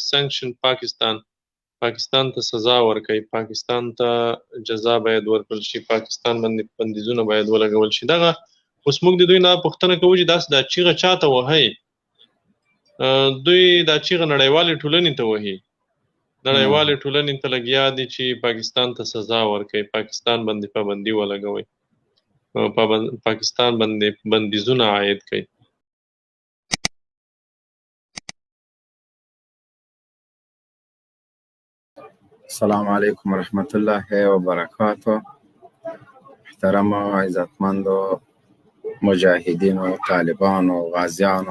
سانکشن پاکستان ته سزا ورکوي، پاکستان ته جزا باید ورکړل شي، پاکستان باندې بندیزونه باید ولګول شي. دغه اوس موږ د دوی نه پوښتنه کوو چې داسې دا چیغه چاته وهي. دوی دا چیغه نړیوالې ټولنې ته وهي، نړیوالې ټولنې ته لګیا دي چې پاکستان ته سزا ورکوي، پاکستان باندې پابندي ولګوي، پاکستان باندې بندیزونه عاید کوي. السلام علیکم ورحمت الله وبرکاته. محترم و عزتمند و مجاهدین و طالبان و غازیان،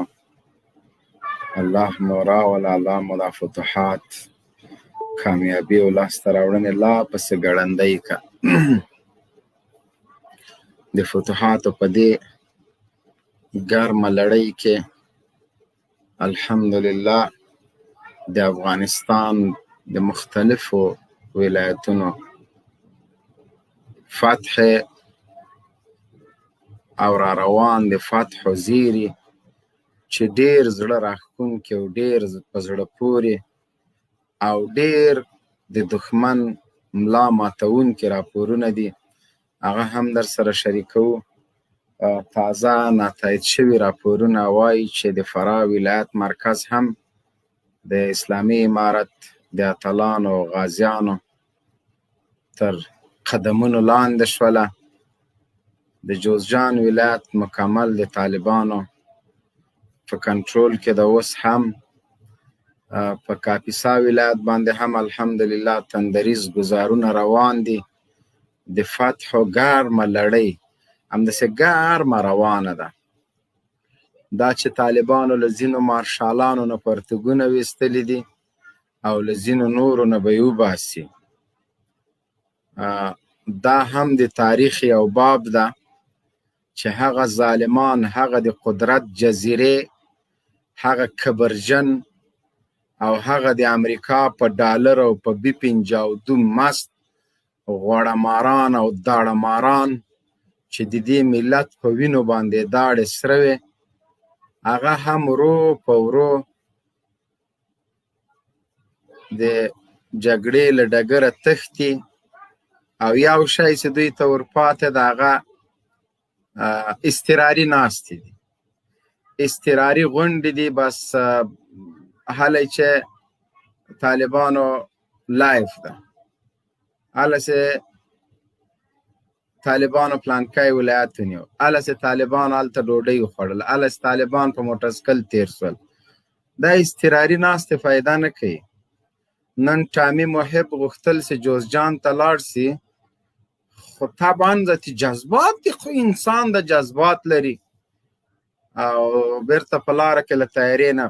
الله مورا ولا الله مدا فتوحات کامیابی و لاسته راوړنې لا پسې ګړندۍ کا د فتوحاتو په دې ګرمه لړۍ کې الحمدلله د افغانستان د مختلفو ولایتونو فتح او را روان د فتح زیری چې ډیر زړه راښکونکي او ډیر په زړه پورې او ډیر د دښمن ملا ماتونکي راپورونه دي، هغه هم در سره شریکو. تازه ناتایید شوي راپورونه وایي چې د فراه ولایت مرکز هم د اسلامي امارت د اتلانو او غازیانو تر قدمونو لاندې شوله. د جوزجان ولایت مکمل د طالبانو په کنټرول کې ده. اوس هم په کاپیسا ولایت باندې هم الحمدلله تندریز ګزارونه روان دي. د فتح و ګرمه لړۍ همداسې ګرمه روانه ده. دا چې طالبانو له ځینو مارشالانو نه پرتګونه ویستلي دي او له ځینو نورو نه به یې وباسي، دا هم د تاریخ یو باب ده چې هغه ظالمان، هغه د قدرت جزیرې، هغه کبرجن او هغه د امریکا په ډالر او په بیپنجاودو مست غوړه او داړه ماران چې د دې ملت په وینو باندې داړې سره وې، هغه هم ورو په ورو د جګړې له ډګره تښتي. او یو شی چې دوی ته ورپاتې ده هغه اضطراري ناستې دي، اضطراري غونډې دي. بس هله چې طالبانو لایف ده، هله چې طالبانو پلانکی ولایت ونیو، هله چې طالبانو هلته ډوډۍ وخوړل، هله چې طالبان په موټرسایکل تیر شول. دا اضطراري ناستې فایده نه کوي. نن ټامي محب غوښتل چې جوزجان ته لاړ سي، خو طبعا ذاتي جذبات دي، خو انسان د جذبات لري. او بیرته په لاره کې له طیارې نه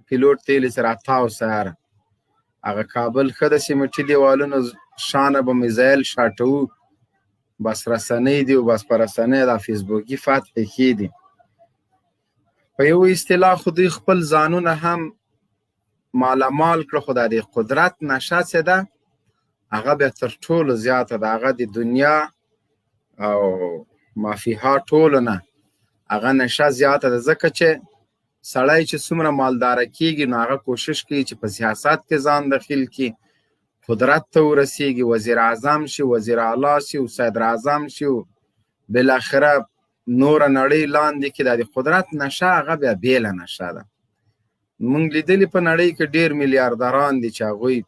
پیلوټ ته ویلي چې راتاو سیاره، هغه کابل ښه د سیمټي دیوالونو شانه به میزایل شاټوو، بس رسنۍ دي او بس په رسنۍ دا فیسبوکي فتحې ښې دي. په یو اصطلاح خو دوی خپل ځانونه هم مالامال کړه، خو دا د قدرت نشه چې ده هغه بیا تر ټولو زیاته ده. هغه د دنیا او مافیها ټولو نه هغه نشه زیاته ده، ځکه چې سړی چې څومره مالداره کیږي نو هغه کوشش کوي چې په سیاست کې ځان دخیل کړي، قدرت ته ورسیږي، وزیر اعظم شي، وزیر اعلی شي او صدر اعظم شي، بالاخره نوره نړۍ لاندې کې. دا د قدرت نشه هغه بیا بیله نشه ده. موږ لیدلي په نړۍ کې ډیر میلیاردران دي چې هغوی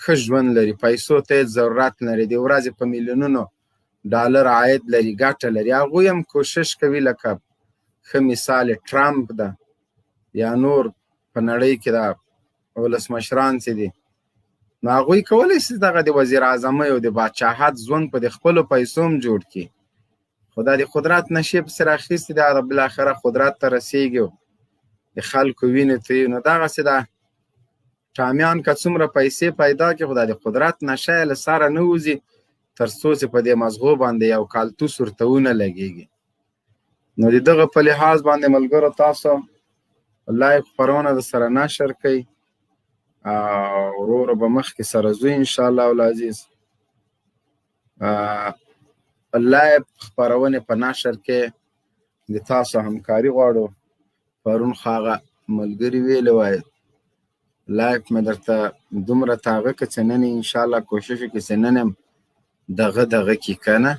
ښه ژوند لري، پیسو ته هېڅ ضرورت نه لري، د ورځې په میلیونونو ډالر عاید لري، ګټه لري. هغوی هم کوشش کوي، لکه ښه مثال ټرمپ ده یا نور په نړۍ کې دا ولسمشران چې دي، نو هغوی کولی شي دغه د وزیر اعظمۍ او د باچاحت ژوند په د خپلو پیسو هم جوړ کړي، خو دا د قدرت نشې پسې راخیستې ده، هغه بالاخره قدرت ته رسیږي، د خلکو وینې تویوي. نو دغسې ده ټامیان که څومره پیسې پیدا کړي، خو دا د قدرت نشه یې له سره نه وځي تر څو چې په دې مغزو باندې یو کالتوس ورته ونه لګېږي. نو د دغه په لحاظ باندې ملګرو تاسو لایو خپرونه د سره نشر کوئ، ورو ورو به مخکې سره ځو انشاءالله العزیز. لایو خپرونې په نشر کې د تاسو همکاري غواړو. پرون خو هغه ملګري ویلي وای لایف مې درته دومره تاغه که څه نن انشاءالله کوشش وکړي چې نن هم دغه کې که نه.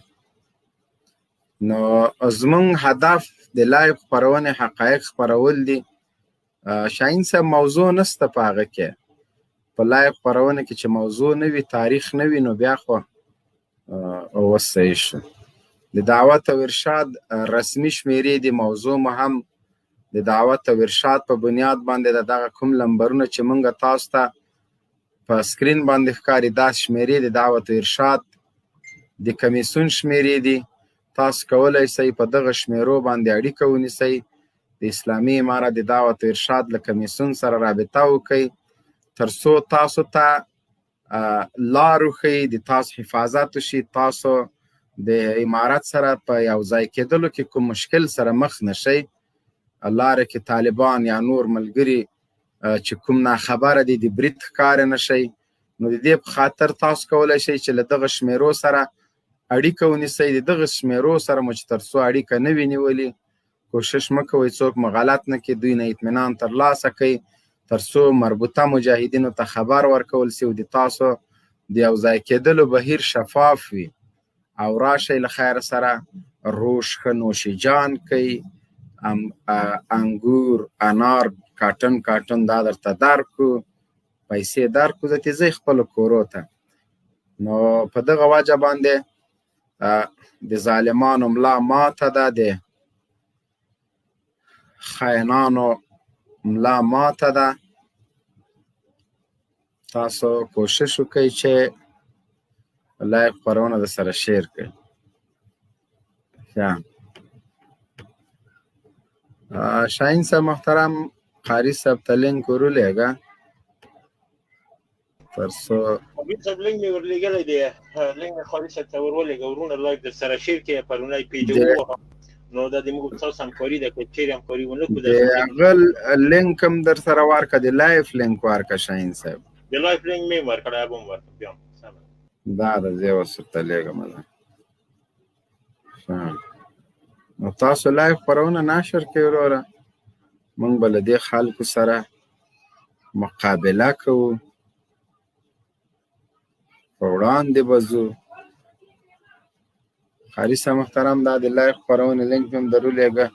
نو زمونږ هدف د لایف خپرونې حقایق خپرول دي. شاهین صاحب موضوع نسته په هغه کې، په لایف خپرونه کې چې موضوع نه وي، تاریخ نه وي، نو بیا خو اوس صحیح شو. د دعوت او ارشاد رسمي شمیرې دي، موضوع مو هم د دعوت او ارشاد په بنیاد باندې د دغه کوم لمبرونه چې مونږ تاسو ته په سکرین باندې ښکاري دا شمیرې د دعوت او ارشاد د کمیسیون شمیرې دي. تاسو کولی شئ په دغه شمیرو باندې اړیکه ونیسئ، د اسلامي امارت د دعوت او ارشاد له کمیسیون سره رابطه وکړئ تر څو تاسو ته لار وښیي، د تاسو حفاظت وشي، تاسو د امارت سره په یو ځای کېدلو کې کوم مشکل سره مخ نشئ. لاره کې طالبان یا نور ملګري چې کوم ناخبره دي د برید ښکار نه شي. نو د دې په خاطر تاسو کولی شئ چې له دغه شمیرو سره اړیکه ونیسئ. د دغه شمیرو سره مو چې تر څو اړیکه نه وي نیولې، کوشش مه کوئ څوک مو غلط نه کړي، دوی نه اطمینان ترلاسه کوئ تر څو مربوطه مجاهدینو ته خبر ورکول شي او د تاسو د یو ځای کېدلو بهیر شفاف وي. او راشئ له خیر سره روش ښه نوشیجان کوئ، انګور انار کاټن دا درته درکو، پیسې درکو، ځکه ځئ خپلو کورو ته. نو په دغه وجه باندې د ظالمانو ملا ماته ده، د خاینانو ملا ماته ده. تاسو کوشش وکئ چې لایف خپرونه د سره شیر کړئ. شاهین صاحب محترم، قاری صاحب ته لینک ورولېږه تر څو حبیب صاحب لینک مې ورلېږلی دی، لینک مې قاري صاحب ته ورولېږه، ورونه لایف د سره شیر کړئ، پرونی پیج ووهه. نو دا د موږ تاسو همکاري ده، که چیرې همکاري ونه کړو د هغه لینک هم در سره ورکړه، د لایف لینک ورکړه شاهین صاحب. د لایف لینک مې ورکړی، هغه هم ورکړم بیا دا ده زه اوس ورته لېږم. نو تاسو لایف خپرونه نشر کړئ وروره، موږ به له دې خلکو سره مقابله کوو، په وړاندې به ځو. قاري صاحب محترم، دا د لایف خپرونې لینک مې هم درولېږه،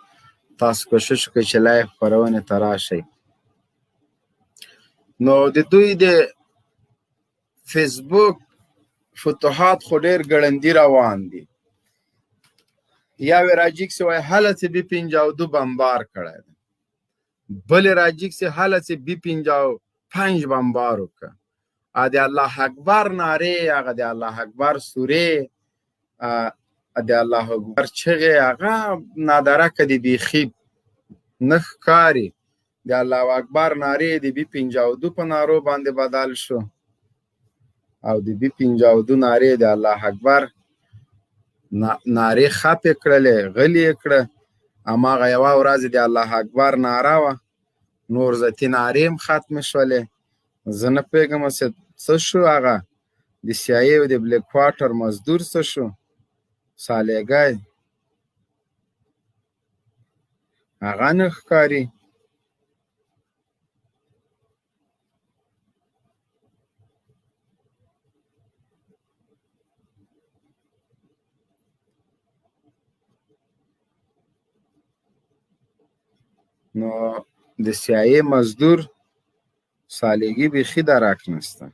تاسو کوشش وکړئ چې لایف خپرونې ته راشئ. نو د دوی د فیسبوک فتوحات خو ډېر ګړندي روان دي. یاوې راجیک سي وایي هله چې بي 52 بمبار کړی دی، بلې راجیک سي هله چې بي 55 بمبار وکړه. د الله اکبر نارې، هغه د الله اکبر سورې، د الله اکبر چغې، هغه نادرکه دي، بیخي نه ښکاري. د الله اکبر نارې د بي 52 په نارو باندې بدل شو، او د بي 52 نارې د الله اکبر نارې خپې کړلې، غلې یې کړه. هماغه یوه ورځ د الله اکبر ناره وه، نور ذاتي نارې هم ختمې شولې. زه نه پوهېږم څه شو، هغه د CIA او د بلیک واټر مزدور څه شو، سالیګی هغه نه ښکاري. نو د CIA مزدور سالگی بیخی درک نسته.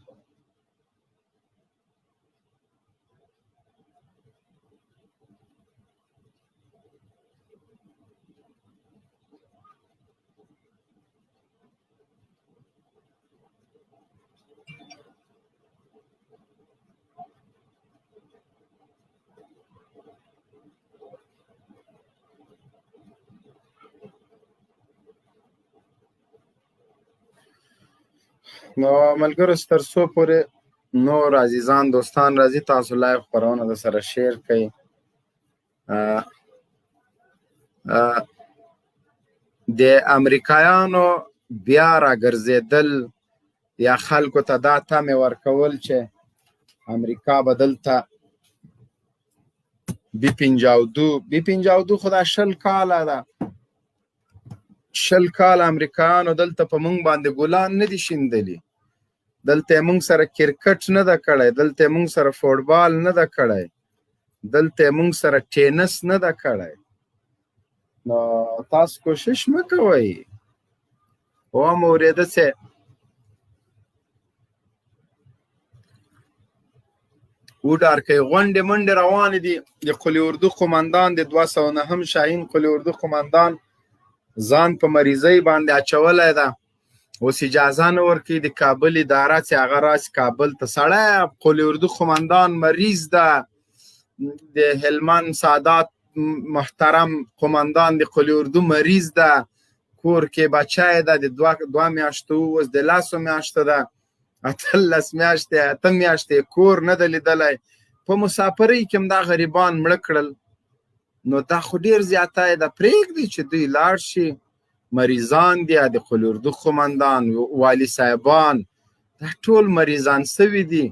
نو ملګرو تر څو پورې نور عزیزان دوستان راځي، تاسو لایو خپرونه د سره شیر کړئ. د امریکایانو بیا راګرځېدل یا خلکو ته دا تمې ورکول چې امریکا به دلته بي 52 خو دا 20 کاله ده، شل کال امریکایانو دلته په موږ باندې ګلان نه دي شیندلي، دلته موږ سره کرکټ نه ده کړی، دلته موږ سره فوټبال نه ده کړی، دلته موږ سره ټینس نه ده کړی. نو تاسو کوشش مه کوئ او مورده سه وډار کوي. غونډې منډې روانې دي. د قلی اردو قماندان د 209 شاهین قلی اردو قماندان ځان په مریضۍ باندې اچولی ده، اوس اجازه نه ورکوي د کابل اداره چې هغه راشي کابل ته. سړی قلی اردو قماندان مریض ده، د هلمند سادات محترم قماندان د قلی اردو مریض ده، کور کې بچی ده د 2 میاشتو، اوس د 10 میاشته ده، 18 میاشتې 8 میاشتې کور نه ده لیدلی. په مسافرۍ کې هم دا غریبان مړه کړل. نو دا خو ډېر زیاتی ده. پرېږدئ چې دوی لاړ شي، مریضان دي، د قلی اردو قماندان، والي صاحبان دا ټول مریضان سوي دي.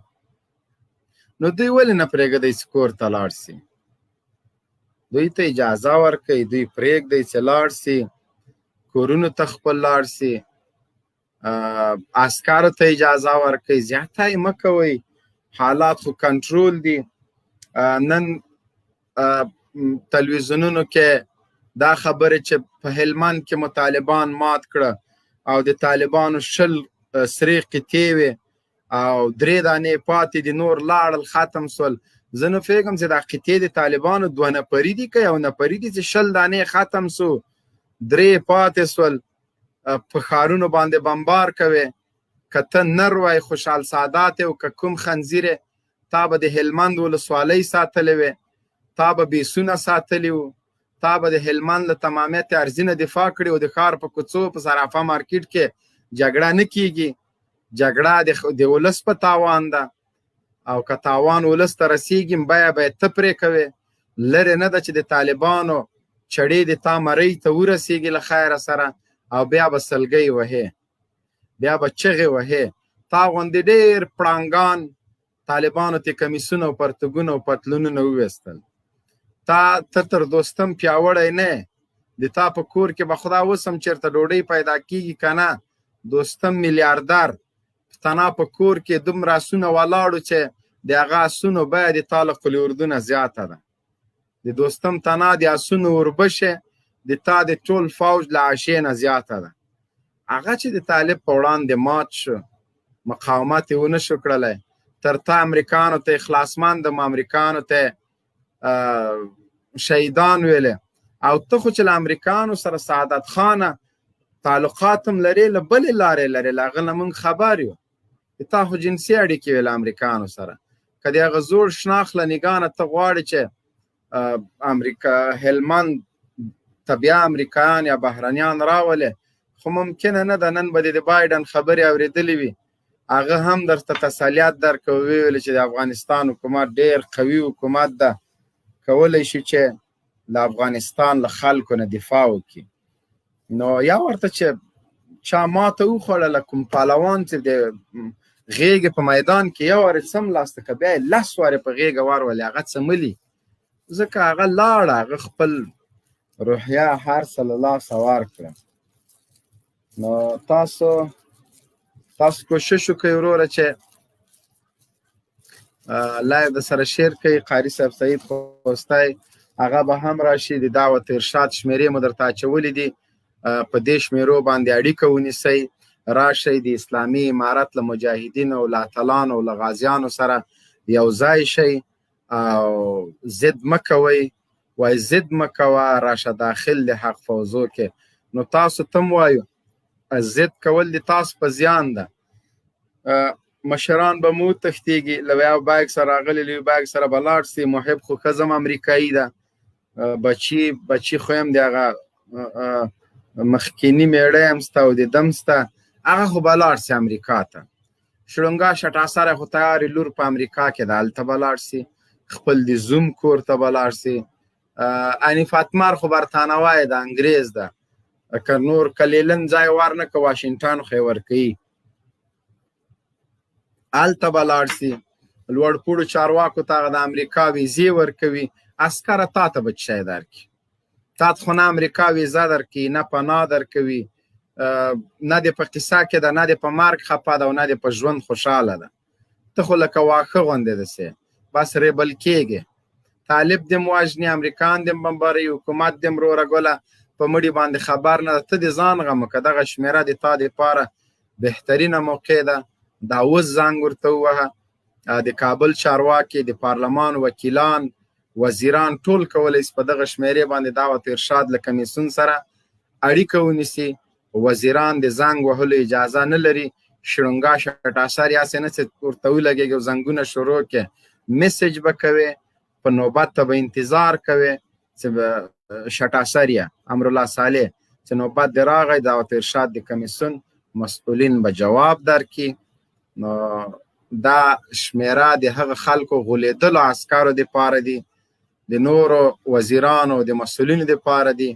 نو دوی ولې نه پرېږدئ چې کور ته لاړ شي؟ دوی ته اجازه ورکوئ، دوی پرېږدئ چې لاړ شي، کورونو ته خپل لاړ شي، عسکرو ته اجازه ورکوئ، زیاتی مه کوئ. حالات خو کنټرول دي. نن تلویزیونونو کې دا خبره چې په هلمند کې طالبان مات کړه او د طالبانو 20 سرې قطعې وې او 3 دانې پاتې دي، نور لاړل ختم سول. زه نه فکرم چې دا قطعې د طالبانو 2 نفري دي که 1 نفري دي چې 20 دانې ختم سو، 3 پاتې سول. په ښارونو باندې بمبار کوي. که ته نر وای خوشحال سادات او که کوم خنزیرې، تا به د هلمند ولسوالۍ ساتلې وې، تا به بیسونه ساتلي وو، تا به د هلمند له تمامیت ارزینه دفاع کړي او د ښار په کوڅو په صرافه مارکیټ کې جګړه نه کیږي. جګړه د ولس په تاوان ده، او که تاوان ولس ته رسیږي بیه به یې ته پرې کوې. لرې نه ده چې د طالبانو چړې د تا مرۍ ته ورسیږي له خیره سره او بیا به سلګۍ وهې، بیا به چغې وهې. تا غوندې ډېر پړانګان طالبانو ته کمیسونه او پرتګونه او پتلونونه وویستل. ته تر دوستم پیاوړی نه، د تا په کور کې به خدا وسم چېرته ډوډۍ پیدا کېږي که نه. دوستم میلیاردر تنا په کور کې دومره اسونه ولاړو چې د هغه اسونو بیه د تا له قلی اردو نه زیاته ده. د دوستم تنا د اسونو وربشه د تا د ټول فوج له عشې نه زیاته ده. هغه چې د طالب په وړاندې مات شو، مقاومت یې ونه شو کړلی، تر تا امریکانو ته اخلاصمند م، امریکانو ته شهیدان ویلې، او ته خو چې له امریکانو سره سعادت خانه تعلقات هم لرې، له بلې لارې لرې، له هغه نه موږ خبر یو. تا خو جنسي اړیکې وې له امریکانو سره. که د هغه زوړ شناخت له نګاه نه ته غواړې چې امریکا هلمند ته بیا امریکایان یا بهرنیان راولې، خو ممکنه نه ده. نن به د بایډن خبرې اورېدلې وي، هغه هم درته تسلیات درکوي، ویل چې د افغانستان حکومت ډېر قوي حکومت ده، کولی شي چې د افغانستان له خلکو نه دفاع وکړي. نو یا ورته چې چا ماته وخوړله، کوم پهلوان چې د غېږې په میدان کې یو وارې څملاسته که بیا یې 10 وارې په غېږه ورولې، هغه څملي، ځکه هغه لاړه، هغه خپل روحیه هر څه له لاسه ورکړه. نو تاسو کوشش وکړئ وروره چې لایو د سره شیر کوي. قاري صاحب سعید خوستی هغه به هم راشي. د دعوت ارشاد شمیرې مو درته اچولې دي، په دې شمیرو باندې اړیکه ونیسئ، راشئ د اسلامي امارت له مجاهدینو او له اتلانو او له غازیانو سره یو ځای شئ او ضد مه کوئ. وایي ضد مه کوه، راشه داخل د حق فوزو کې. نو تاسو تم وایو ضد کول د تاسو په زیان ده. مشران به مو تښتېږي، له یو بیګ سره راغلي، له یو بیګ سره به لاړ سي. محب خو ښځه هم امریکایي ده، بچي خو هم د هغه مخکیني میړه هم سته او د دم سته، هغه خو به لاړ سي امریکا ته. شړونګا شټا سره خو تیارې لور په امریکا کې ده، هلته به لاړ سي. خپل د زوم کور ته به لاړ سي. انیف اتمر خو برطانوی ده، انګریز ده، که نور کلیلن ځای ور نه که واشنګټن خو یې ورکوي، هلته به لاړ سي. لوړ پوړو چارواکو ته د امریکا ویزې ورکوي. عسکره تا ته به څه شی درکړي؟ تا خو نه امریکا ویزا درکوي نه پناه درکوي نه دې په قصه کې ده نه دې په مرګ خفه ده او نه دې په ژوند خوشحاله ده ته خو لکه واښه غوندې دسې بس ریبل کېږي طالب دې وژني امریکان دې بمباروي حکومت دې وروره ګله په مړي باندې خبر نه ده ته دې ځان غم وکړه دغه شمېره د تا دپاره بهترینه موقع ده دا اوس زنګ ورته ووهه د کابل چارواکي د پارلمان وکیلان وزیران ټول کولی شي په دغه شمېرې باندې دعوت ارشاد له کمیسیون سره اړیکه ونیسي وزیران د زنګ وهلو اجازه نه لري شړنګا شټاسر یاسې نه چې ورته ولګېږي او زنګونه شروع کړي میسج به کوي په نوبت ته به انتظار کوي چې شټاسر یا امرالله صالح چې نوبت دې راغی دعوت ارشاد د کمیسیون مسئولین به جواب درکړي نو دا شمیره د هغه خلکو غولیدلو عسکرو دپاره دي د نورو وزیرانو د مسئولینو دپاره دي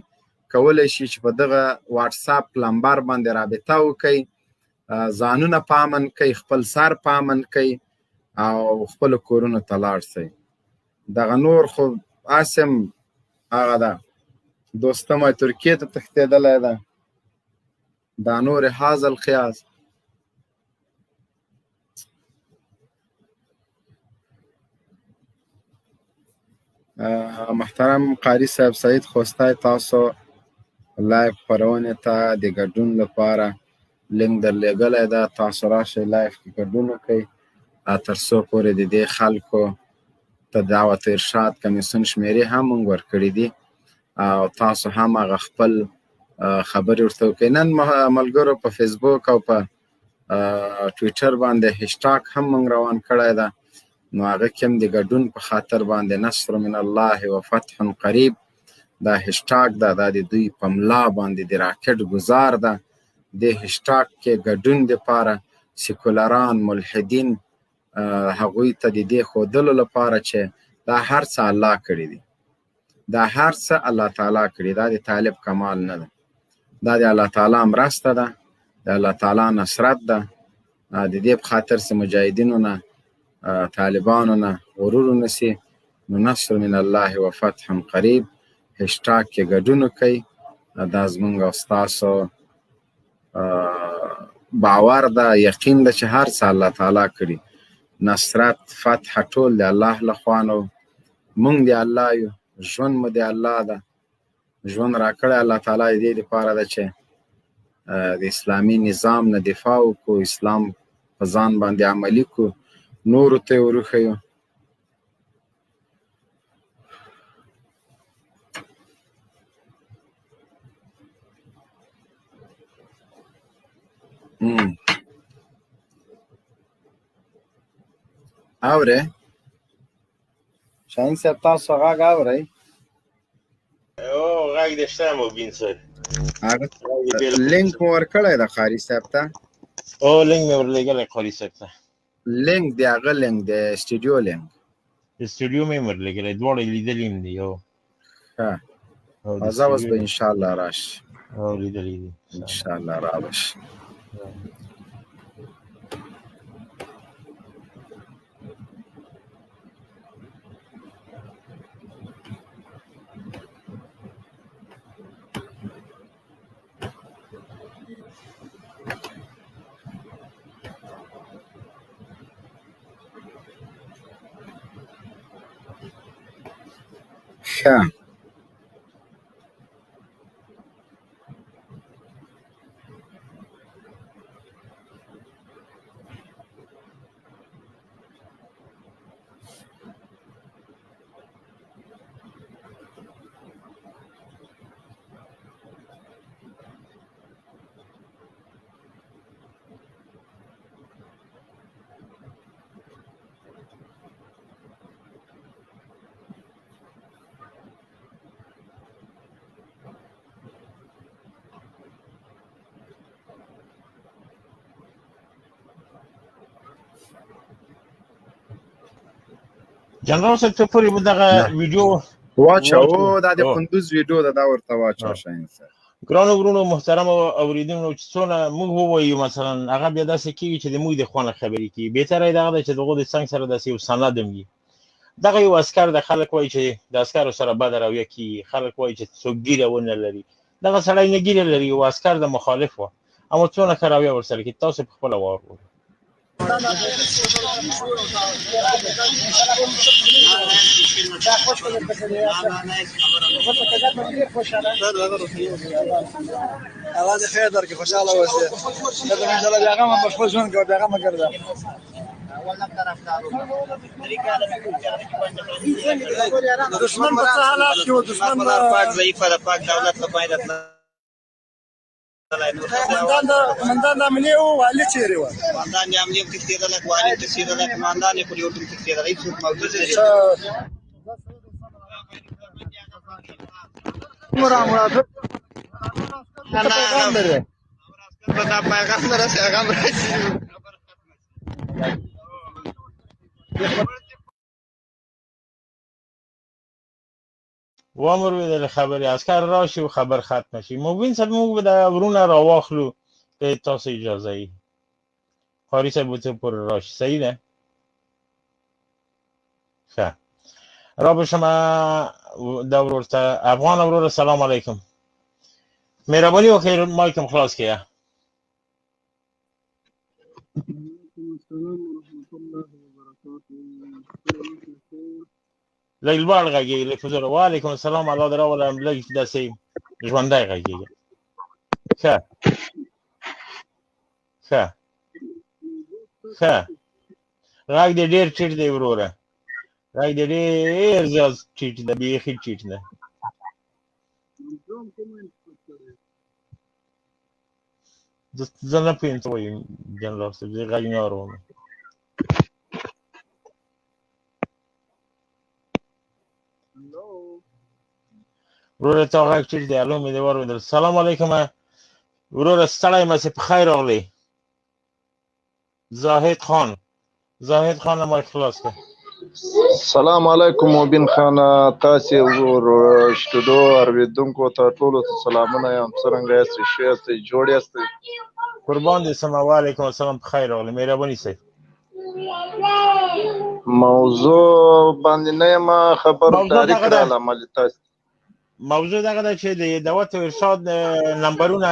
کولی شي چې په دغه واټساپ نمبر باندې رابطه وکړي ځانونه په امن کوي خپل سر په امن کوي او خپلو کورونو ته لاړ شئ دغه نور خو اسم هغه ده دوستمه ترکیې ته تښتېدلی ده دا نور هذا الخیاس محترم قاری صاحب سعید خوستی تاسو لایف خپرونې ته د ګډون لپاره لینک درلېږلی ده تاسو راشئ لایف کې ګډون وکړئ تر څو پورې د دې خلکو ته دعوت ارشاد کمیسیون شمېرې هم موږ ورکړي دي او تاسو هم هغه خپل خبرې ورته وکړئ نن ملګرو په فیسبوک او په ټویټر باندې هشټاګ هم موږ روان کړی ده نو هغه کې هم د ګډون په خاطر باندې نصر من الله و فتح قریب دا هشټاګ ده دا د دوی په ملا باندې د راکټ ګزار ده د هشټاګ کې ګډون دپاره سیکولران ملحدین هغوی ته د دې ښودلو لپاره چې دا هر څه الله کړي دي دا هر څه الله تعالی کړي دا د طالب کمال نه ده دا د الله تعالی مرسته ده د الله تعالی نصرت ده د دې په خاطر چې مجاهدینو نه طالبانو نه غرور ونیسي نو نصر من الله و فتح قریب هشټاګ کې ګډون وکړئ دا زموږ او ستاسو باور ده یقین ده چې هر څه الله تعالی کړي نصرت فتح ټول د الله لخوا نو موږ د الله یو ژوند مو د الله ده ژوند راکړی الله تعالی د دې دپاره ده چې د اسلامي نظام نه دفاع وکړو اسلام په ځان باندې عملي کړو نورو ته یې وروښیو اورئ شاهین صاحب تاسو غږ اورئ غږ دې شته مبین صاحب لینک مو ورکړی ده قاري صاحب ته لینک مې ورلېږلی قاري صاحب ته لینک د هغه لینک د سټوډیو لینک د سټوډیو مې ورلېږلی دواړه لیدلي هم دي ښه زه اوس به انشاءالله راشي لیدلي دي انشاءالله رابشي ښه جنرال صاحب ته پورې به دغه ویډیو واچوو دا د کندوز ویډیو ده دا ورته واچوه شاهین صاحب ګرانو ورونو محترم اوریدونکو چې څونه موږ ووایو مثلا هغه بیا داسې کېږي چې د موږ د خوا نه خبرې کېږي بهتره یې دغه ده چې د هغو د څنګ سره داسې یو سند هم وي دغه یو عسکر د خلک وایي چې د عسکرو سره بد رویه کیږي، خلک وایي چې څوک ګیره ونه لري. دغه سړی نه ګیره لري، یو عسکر د مخالف و، اما څونه ښه رویه ورسره کوي. تاسو په خپله واورئ. اواز خیر در کې خوشاله اوسئ. دا ان شاء الله بیا هغه په خپل ژوند کې بیا هغه مګرځه. دشمن په حالات کې و، دشمن پاک ضعیف ده، پاک دولت له پایدت قومندان د عملیې و، والي چیرې و؟ قومندان د عملیې تښتېدلی، والي تښتېدلی، قومندان یې په یو ټیم تښتېدلی، هېڅوک موجود نه دی. وامر ویل خبرې عسکر راشي و خبر ختم شي. مبین صاحب موږ به د ورونه راواخلو که تاسو اجازه یې. قاري صاحب به څه پورې راشي، صحیح ده؟ ښه را به شما د ورور ته افغان وروره سلام علیکم. مهرباني وکړئ مایکم خلاص کړه. لږ لوړ غږېږي، لږ په زوره. وعلیکم السلام، الله دې راولم. لږ داسې ژوندی غږېږي. ښه ښه ښه. غږ دې ډېر ټیټ دی وروره، غږ دې ډېر زیات ټیټ دی، بیخي ټیټ دی. زه نه پوهېږم څه وایي جنرال صاحب، زه غږ نه اورم. وروره تا غږ ټیټ دی. الو مې دې واورېدل. سلام علیکم وروره، ستړی مسې، په خیر راغلی. زاهد خان، زاهد خان مایک خلاص کړه. سلام علیکم مبین خان، تاسې ورور شتودو اورېدونکو ته ټولو ته سلامونه یم. څرنګه یاستئ؟ ښه یاستئ؟ جوړ یاستئ؟ قربان دې سم. وعلیکم السلام، په خیر راغلی. مهرباني صاحب موضوع باندې نه یم خبرداري کړله عملي تاسې. موضوع دغه ده چې د دعوت او ارشاد نمبرونه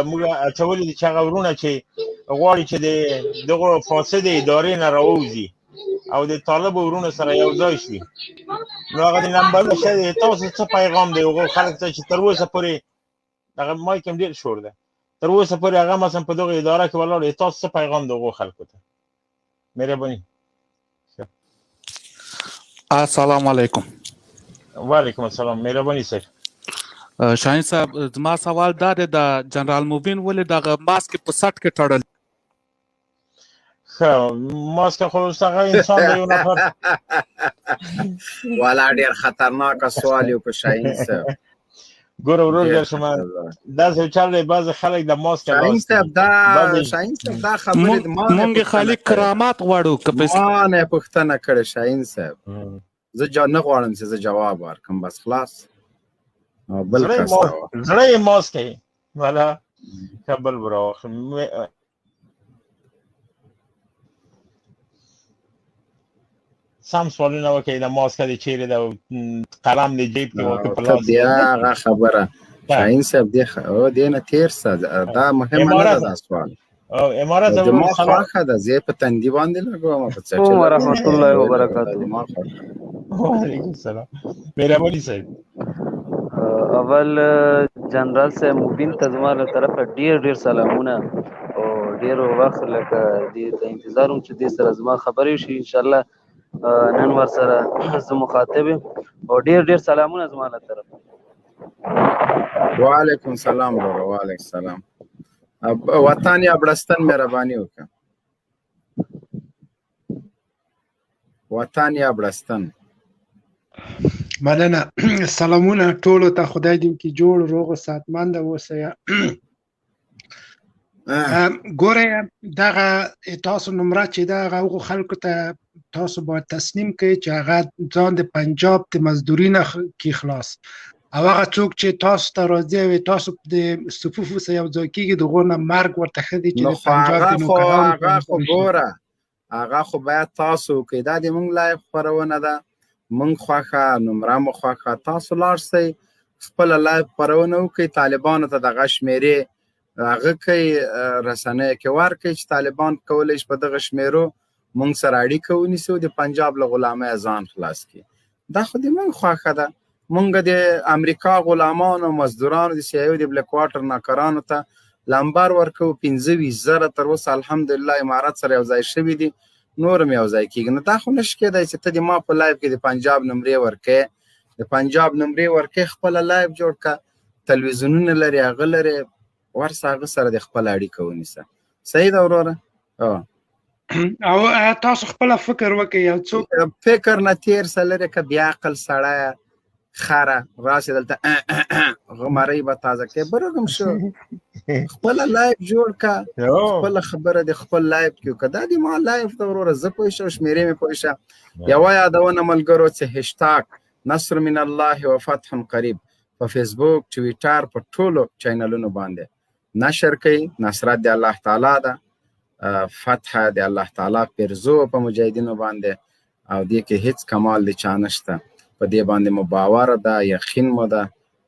موږ اچولي دي چې هغه ورونه چې غواړي چې د دغو فاسدې ادارې نه راووځي او د طالبو ورونو سره یو ځای شي، نو هغه د نمبرونه شته. تاسو څه پیغام دی هغو خلکو ته چې تر اوسه پورې دغه مایک هم ډېر شور ده، تر اوسه پورې هغه مثلا په دغه اداره کې ولاړ دی، تاسو څه پیغام د هغو خلکو ته؟ مهرباني. السلام علیکم. وعلیکم السلام، مهرباني صاحب. شاهین صاحب زما سوال دا دی د جنرال موبین ولې دغه ماسک په سټ کې تړل؟ ښه ماسک خو هغه انسان دی یو نفر. والا ډېر خطرناکه سوال یو که شاهین صاحب. ګوره ورور ډېر شما داسې چل دی، بعضې خلک د ماسک شاهین صاحب دا خبرې مونږ خالي کرامات غواړو. ما نه پوښتنه کړې شاهین صاحب، زه نه غواړم چې زه جواب ورکړم، بس خلاص. بل کس زړه یې ماسک کوي والا ښه بل به راواخلم. سم سوالونه وکړئ. د ماسک د چیرې د قلم د جیب کې وکړ په لاس بیا هغه خبره شاهین صاحب دې نه تېر شه، دا مهمه نه ده دا سوال. امارات زما خوښه ده، زه په تندي باندې لګوم په څټ. ورحمت الله وبرکاته. وعلیکم السلام، مهرباني صاحب. اول جنرال صاحب مبین ته زما له طرفه ډېر سلامونه او ډېر وخت لکه دې ته انتظار وم چې دې سره زما خبرې وشي. انشاءالله نن ورسره زه مخاطب یم او ډېر سلامونه زما له طرفه. وعلیکم السلام وروره. وعلیکم السلام. وطن یا بړستن مهرباني وکړه. وطن یا بړستن. مننه. سلامونه ټولو ته، خدای دې وکړي جوړ روغ او صحتمند اوسئ. ګوره دغه تاسو نمره چې دغه هغو خلکو ته تاسو باید تسلیم کړئ چې هغه ځان د پنجاب د مزدوري نه کې خلاص، او هغه څوک چې تاسو ته راځي او تاسو د صفوفو سره یو ځای کېږي د هغو نه مرګ ورته ښه دی چې د پنجاب د نوکرانو. هغه خو ګوره هغه خو باید تاسو کې دا د موږ لایف خپرونه ده، موږ خوښه نمره مو خوښه، تاسو لاړ شئ خپله لایف خپرونه وکړئ، طالبانو ته دغه شمېرې هغه کوي رسنیو کې ورکړئ چې طالبان کولی شي په دغه شمېرو موږ سره اړیکه ونیسو، د پنجاب له غلامۍ ځان خلاص کړي. دا خو د موږ خوښه ده. موږ د امریکا غلامانو مزدورانو د سیایو د بلک واټر ناکرانو ته لمبر ورکو 25,000 تر اوسه الحمدلله امارات سره یو ځای شوي دي، نور هم یو ځای کېږي. نو دا خو نشي کېدی چې ته د ما په لایف کې د پنجاب نمرې ورکې، د پنجاب نمرې ورکې، خپله لایف جوړ کړه، تلویزیونونه لري هغه لري، ورسه هغه سره د خپله اړیکه ونیسه. صحیح ده وروره؟ او تاسو خپله فکر وکړئ، یو څوک فکر نه تېر سه لرې که بیا عقل سړی خره راسي دلته غمرۍ به تازه کوي برغم شو، خپله لایف جوړ که، خپله خبره د خپل لایف کې وکړه. دا د ما لایف ده وروره، زه پوه شه شمېرې مې پوه شه. یوه یادونه ملګرو چې هشتاګ نصر من الله و فتح قریب په فیسبوک، ټویټر، په ټولو چینلونو باندې نشر کوي. نصرت د الله تعالی ده، فتح د الله تعالی پیرزو په مجاهدینو باندې، او دې کې هیڅ کمال د چا نشته. په دې باندې مو باور ده، یقین مو ده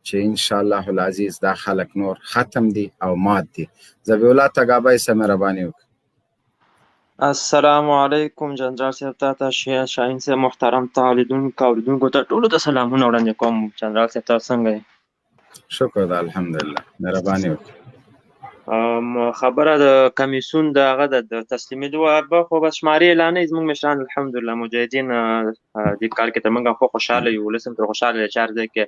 چې انشاءالله العزیز دا خلک نور ختم دي او مات دي. ذبیح الله تګابی صاحب مهرباني وکړئ. السلام علیکم جنرال صاحب، تاسو شاهین صاحب محترم اوریدونکو ته ټولو ته سلامونه وړاندې کوم. جنرال صاحب تاسو څنګه یې؟ شکر ده الحمدلله، مهرباني وکړئ. خبره د کمیسیون د هغه د تسلیمېدو به خو بس شمارې اعلانوي. زموږ مشران الحمدلله مجاهدین دې کار کې تر موږ خو خوشحاله یو، ولس هم تر خوشحاله دی چې هر ځای کې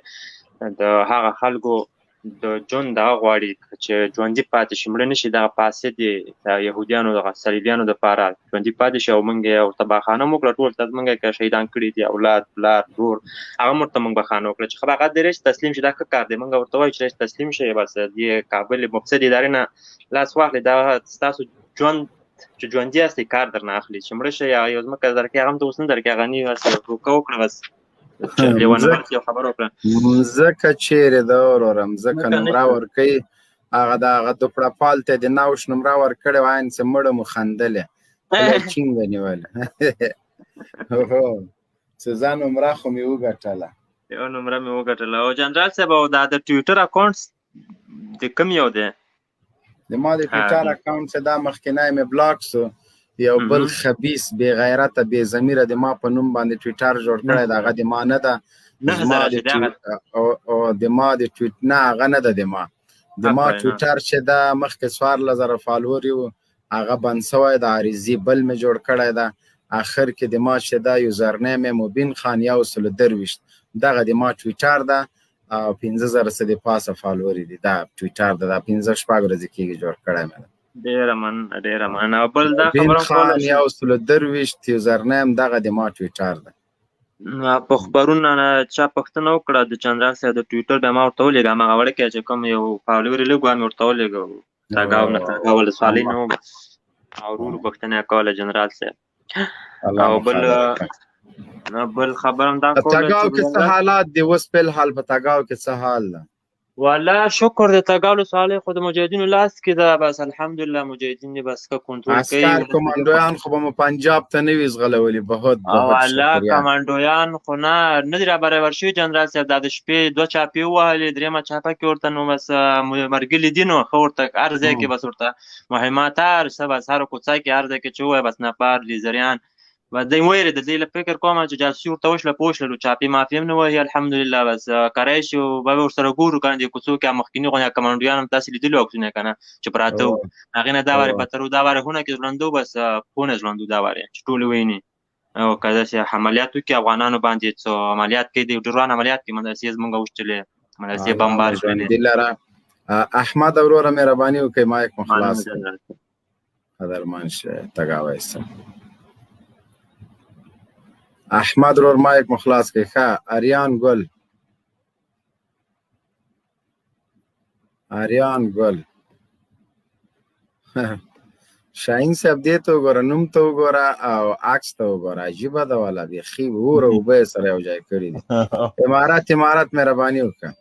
د هغه خلکو د ژوند دغه غواړي چې ژوندي پاتې شي، مړه نه شي. دغه فاسد د یهودیانو دغه صلیبیانو دپاره ژوندي پاتې شي، او موږ یې ورته بخښنه هم وکړه. ټول ته موږ یې شهیدان کړي دي، اولاد پلار ورور، هغه هم ورته موږ بخښنه وکړه چې خو هغه دی رئیس تسلیم شي. دا ښه کار دی، موږ ورته وایو چې رئیس تسلیم شي، بس دې کابل مفسد ادارې نه لاس واخلي. دا ستاسو ژوند چې ژوندي یاستئ کار درنه اخلي، چې مړه شئ یا یو ځمکه درکړي هغه هم ته اوس نه درکړي، هغه نیو روکه وکړه بس لیوانورد یو خبره وکړه. مځکه چیرې ده وروره؟ مځکه نمره ورکوي، هغه د هغه دوپړه پال ته د نوش نمره ورکړې وه، عین چې مړه مو خندلې خوله یې چینګه نیولې. چې زه نمره خو مې وګټله، یو نمره مې وګټله. او جنرال صاحب او دا د ټویټر اکاونټ د کوم یو دی؟ د ما د ټویټر اکاونټ چې دا مخکینی مې بلاک سو، یو بل خبیث بې غیرته بې ضمیره د ما په نوم باندې ټویټر جوړ کړی ده. هغه د ما نه ده، د ما د ټویټ نه هغه نه ده، د ما ټویټر چې ده مخکې 14,000 فالوري و، هغه بند سوی د عریضي بل مې جوړ کړی ده. آخر کې د ما چې ده یوزرنیم یې مبین خان 123 دغه د ما ټویټر ده، او 15,000 څه د پاسه فالوري دي. دا ټویټر ده، دا 15-16 ورځې کېږي جوړ کړی مې ده. ډېره مننه. او بل دا خبره خان 123 یوزرنیم دغه د ما ټویټر ده. په خبرونه چا پوښتنه وکړه د جنرال صاحب د ټویټر، بیا ما ورته ولېږه هماغه وړکې چې کوم یو فالوري لږ وه مې ورته ولېږه، تګاو نه تګاو ولسوالۍ نه وم، او ورو ورو پوښتنه یې کوله جنرال صاحب. او بل خبر هم دا کوله تګاو کې څه حالات دي اوس؟ فلحال په تګاو کې څه حال ده؟ والله شکر د تګاو ولسوالۍ خو د مجاهدینو لاس کې ده، بس الحمدلله مجاهدین دې بس ښه کنټرول کوي. عسکر کمانډویان خو به مو پنجاب ته نه وي ځغلولي؟ بهت والله کمانډویان خو نه دي رابرابر شوي جنرال صاحب. دا د شپې 2 چاپې ووهلې، 3مه چاپه کې ورته نو بس مرګلي دي، نو ښه ورته هر ځای کې بس ورته مهمات هر څه، بس هر کوڅه کې هر ځای کې چې ووایه بس نفر لیزریان بس دی ویرېدل. دی له فکر کوم چې جاسوسي ورته وشله پوه شللو، چاپې مافې هم نه وهي الحمدلله. بس کری شي به ورسره ګورو که نه دې کوڅو کې مخکیني غونې کمانډویان هم تاسې لیدلي عکسونه که نه چې پراته وو، هغې نه دا وارې پتر وو، دا وارې خونه کې ژوندو، بس خونه ژوندو دا وارې چې ټولې ویني. او که داسې عملیات وکړي افغانانو باندې څه عملیات کوي، د ډرون عملیات کوي، مدرسې زموږ وشتلې، مدرسې بمبار کړلې. احمد وروره مهرباني وکړئ، مایک مو خلاص قدرمن شه. تګاوی صاحب احمد ورور مایک مو خلاص کړئ. ښه اریان ګل شاهین صاحب دې ته وګوره، نوم ته وګوره او عکس ته وګوره، عجیبه ده والا، بیخي اور او اوبه یې سره یو ځای کړي دي. امارات مهرباني وکړه.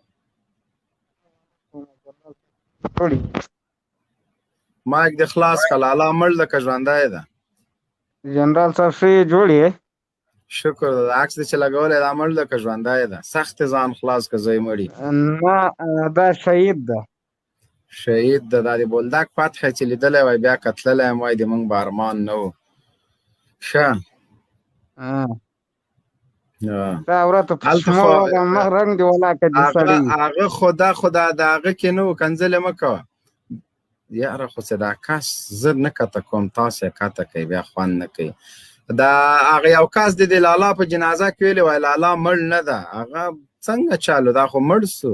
مایک د خلاص کړه، لالا مړ ده که ژوندی ده؟ جنرال صاحب ښه جوړ یې؟ شکر د عکس چې لګولې دا مړ ده که ژوندی ده سخت ځان خلاص که ځای مړي نه دا شهید ده. شهید ده دا د بولدک فتح چې لیدلی وای بیا کتللی یم وای د موږ به ارمان نه و ښه دا ورته په شمو مخ رنګ دی ولاکه دي سړی هغه خو د هغه کې نه و کنځلې مه کوه یاره خو چې دا کس زه نه کته کوم تاسو یې کته کوي بیا خوند نه کوي دا هغه یو کس د لالا په جنازه کې ویلې وای لالا مړ نه ده هغه څنګه چالو دا خو مړ سو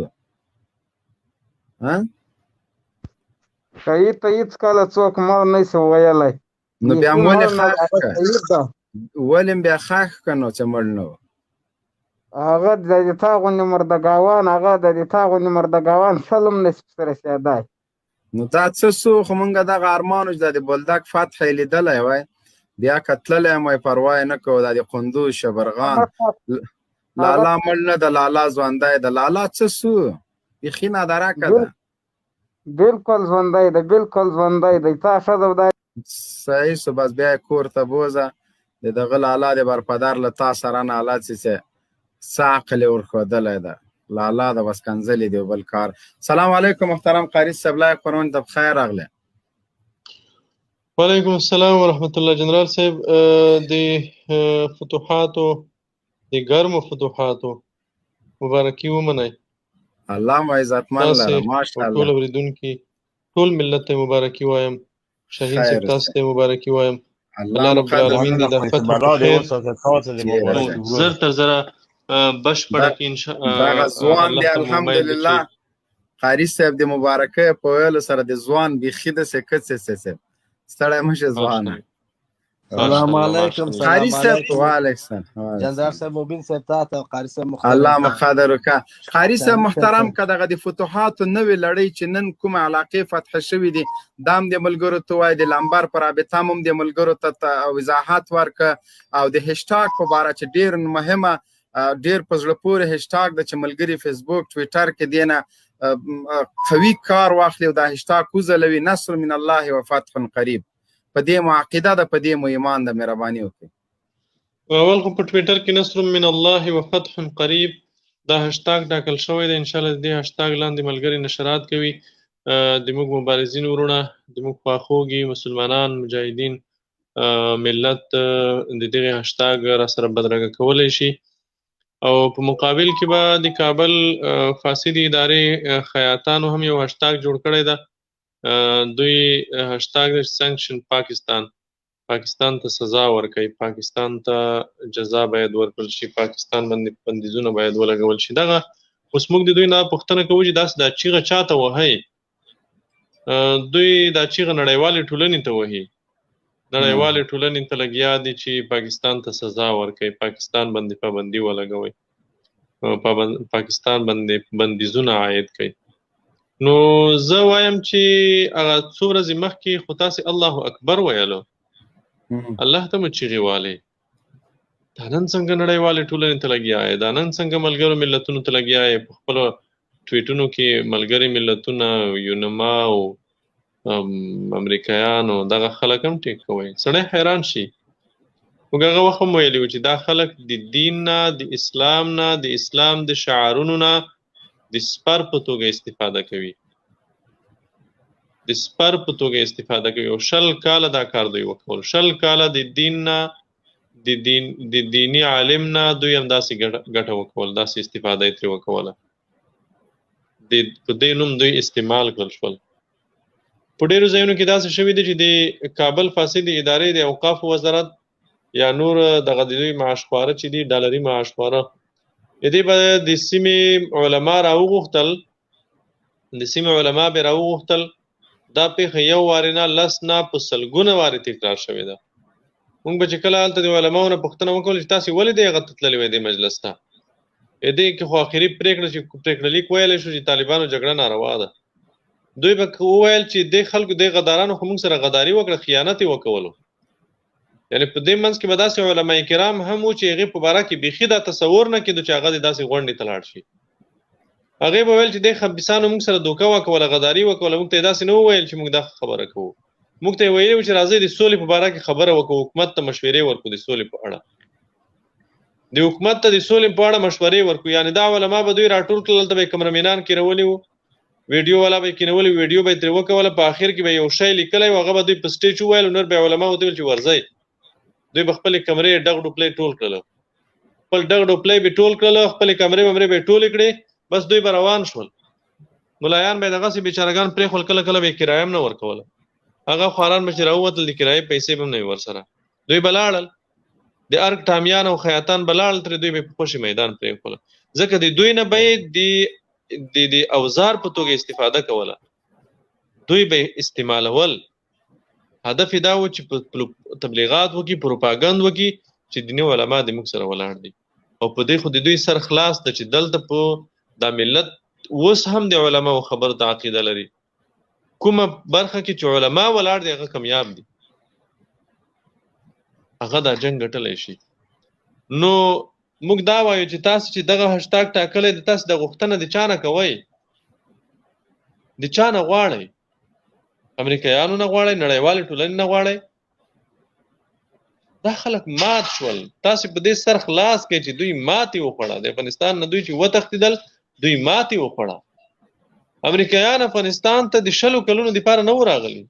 شهید ته هېڅکله څوک مړ نه شي ویلی نو بیا م ولې ښخ که ولې م بیا ښخ که نو چې مړ نه و هغه د تا غوندې مردګاوان هغه د تا غوندې مردګاوان شل هم نشي پسې رسېدی نو دا څه سو خو مونږ دغه ارمان چې د بولدک فتح یې لیدلی وای بیا کتللی یم وای پروا یې نه کوو دا د قندوز شبرغان لالا مړ نه ده لالا ژوندی ده لالا څه سو بیخي نادرکه ده بلکل ژوندی ده بلکل ژوندی دی تا ښځه دا صحیح سو بس بیا یې کور ته بوځه د دغه لالا د برپدر له تا سره ناله چې څه عقل یې ورښودلی ده لالا د بس کنځلې دی بل کار سلام علیکم محترم قاری صاحب لایق خپرونې ته بخیر راغلی وعلیکم السلام ورحمت الله جنرال صاحب د فتوحاتو د ګرمو فتوحاتو مبارکي ومنئ الله مو عزتمن لره ماشاءالله ټول اوریدونکي ټول ملت ته مبارکي وایم شهید صاحب تاسو ته مبارکي وایم الله رب العالمین دې د فتح زر تر زره بشپړه کې ان شاء الله دغه ځوان دی الحمدلله قاری صاحب د مبارکۍ په ویلو سره د ځوان بیخي داسې کڅې ستړی مشه ځوان سلام علیکم قاری صاحب وعلیکم السلام جنرال صاحب مبین صاحب ته قاری صاحب الله مقدر وکړه قاری صاحب محترم که دغه د فتوحاتو نوې لړۍ چې نن کومه علاقې فتح شوي دي دا هم د ملګرو ته وایي د لمبر په رابطه هم د ملګرو ته وضاحت ورکړه او د هشتاګ په باره چې ډېر مهمه ډېر په زړه پورې هشتاګ ده چې ملګري فیسبوک ټویټر کې دی نه قوي کار واخلي او دا هشتاګ وځلوي نصر من الله و فتح قریب په دې مو عقیده ده په دې مو ایمان ده مهرباني وکړئ اول خو په ټویټر کې نصر من الله و فتح قریب دا هشتاګ ټاکل شوی دی انشاءالله د دې هشتاګ لاندې ملګري نشرات کوي د موږ مبارزین ورونه د موږ خواخوږي مسلمانان مجاهدین ملت د دغه هشتاګ را سره بدرګه کولی شي او په مقابل کې به د کابل فاسدې ادارې خیاطانو هم یو هشتاګ جوړ کړی ده دوی هشتاګ د سانکشن پاکستان ته سزا ورکوي پاکستان ته جزا باید ورکړل شي پاکستان باندې بندیزونه باید ولګول شي دغه اوس موږ د دوی نه پوښتنه کوو چې داسې دا چیغه چاته وهي دوی دا چیغه نړیوالې ټولنې ته وهي نړیوالې ټولنې ته لګیا دي چې پاکستان ته سزا ورکوي پاکستان باندې پابندي ولګوي پاکستان باندې بندیزونه عاید کوي نو زه وایم چې هغه څو ورځې مخکې خو تاسې الله اکبر ویلو الله ته مو چیغې والې دا نن څنګه نړیوالې ټولنې ته لګیا یې دا نن څنګه ملګرو ملتونو ته لګیا یې په خپلو ټویټونو کې ملګري ملتونه یونما او امریکایانو دغه خلک هم ټیک کوي سړی حیران شي موږ هغه وخت هم ویلي و چې دا خلک د دین نه د اسلام نه د اسلام د شعارونو نه د سپر په توګه استفاده کوي د سپر په توګه استفاده کوي او شل کاله دا کار دوی وکول شل کاله د دین نه د دینی عالم نه دوی هم داسې ګټه وکول داسې استفاده یې ترې وکوله په دې نوم دوی استعمال کړل شول په ډېرو ځایونو کې داسې شوي دي چې د کابل فاسدې ادارې د اوقافو وزارت یا نور دغه د دوی معاشخواره چې دي ډالري معاشخواره دې به د سیمې علما راوغوښتل د سیمې علما به راوغوښتل دا پیښه یو وارې نه لس نه په سلګونه وارې تکرار شوې ده موږ به چې کله هلته د علماو نه پوښتنه وکړل چې تاسې ولې دې هغه ته تللي وی دې مجلس ته دې کې خو آخري پرېکړه لیک ویلی شو چې طالبانو جګړه ناروا ده دوی به وویل چې دې خلکو دې غدارانو خو موږ سره غداري وکړه خیانت یې وکولو یعنی په دې منځ کې به داسې علما کرام هم وو چې هغې په باره کې بیخي دا تصور نه کېدو چې هغه دې داسې غونډې ته لاړ شي هغې به ویل چې دې خبیثانو موږ سره دوکه وکوله غداري وکوله موږ ته یې داسې نه وویل چې موږ دا خبره کوو موږ ته ویلي چې راځي د سولې په باره کې خبره وکړو، حکومت ته مشورې ورکړو د سولې په اړه. د حکومت ته د سولې په اړه مشورې ورکړو، یعنی دا علما به دوی راټول کړل، دلته به کمرمینان کېرولي وو، ویډیو والا به کېنولي، ویډیو به ترې وکوله، په آخر کې به یو شی لیکلی و، هغه به دوی په سټیج وویل، نور به علما ورته ویل چې ورځئ. دوی به خپلې کمرې ډغ ډوپلې ټول کړله، خپل ډغ ډوپلې به ټول کړله، خپلې کمرې ومرې به یې ټولې کړې، بس دوی به روان شول. ملایان به یې دغسې بېچارهګان پرېښول، کله کله به یې کرایه هم نه ورکوله، هغه خواران به چې راووتل د کرایې پیسې به هم نه وي ورسره. دوی به لاړل، د ارګ ټامیان او خیاطان به لاړل ترې، دوی به په خوشي میدان پرېښوله، ځکه د دوی نه به یې د اوزار په توګه استفاده کوله، دوی به استعمالول. هدف یې دا و چې تبلیغات وکړي، پروپاګند وکړي چې دیني علما د موږ سره ولاړ دي. او په دې خو د دوی سر خلاص ده چې دلته په دا ملت اوس هم د علماو خبر ته عقیده لري. کومه برخه کې چې علما ولاړ دي هغه کامیاب دي، هغه دا جنګ ګټلی شي. نو موږ دا وایو چې تاسو چې دغه هشتاګ ټاکلی د تاسو د غوښتنه د چا نه کوئ، د چا نه غواړئ؟ امریکایانو نه غواړئ؟ نړیوالې ټولنې نه غواړئ؟ دا خلک مات شول، تاسو په دې سر خلاص کړئ چې دوی ماتې وخوړه، د افغانستان نه دوی چې وتښتېدل دوی ماتې وخوړه. امریکایان افغانستان ته د 20 کلونو دپاره نه و راغلي،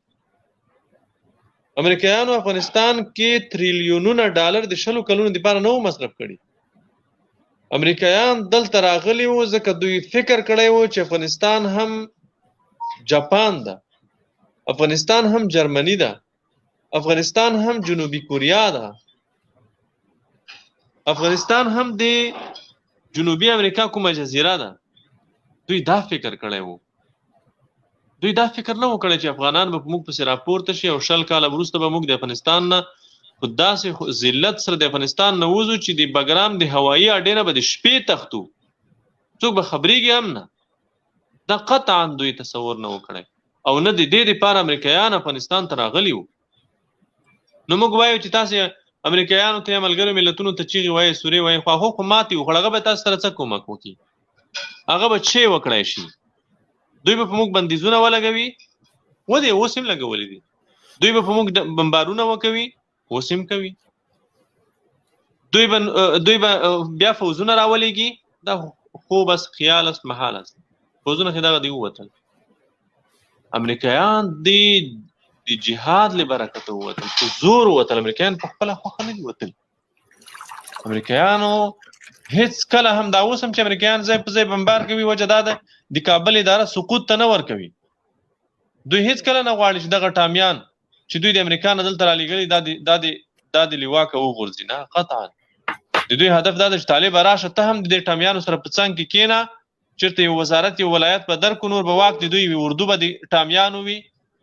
امریکایانو افغانستان کې تریلیونونه ډالر د 20 کلونو دپاره نه و مصرف کړي. امریکایان دلته راغلي وو ځکه دوی فکر کړی و چې افغانستان هم جاپان ده، افغانستان هم جرمني ده، افغانستان هم جنوبي کوریا ده، افغانستان هم د جنوبي امریکا کومه جزیره ده. دوی دا فکر کړی وو، دوی دا فکر نه و کړی چې افغانان به موږ پسې راپورته شي او 20 کاله وروسته به موږ د افغانستان نه په داسې ذلت سره د افغانستان نه وځو چې د بګرام د هوایي اډې نه به د شپې تښتو، څوک به خبرېږي هم نه. دا قطعا دوی تصور نه و کړی، او نه د دې دپاره امریکایان افغانستان ته راغلي وو. نو موږ وایو چې تاسې امریکایانو ته ملګرو ملتونو ته چیغې وایي، سورې وایي، خو هغه خو ماتې وخوړه، هغه به تاسو سره څه کومک وکړي؟ هغه به څه وکړی شي؟ دوی به په موږ بندیزونه ولګوي، ودې اوس هم لګولي دي. دوی به په موږ بمبارونه وکوي، اوس هم کوي. دوی به بیا فوزونه راولېږي، دا خو بس خیال است، محال است. فوزونه خو دغه دی ووتل. امریکایان د جهاد له برکته ووتل، په زور ووتل. امریکایان په خپله خوښه نه دي وتلي. امریکایانو هیڅ کله هم دا اوس هم چې امریکایان ځای په ځای بمبار کوي، وجه دا ده د کابل اداره سقوط ته نه ورکوي. دوی هیڅ کله نه غواړي چې دغه ټامیان چې دوی د امریکا نه دلته رالیږلي دا د لیواکه وغورځي، نه، قطعا د دوی هدف دا ده چې طالب راشه، ته هم د دې ټامیانو سره په څنګ کې کېنه، چېرته یو وزارت یو ولایت به درکو، نور به واک د دوی وي، اردو به د ټامیانو وي،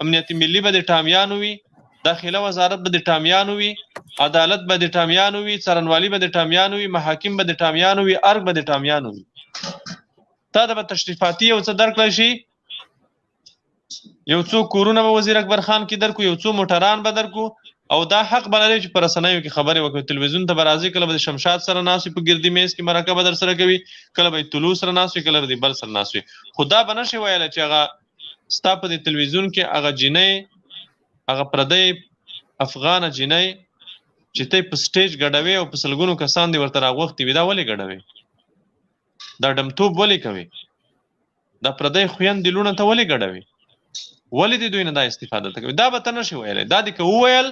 امنیت ملي به د ټامیانو وي، داخله وزارت به د ټامیانو وي، عدالت به د ټامیانو وي، څارنوالي به د ټامیانو وي، محاکم به د ټامیانو وي، ارګ به د ټامیانو وي. تا ته به تشریفاتي یو څه درکړی شي، یو څو کورونه به وزیر اکبر خان کې درکو، یو څو موټران به درکو، او دا حق به لري چې په رسنیو کې خبرې وکړي، تلویزیون ته به راځي، کله به د شمشاد سره ناست وي، په ګردي میز کې مرکه به در سره کوي، کله به طلوع سره ناست وي، کله به د بل سره ناست وي. خو دا به نشي ویلی چې هغه ستا په د تلویزیون کې هغه جینۍ، هغه پردی افغانه جینۍ چې ته په سټیج ګډوې او په سلګونو کسان دې ورته راغوښتي وي، دا ولې ګډوې؟ دا ډمتوب ولې کوي؟ دا پردی خویندې لوڼه ته ولې ګډوې؟ ولې دې دوی نه دا استفاده ته کوي؟ دا به ته نشي ویلی. دا دې که وویل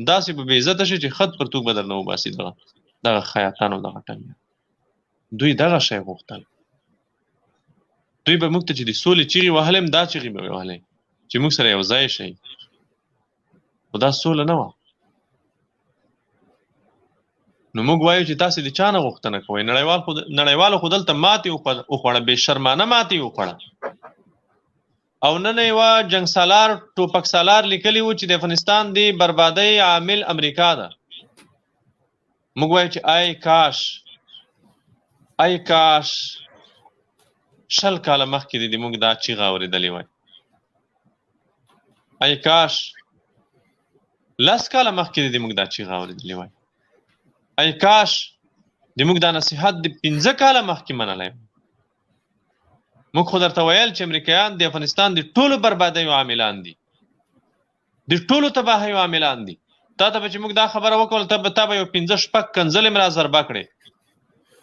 داسې به بې عزته شي چې خط پرتوګ به در نه وباسي. دغه خیاطان او دغه ټمیان دوی دغه شی غوښتل. دوی به موږ ته چې د سولې چیغې وهلې، دا چیغې به وهلې چې موږ سره یو ځای شئ، خو دا سوله نه وه. نو موږ وایو چې تاسې د چا نه غوښتنه کوئ؟ نړیوالو خو دلته ماتې وخوړه، بې شرمانه ماتې وخوړه. او نن یوه جنګ سالار ټوپک سالار لیکلي و چې د افغانستان د بربادۍ عامل امریکا ده. موږ وایو چې ای کاش 20 کاله مخکې د موږ دا چیغه اورېدلې وای، ای کاش 10 کاله مخکې د موږ دا چیغه اورېدلې وای، ای کاش د موږ دا نصیحت د 15 کاله مخکې منلی. موږ خو درته ویل چې امریکایان د افغانستان د ټولو بربادیو عاملان دي. د ټولو تباهیو عاملان دي. تا ته به چې موږ دا خبره وکړل تا به یو 5-6 کنځلې را ضربه کړې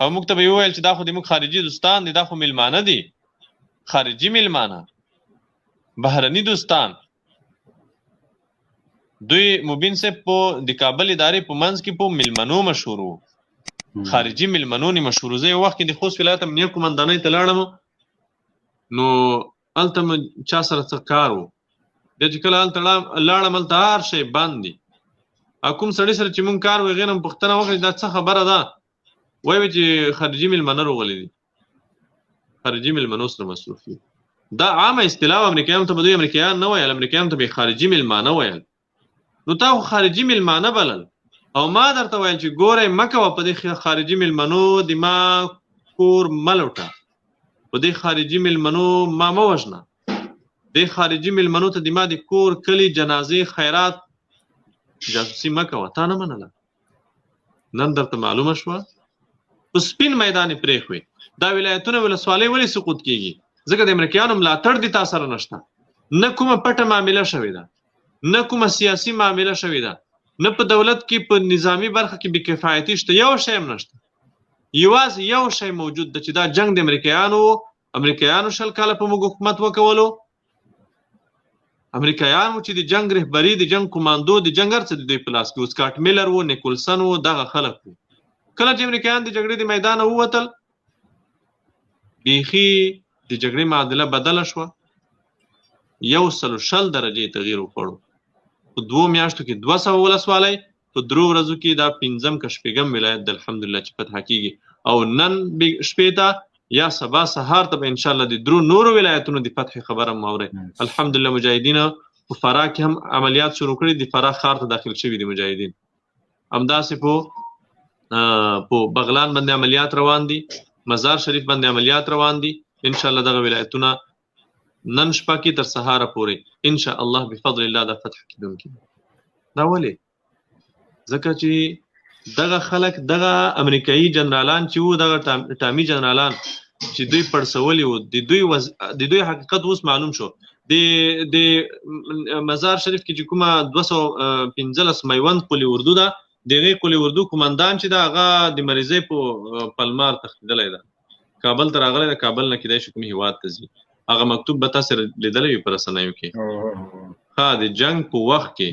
او موږ ته به یې وویل چې دا خو د موږ خارجي دوستان دي، دا خو میلمانه دي، خارجي میلمانه، بهرني دوستان. دوی مبین صاحب په د کابل ادارې په منځ کې په میلمنو مشهور وو، خارجي میلمنو نه مشهور. زه یو وخت کې د خوست ولایت امنیه قومندانۍ ته لاړم، نو هلته چا سره څه کار و. بیا چې کله هلته لاړم هلته هر شی بند دي. کوم سړي سره چې مونږ کار و هغې نه مو پوښتنه وکړه چې دا څه خبره ده، وایي چې خارجي میلمانه راغلي دي، خارجي میلمنو سره مصروف دي. دا عامه اصطلاح امریکایانو ته به دوی امریکایان نه ویل، امریکایانو ته به خارجي میلمانه ویل. نو تا خو خارجي میلمانه بلل او ما درته ویل چې ګورئ مه کوه په دې خارجي میلمنو د ما کور مه لوټه، په دې خارجي میلمنو ما مه وژنه، دې خارجي میلمنو ته د ما د کور کلي جنازې خیرات جاسوسي مه کوه. تا نه منله، نن درته معلومه شوه. په سپین میدان یې پرېښوې. دا ولایتونه ولسوالۍ ولې سقوط کېږي؟ ځکه د امریکایانو ملاتړ د تا سره نشته، نه کومه پټه معامله شوې ده، نه کومه سیاسي معامله شوې ده، نه په دولت کې په نظامی برخه کې بې کفایتي شته، یو شی هم نشته. یوازې یو شی موجود ده چې دا جنگ د امریکایانو 20 کاله په موږ حکومت وکولو. امریکایانو چې د جنگ رهبري، د جنگ کماندو، د جنگ هر څه د دوی په لاس کې و. سکاټ میلر و، نیکولسن و، دغه خلک وو. کله چې امریکایان د جګړې د میدانه ووتل، بیخي د جګړې معادله بدله شوه. 120 درجې تغییر وکړو. په 2 میاشتو کې 200 ولسوالۍ، په 3 ورځو کې دا 5م که 6م ولایت د الحمدلله چې فتح کېږي. او نن شپې ته یا سبا سهار ته به انشاءالله د 3 نورو ولایتونو د فتح خبره هم اورئ. الحمدلله مجاهدینو په فراه کې هم عملیات شروع کړي دي، فراه ښار ته داخل شوي دي مجاهدین. همداسې په بغلان باندې عملیات روان دي، مزار شریف باندې عملیات روان دي. انشاءالله دغه ولایتونه نن شپه کې تر سهاره پورې انشاءالله بفضل الله دا فتح کېدونکي. دا ولې؟ ځکه چې دغه خلک، دغه امریکایي جنرالان چې وو، دغه ټامي جنرالان چې دوی پړسولي وو، د دوی حقیقت اوس معلوم شو. د مزار شریف کې چې کومه 215 میوند قلي اردو ده، د هغې قلي اردو قمندان چې ده هغه د مریضۍ په پلمار تښتېدلی ده، کابل ته راغلی ده. کابل نه کېدای شي کوم هېواد ته ځي. هغه مکتوب به تاسې لیدلی وي په رسنیو کې. د جنگ په وخت کې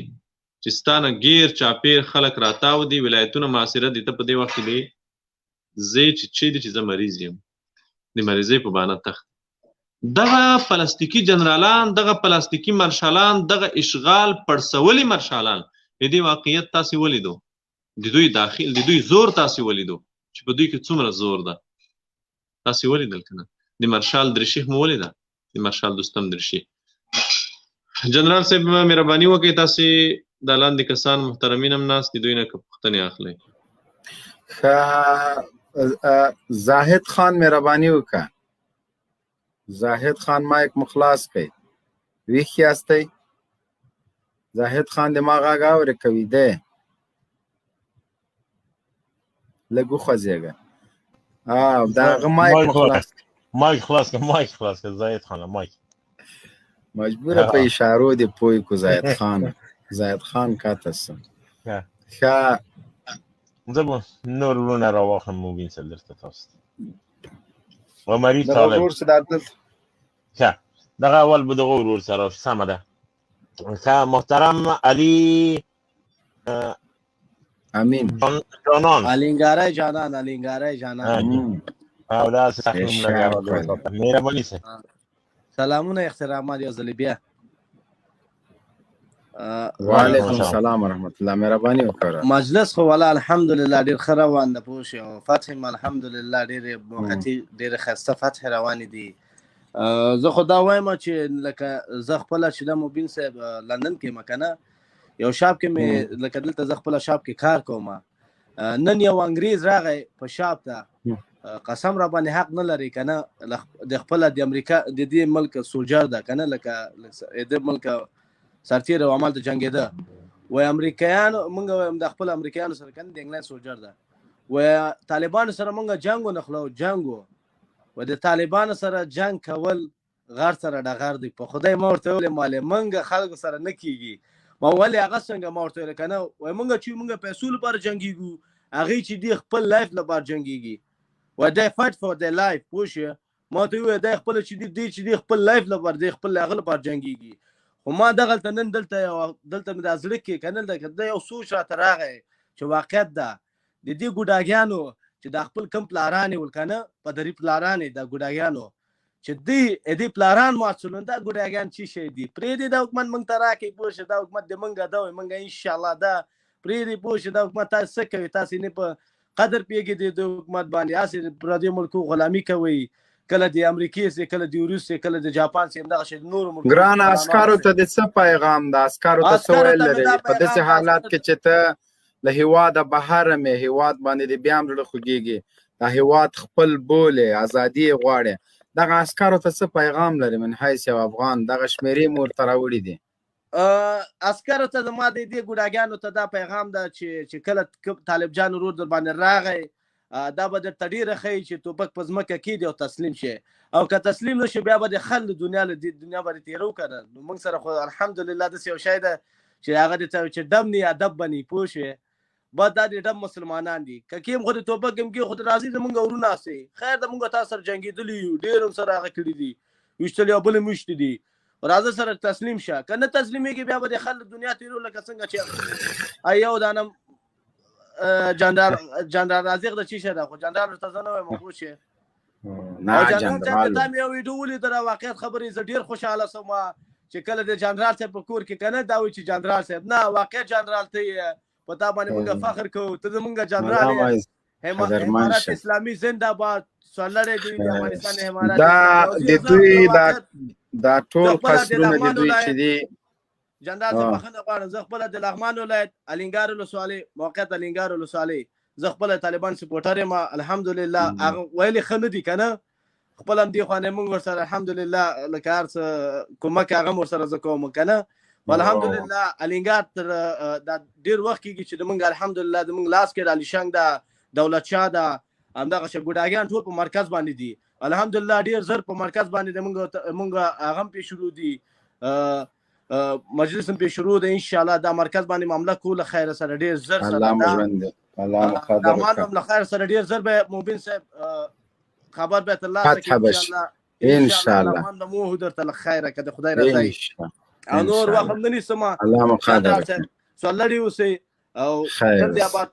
چې ستا نه ګیر چاپېر خلک راتاو دي، ولایتونه معاصره دي، ته په دې وخت کې دی ځې چې چیرې چې زه مریض یم، د مریضۍ په بهانه تخت. دغه پلاستیکي جنرالان، دغه پلاستیکي مارشالان، دغه اشغال پړسولي مارشالان د دې واقعیت تاسې ولیدو، د دوی داخل، د دوی زور تاسې ولیدو چې په دوی کې څومره زور ده. تاسې ولیدل که نه؟ د مارشال درشي هم ولیده، د مارشال دوستم درشي. جنرال صاحب مهرباني وکړئ، تاسې دا لاندې کسان محترمین هم ناست دي، دوی نه که پوښتنې اخلئ. زاهد خان مهرباني وکړه. زاهد خان مایک مخلاص کړئ. ویښ یاستئ؟ زاهد خان د ما غږ اورې که ویده؟ لږ وخوځېږه. د هغه مایک مخلاص کړئ. مایک خلاص کړه، مایک خلاص کړه زاهد خان، مایک. مجبوره په اشارو دې پوه کړو زاهد خان. زاهد خان کاته سم. ښه زه به نور ورونه راواخلم مبین صاحب درته تاسو ته. عمري طالب ښه، دغه اول به دغه ورور سره سمه ده. ښه محترم علي امین جانان، علینګاری جانان، علینګاری جانان. او داسې سخت نومونه مهرباني صاحب. سلامونه، احترامات یو ځل بیا. وعلیکم السلام ورحمت الله. مهرباني وکړه. مجلس خو والله الحمدلله ډېر ښه روان ده، پوه شئ. او فتح هم الحمدلله ډېرې موقتي ډېرې ښایسته فتح روانې دي. زه خو دا وایم چې لکه زه خپله چې دا مبین صاحب لندن کې یم که نه، یو شاپ کې مې لکه دلته زه خپله شاپ کې کار کوم، نن یو انګریز راغی په شاپ ته، قسم را باندې حق نه لري که نه، د خپله د امریکا د دې ملک سولجر ده که نه، لکه د ملک سرتیر او عمل ته جنګېده. وایي امریکایانو، موږ وایم د خپل امریکایانو سره که نه، د انګلند سولجر ده، وایي طالبانو سره موږ جنګ ونښلو، جنګ و. و د طالبانو سره جنګ کول غر سره ډغر دی. په خدای ما ورته ویلې مالې موږ خلکو سره نه کېږي، ما ولې هغه څنګه ما ورته ویل که نه وایي موږ چې موږ پیسو لپاره جنګېږو هغوی چې دی خپل لایف لپاره جنګېږي وایي دی فایټ فور دی لایف پوه شوې ما ته وویل دی خپله چې دی خپل لایف لپاره دی خپل هغه لپاره جنګېږي خو ما دغلته نن دلته مې دا زړه کې که نه د یو سوچ راته راغی چې واقعیت ده د دې ګوډاګیانو چې دا خپل کم پلاران ول که نه پدري پلاران د ګوډاګیانو چې دې پلاران مات شول دا ګوډاګیان څه شی دي پرېږدي دا حکومت موږ ته راکړي پوه شوې دا حکومت د موږ ده وایي موږ انشاءالله دا پرېږدي پوه شوې دا حکومت تاسو څه کوي تاسې نه په قدر پوهېږئ د حکومت باندې هسې پردیو ملکو غلامي کوئ کله د امریکې سي کله د روس سي کله د جاپان سي همدغه شی نورو ملکونو ګران عسکرو ته د څه پیغام ده عسکرو ته څه ویل لري په داسې حالات کې چې ته له هېواده بهر مې هېواد باندې د بیا هم زړه خوږېږي دا هېواد خپل بولې ازادي یې غواړې دغه عسکرو ته څه پیغام لري من حیث یو افغان دغه شمېرې مو ورته راوړي دي عسکرو ته زما د دې ګوډاګیانو ته دا پیغام ده چې کله طالب جان ورور در باندې راغی دا به درته ډېره ښیي چې توپک په ځمکه کېږدي او تسلیم شي او که تسلیم نه شي بیا به د خل د دنیا له دنیا باندې تېرو که نه نو موږ سره خو الحمدلله داسې یو شی ده چې هغه د چې ډم نه ادب بني پوه شوې بس دا د ډم مسلمانان دي که کیم خو د توپک هم کې خو د راځي زمونږ ورونه هسې خیر د مونږ تاسو سره جنګېدلي یو ډېر هم سره هغه کړي دي ویشتلي او بل هم ویشتي دي راځه سره تسلیم شه که نه تسلیمېږي بیا به د خل دنیا تېرو لکه څنګه چې یو دانه جنرال رازق د چی شه ده خو جنرال ورته زه نه وایم پوه شې او جنرال صاحب ته تا مې یو ویډیو ولیدله واقعیت خبرې زه ډېر خوشحاله شوم چې کله د جنرال صاحب په کور کې که نه دا وایي چې جنرال صاحب نه واقعیت جنرال ته یې په تا باندې موږ فخر کوو ته زموږ جنرال یې امارت اسلامي زنده باد سولړی دی د افغانستان امارت دا د دوی دا ټول قصرونه د دوی چې دي جنرال صاحب بخښنه غواړم زه خپله د لغمان ولایت الینګار ولسوالۍ موقعیت الینګار ولسوالۍ زه خپله طالبان سپورټر یم الحمدلله هغه ویلې ښه نه دي که نه خپل هم دې خوا نه موږ ورسره الحمدلله لکه هر څه کومک هغه هم ورسره زه کوم که نه الحمدلله الینګار تر دا ډېر وخت کېږي چې د موږ الحمدلله د موږ لاس کې علیشنګ ده دولت شاه ده همدغه شی ګوډاګیان ټول په مرکز باندې دي الحمدلله ډېر زر په مرکز باندې د موږ هغه هم پې شروع دي مجلس هم پې شروع ده انشاءالله دا مرکز باندې معامله کوله خیر سره ډېر زر سره لغمان هم له خیر سره ډېر زر به مبین صاحب خبر به ترلاسه کړي انشاءالله لغمان به مو درته له خیره که د خدای رضا او نور وخت هم نه نیسم سولړي اوسئ او جلدی آباد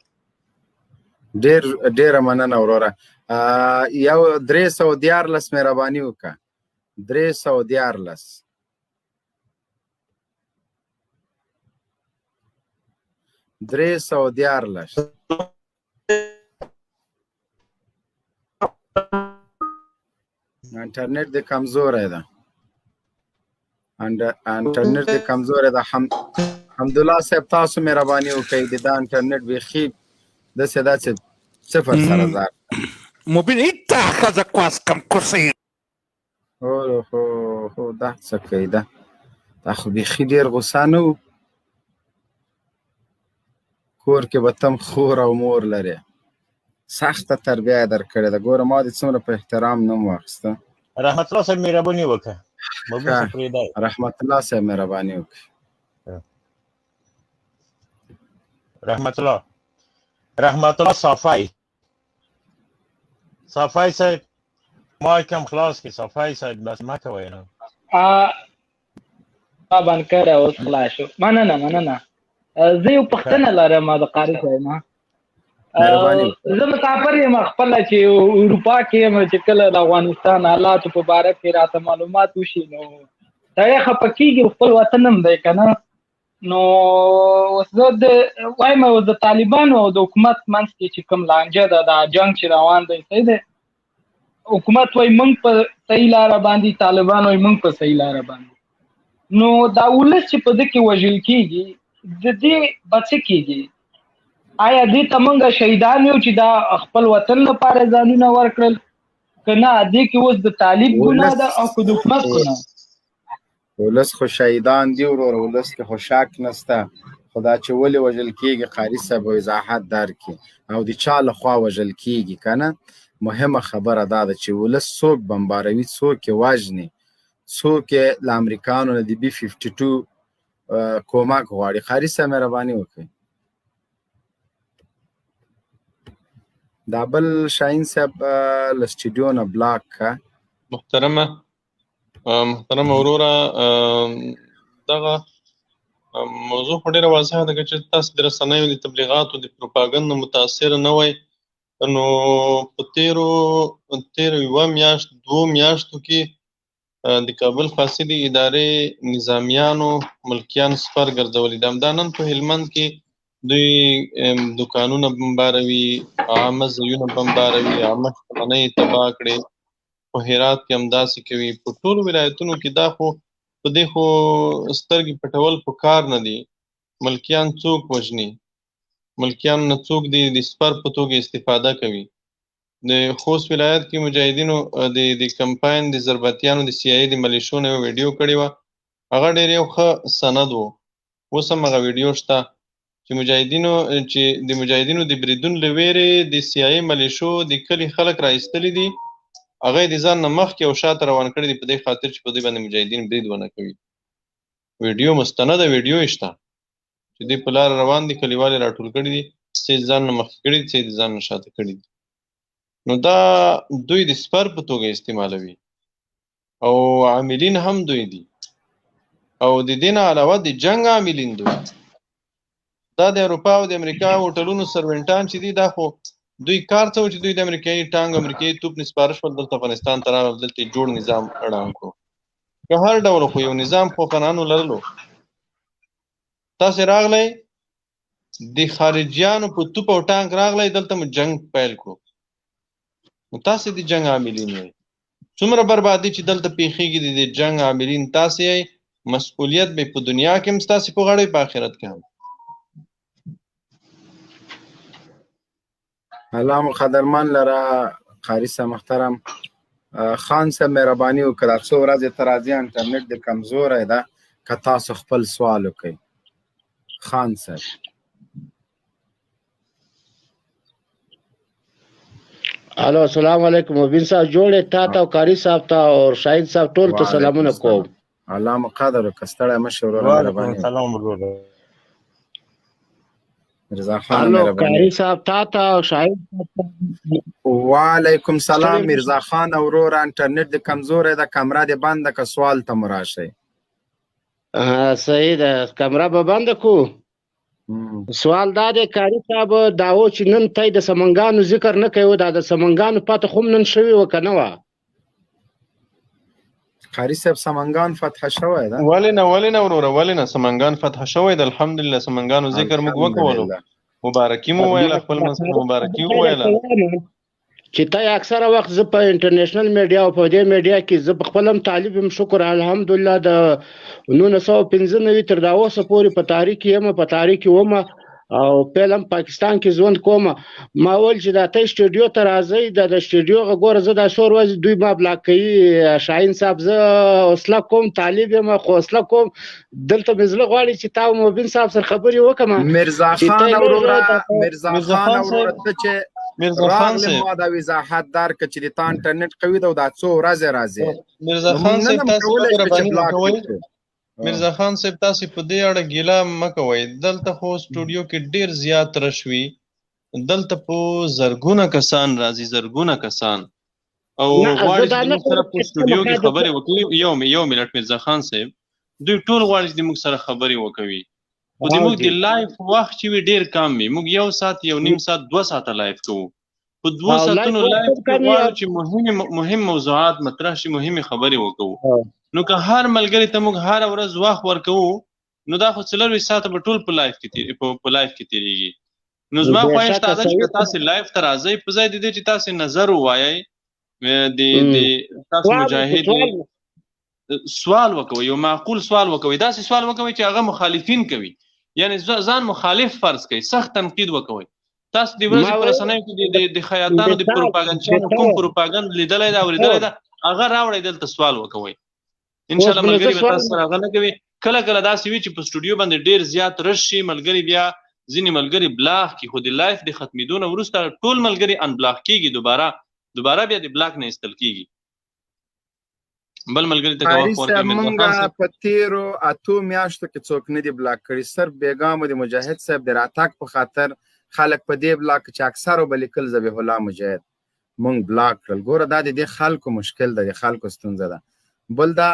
ډېره مننه وروره یو 314 مهرباني وکړه 314 انټرنیټ د کمزوری ده انټرنیټ د کمزوری ده حمدالله صاحب تاسو مهرباني وکړئ د دا انټرنیټ بیخي داسې دا چې صفر سره زار مبین ایتا ښځه کواس کم کرسۍ هو دا څه کوي دا خو بیخي ډېر غوسه نه و کور کې به تم خور او مور لري سخته تربیه یې درکړې ده ګوره ما دې څومره په احترام نه م واخیسته رحمت الله صاحب مهرباني وکړه رحمت الله صاحب مهرباني وکړه رحمت الله صافی صاحب ما کم خلاص کې صافی صاحب بس ما کوي نه باندې کړه اوس خلاص شو مننه زه یو پوښتنه لرم د قاری صاحب زه مسافر یم خپله چې اروپا کې یم چې کله د افغانستان حالاتو په باره کې راته معلومات وشي نو سړی خفه کېږي خپل وطن هم دی که نه نو زه وایم د طالبانو او د حکومت منځ کې چې کوم لانجه ده دا جنګ چې روان دی صحیح دی حکومت وایي موږ په صحیح لاره باندې طالبان وایي موږ په صحیح لاره باندې نو دا ولس چې په ده کې وژل کېږي د دې به څه کېږي آیا دې ته موږ شهیدان یو چې دا خپل وطن لپاره ځانونه ورکړل که نه دې کې اوس د طالب ګناه ده او که د حکومت ګناه ولس خو شهیدان دي وروره ولس کې خو شک نسته خو دا چې ولې وژل کېږي قاري صاحب وضاحت درکړي او د چا لخوا وژل کېږي که نه مهمه خبره دا ده چې ولس څوک بمباروي څوک یې وژني څوک یې له امریکانو نه د B-52 کومک غواړي. خاري صاحب مهرباني وکړئ. دا بل شاهین صاحب له سټوډیو نه بلاک کا. محترمه وروره دغه موضوع خو ډېره واضحه ده که چې تاسو د رسنیو د تبلیغاتو د پروپاګند نه متاثر نه وئ نو په تیرو یوه میاشت 2 میاشتو کې د کابل فاسدې ادارې نظامیانو ملکیان سپر ګرځولي دي. همدا نن په هلمند کې دوی دکانونه بمباروي، عامه ځایونه بمباروي، عامه شتمنۍ تباه کړې. په هرات کې همداسې کوي. په ټولو ولایتونو کې دا خو په دې خو سترګې پټول په کار نه دي. ملکیان څوک وژني؟ ملکیان نه څوک دي د سپر په توګه استفاده کوي. د خوست ولایت کې مجاهدینو د کمپاین د ضربتیانو د سی آی د ملیشو نه یو ویډیو کړې وه. هغه ډېر یو ښه سند و. اوس هم هغه ویډیو شته چې د مجاهدینو د بریدون له ویرې د سی آی ملیشو د کلي خلک را ایستلي دي. هغه یې د ځان نه مخکې او شاته روان کړي دي په دې خاطر چې په دوی باندې مجاهدین برید ونه کوي. ویډیو مستنده ویډیو یې شته چې دوی په لاره روان دي، کلیوال یې راټول کړي دي، څه یې ځان نه مخکې کړي دي، څه یې د ځان نه شاته کړي دي. نو دا دوی د سپر په توګه استعمالوي او عاملین هم دوی دي او د دې نه علاوه د جنګ عاملین دوی. دا د اروپا او د امریکا هوټلونو سروینټان چې دي دا خو دوی کار څه و چې دوی د امریکایي ټانګ امریکایي توپ نه سپاره شول، دلته افغانستان ته راغلل، دلته یې جوړ نظام اړان کړو. که هر ډول خو یو نظام خو افغانانو لرلو. تاسې راغلی د خارجیانو په توپ او ټانک راغلی، دلته مو جنګ پیل کړو. نو تاسې د جنګ عاملین یې څومره بربادي چې دلته پیښیږي د جنګ عاملین تاسې یې. مسؤلیت به په دنیا کې هم ستاسې په غاړه په آخرت کې هم. الله مو قدرمن لره قاري صاحب محترم. خان صاحب مهرباني وکړه څو ورځې ته راځي انټرنیټ د کمزوری ده که تاسو خپل سوال وکړئ. خان صاحب الو السلام علیکم. مبین صاحب جوړې تا ته او قاري صاحب ته او شاهد صاحب ټول ته سلامونه کوم. الله مو قدر وکړه ستړی مه شې وروره مهرباني. سلام وروره. مرزا خان الو قاري صاحب تا ته او شاهد وعلیکم سلام مرزا خان وروره. انټرنیټ د کمزوری ده، کمره دې بنده که سوال ته مو راشئ. صحیح ده، کمره به بنده کو. سوال دا دی قاري صاحب دا و چې نن تی د سمنګانو ذکر نه کوي، دا د سمنګانو پاته خو نن شوي و که نه وه؟ قاري صاحب سمنګان فتح شوی ده؟ ولې نه وروره، ولې نه؟ سمنګان فتح شوی ده الحمدلله. سمنګانو ذکر موږ وکولو، مبارکي مو ویله، خپل منځ کې مبارکي وویله. چې ته اکثره وخت زه په انټرنیشنل میډیا او په دې میډیا کې زه په خپل هم طالب یم، شکر الحمدلله د 1995 تر دا اوسه پورې په تاریخ کې یم، په تاریخ کې وم او پیل هم پاکستان کې ژوند کوم. ما ویل چې دا ته سټوډیو ته راځئ، د سټوډیو ګوره زه دا څو ورځې دوی ما بلاک کوي. شاهین صاحب زه حوصله کوم، طالب یم خو حوصله کوم. دلته مې زړه غواړي چې تا او مبین صاحب سره خبرې وکړم. مرزا خان وروره ته چې راغلی ما دا وضاحت درکړه چې د تا انټرنیټ قوي ده او دا څو ورځې راځي. مرزا خان صاحب تاسې په دې اړه ګیله مه کوئ. دلته خو سټوډیو کې ډېر زیات رش وي، دلته په زرګونه کسان راځي، زرګونه کسان او غواړي چې موږ سره په سټوډیو کې خبرې وکړي. یو منټ مرزا خان صاحب، دوی ټول غواړي چې موږ سره خبرې وکوي، خو د موږ د لایف وخت چې وي ډېر کم وي. موږ 1 ساعت 1.5 ساعت 2 ساعته لایف کوو. په 2 ساعتونو لایف کې غواړو چې مهم موضوعات مطرح شي، مهمې خبرې وکړو. نو که هر ملګري ته موږ هره ورځ وخت ورکوو نو دا خو 4 ساعته به ټول په لایف کې تېرېږي. نو زما خواهش دا ده چې تاسې لایف ته راځئ، په ځای د دې چې تاسې نظر ووایئ، تاسو مجاهد سوال وکوئ، یو معقول سوال وکوئ، داسې سوال وکوئ چې هغه مخالفین کوي، یعنی ځان مخالف فرض کوئ، سخت تنقید وکوئ. تاسو د ورځې په رسنیو کې د خیاطانو د پروپاګنډچیانو کوم پروپاګنډ لیدلی ده اورېدلی ده هغه راوړئ، دلته سوال وکوئ. انشاءالله ملګري به تاسو سره هغه نه کوي. کله کله داسې وي چې په سټوډیو باندې ډېر زیات رش شي، ملګري بیا ځینې ملګري بلاک کړي، خو د لایف د ختمېدو نه وروسته ټول ملګري انبلاک کېږي، دوباره بیا د بلاک نه ایستل کېږي. بل ملګري ته قاري وخت صاحب ورکړئ. مرزا خان مونږه صاحب په تیرو 8 میاشتو کې څوک نه دي بلاک کړي، صرف بیګامو د مجاهد صاحب د راتګ په خاطر خلک په دې بلاک چې اکثرو به لیکل ذبیح الله مجاهد مونږ بلاک کړل. ګوره دا د دې خلکو مشکل ده، د خلکو ستونزه ده. بل دا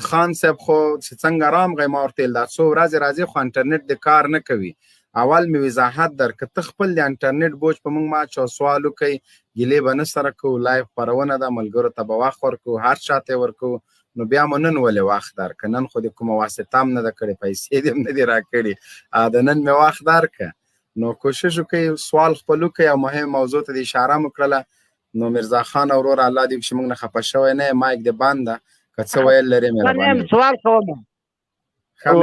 خان صاحب خو چې څنګه رامغی ما ورته ویل دا څو ورځې راځي خو انټرنیټ د کار نه کوي. اول مې وضاحت درکړه ته خپل د انټرنیټ بوج په موږ ماچو سوال وکړئ، ګیلې به نه سره کوو، لایف خپرونه ده، ملګرو ته به وخت ورکوو، هر چاته ورکوو. نو بیا مو نن ولې وخت درکړه؟ نن خو د کومه واسطه هم نه ده کړې، پیسې دې هم نه دي راکړي، د نن مې وخت درکړه. نو کوشش وکړئ سوال خپل وکړئ او مهم موضوع ته د اشاره مو کړله. نو مرزا خان ورور الله دې چې موږ نه خفه شوی نه، مایک دې بند ده، که څه ویل لرې مهرباني. سوال کوم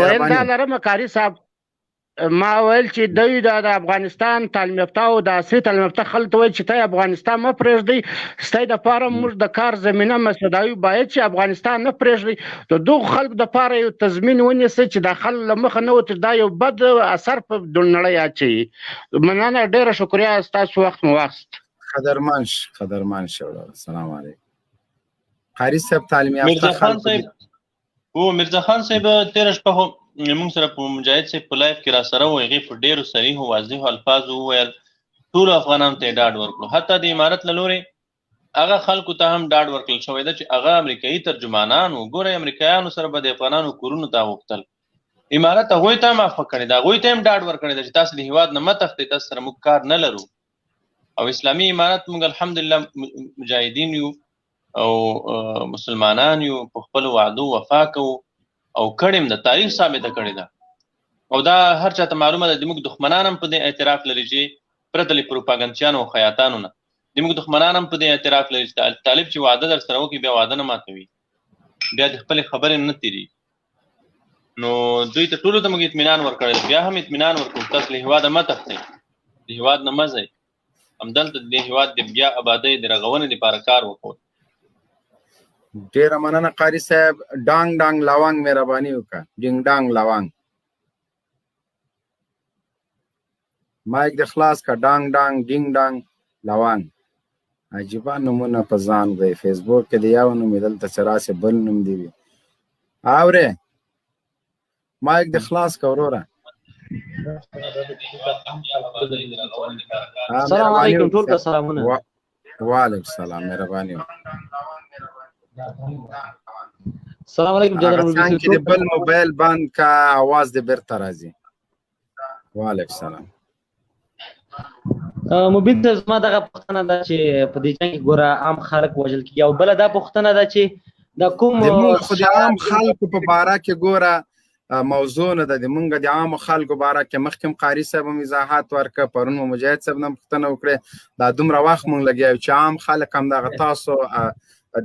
ویل دا لرم قاري صاحب، ما ویل چې دوی د افغانستان تعلیم یافته او د عصري تعلیم یافته خلک ته وایي چې ته افغانستان مه پرېږدئ، ستاسو دپاره موږ د کار زمینه مسوداوي باید چې افغانستان نه پرېږدئ، د دغو خلکو دپاره یو تضمین ونیسئ چې د خلکو له مخه نه وتړي، دا یو بد اثر په نړۍ اچوي. مننه، ډېره شکریه، ستاسو وخت مو واخیست. قدرمن شه ورور. السلام علیکم. قاري صاحب تعلیم یافته مرزا خان صاحب مرزا خان صاحب تېره شپه خو موږ سره په مجاهد صاحب په لایف کې را سره و، هغې په ډېرو صریحو واضحو الفاظو وویل ټولو افغانانو ته یې ډاډ ورکړو، حتی د امارت له لورې هغه خلکو ته هم ډاډ ورکړل شوی ده چې هغه امریکایي ترجمانان و. ګورئ امریکایانو سره به د افغانانو کورونو ته غوښتل، امارت هغوی ته هم عفوه کړې ده، هغوی ته هم ډاډ ورکړی ده چې تاسو د هېواد نه مه تښتئ، تاسو سره موږ کار نه لرو. او اسلامي امارت موږ الحمدلله مجاهدین یو او مسلمانان یو، په خپلو وعدو وفا کوو او کړیم د تاریخ ثابته کړې ده. او دا هر چاته معلومه ده، زموږ دښمنان هم په دې اعتراف لري چې پرته له پروپاګنډچیانو او خیاطانو نه زموږ دښمنان هم په دې اعتراف لري چې طالب چې وعده در سره وکړي بیا وعده نه ماتوي، بیا د خپلې خبرې نه تېرېږي. نو دوی ته ټولو ته موږ اطمینان ورکړی، بیا هم اطمینان ورکوو تاسو له هېواده مه تښتئ، د هېواد نه مه ځئ، همدلته د دې هېواد د بیا ابادۍ د رغونې لپاره کار وکړئ. ډیره مننه قاری صاحب. ډانګ ډانګ لونګ مهرباني وکړه، ډینګ ډانګ لونګ مایک د خلاص کا. ډانګ ډانګ ډینګ ډانګ لونګ عجیبه نمونه په ځان دی. فیسبوک کې د یو نوم دلته چې راسې بل نوم دی وي. اورې مایک د خلاص کا وروره. السلام علیکم ټول ته سلامونه. وعلیکم السلام مهرباني وکړه. السلام علیکم جنرال څنګه چې بل موبایل بند کا आवाज دې بیرته راځي. وعلیکم السلام. مبین ته زما دغه پوښتنه ده چې په دې جنګ کې ګوره عام خلک وژل کېږي، او بله دا پوښتنه ده چې دا کوم زموږ خو د عام خلکو په باره کې ګوره موضوع نه ده، د موږ د عامو خلکو باره کې مخکې هم قاري صاحب هم وضاحت ورکړه، پرون مو مجاهد صاحب نه پوښتنه وکړې، دا دومره وخت مونږ لګیا چې عام خلک هم دغه تاسو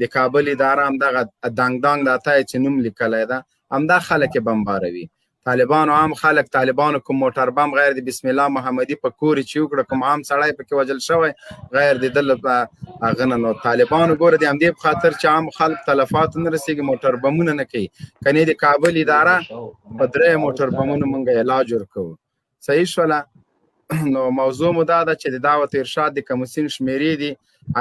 د کابل اداره هم دغه دنګ دنګ د اتای چې نوم لیکلی ده همدا خلک یې بمباروي. طالبانو عام خلک، طالبانو کوم موټر بم غیر د بسم الله محمدي په کور چې وکړه، کوم عام سړی پکې وژل شوی غیر د ده هغه نه. نو طالبانو ګوره د همدې په خاطر چې عام خلک تلفات نه رسېږي موټر بمونه نه کوي، کنې د کابل اداره په 3 موټر بمونو موږ علاج ورکوو. صحیح شوله. نو موضوع مو دا ده چې د دعوت ارشاد د کمیسیون شمیرې دي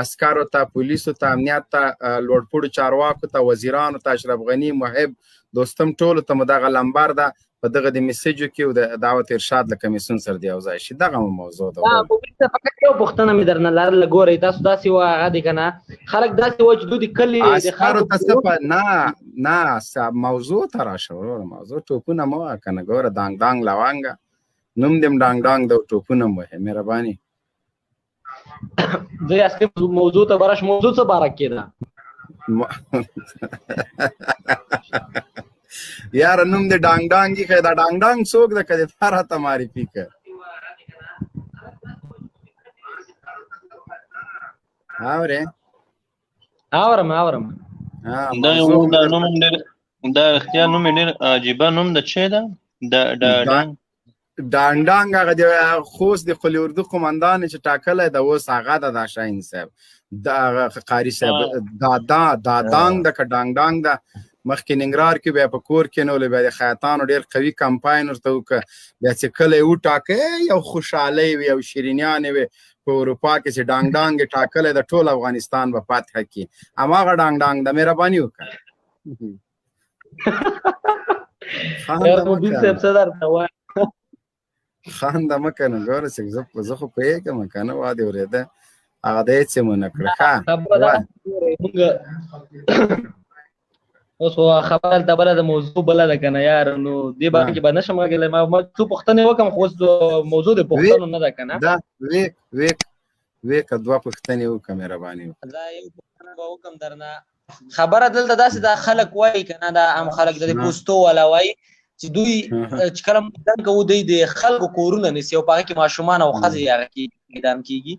عسکرو ته، پولیسو ته، امنیت ته، لوړپوړو چارواکو ته، وزیرانو ته، اشرف غني، محب، دوستم ټولو ته مو دغه لمبر ده په دغه د میسیجو کې او د دعوت ارشاد له کمیسیون سره د یو ځای شي. دغه موضوع ده. فقط یو پوښتنه مې درنه لرله، ګورئ تاسو داسې وه هغه دی که نه خلک داسې وه چې دوی د کلي د عسکرو ته څه نه موضوع ته راشه وروره، موضوع ټوپونه مه وه که نه. ګوره دانګ دانګ لونګه نوم دې هم ډانګ ډانګ ده او ټوپونه هم وهې. مهرباني. زه اصلي موضوع ته برش، موضوع څه باره کې ده یاره نوم دې ډانګ ډانګ یې که دا ډانګ ډانګ څوک ده که دې تا راته معرفي که. اورې اورم دا رښتیا نوم یې ډېر عجیبه نوم ده. چې ده ډانګ ډانګ هغه د خوست د قلی اردو قمندان چې ټاکلی ده اوس هغه ده دا شاهین صاحب، دا قاري صاحب، دا دانګ ده که ډانګ ډانګ ده. مخکې ننګرهار کې بیا په کور کې نو بیا د خیاطانو ډېر قوي کمپاین ورته وکړه، بیا چې کله یې وټاکه یو خوشحالۍ وي او شیرینیانې وي په اروپا کې چې ډانګ ډانګ یې ټاکلی د ټول افغانستان به فتح کړي هماغه ډانګ ډانګ د مهرباني وکړه یار مبین صاحب څه درته وایم خانده مه که نه ګوره چې زه خو پوهېږم که نه وا دې اورېده هغه د هېڅ یې ونه کړه اوس خبره دلته بله د موضوع بله ده که نه یار نو دې باره کې به نه شم غږېدلی ما څو پوښتنې وکړم خو اوس موضوع د پوښتنو نه ده که نه دا ویکه دوه پوښتنې وکړه مهرباني وکړه دا یو پوښتنه به وکړم درنه خبره دلته داسې دا خلک وایي که نه دا عام خلک د پوستو والا وایي چې دوی چې کله میدان کوو دوی د خلکو کورونه نیسي او په هغې کې ماشومان او ښځې هغه کې میدان کېږي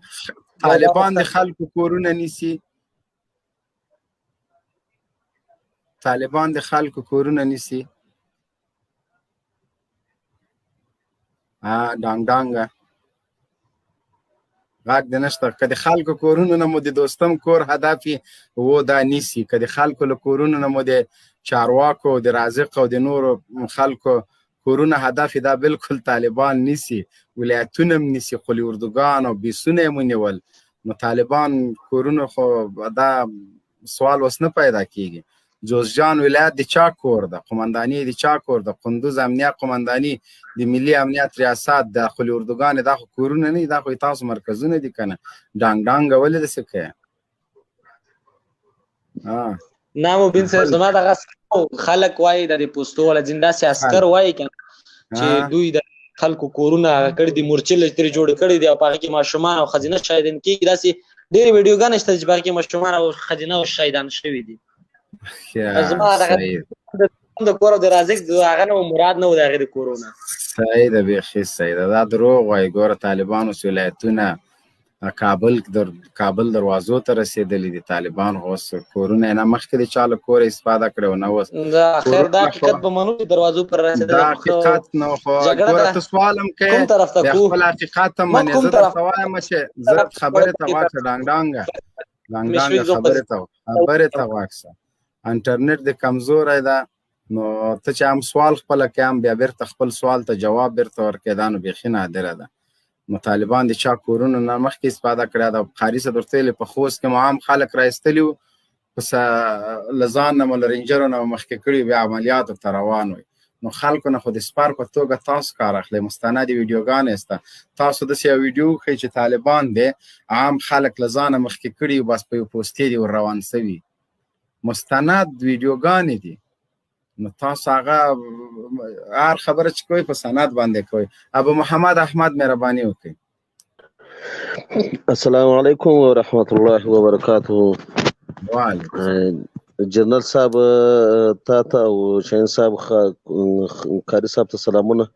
طالبان د خلکو کورونه نیسي طالبان د خلکو کورونه نیسي ډانګ ډانګه غږ دې نشته که د خلکو کورونو نه مو د دوستم کور هدف و دا نیسي که د خلکو له کورونو نه مو د چارواکو د رازق او د نورو خلکو کورونه هدف دا بالکل طالبان نیسي ولایتونه هم نیسي قلي اردوګان او بیسونه یې ونیول نو طالبان کورونه خو دا سوال اوس نه پیدا کیږي جوزجان ولایت د چا کور ده قمنداني د چا کور ده قندوز امنیه قمنداني د ملي امنیت ریاست د قلي اردوګان دا خو کورونه نه دا خو تاسو مرکزونه دي کنه ډانګ ډانګ ولې داسې کوي نه مبین صاحب زما دغه خلک وایي د پوستو والا ځین داسې عسکر وایي که چې دوی د خلکو کورونه کړي دي مورچې لچترې جوړې کړي دي او په هغې کې ماشومان او ښځینه شهیدان کېږي داسې ډېرې ویډیوګانې شته چې په هغې کې ماشومان او ښځینه او شهیدان شوي دي زما دغه د کور او د رازق هغه نه مراد نه و د هغې د کورونه صحیح ده بیخي صحیح ده دا دروغ وایي ګوره طالبانو ولایتونه کابل دروازو ته رسېدلي دي طالبان اوس کورونه یې نه مخکې د چا له کوره استفاده کړې او نه اوس خیر دا حقیقت به منو چې دروازو پر رسېدلی دا حقیقت نه خو ګوره ته سوال هم کوې بیا خپل حقیقت هم منې زه درته وایم چې زه خبرې ته غوږ شه ډانګ ډانګه خبرې ته غوږ شه انټرنیټ د کمزوری ده نو ته چې هم سوال خپله کې هم بیا بیرته خپل سوال ته جواب بیرته ورکوې دا نو بیخي نادره ده نو طالبان د چا کورونو نه مخکې استفاده کړې ده قاري صاحب درته ویلې په خوست کې مو عام خلک رایستلي وو له ځان نه مو له رینجرو نه مخکې کړي بیا عملیاتو ته روان وي نو خلکو نه خو د سپار په توګه تاسو کار اخلئ مستند ویډیوګانې سته تاسو داسې یو ویډیو وښئ چې طالبان دی عام خلک له ځانه مخکې کړي بس په یو پوستې دي ور روان سوي مستند ویډیوګانې دي نو تاسو هغه هر خبره چې کوئ په سند باندې کوئ ابو محمد احمد مهرباني وکړئ السلام علیکم ورحمت الله وبرکاته وعلیکم جنرال صاحب تا ته او شاهین صاحب کاري صاحب ته سلامونه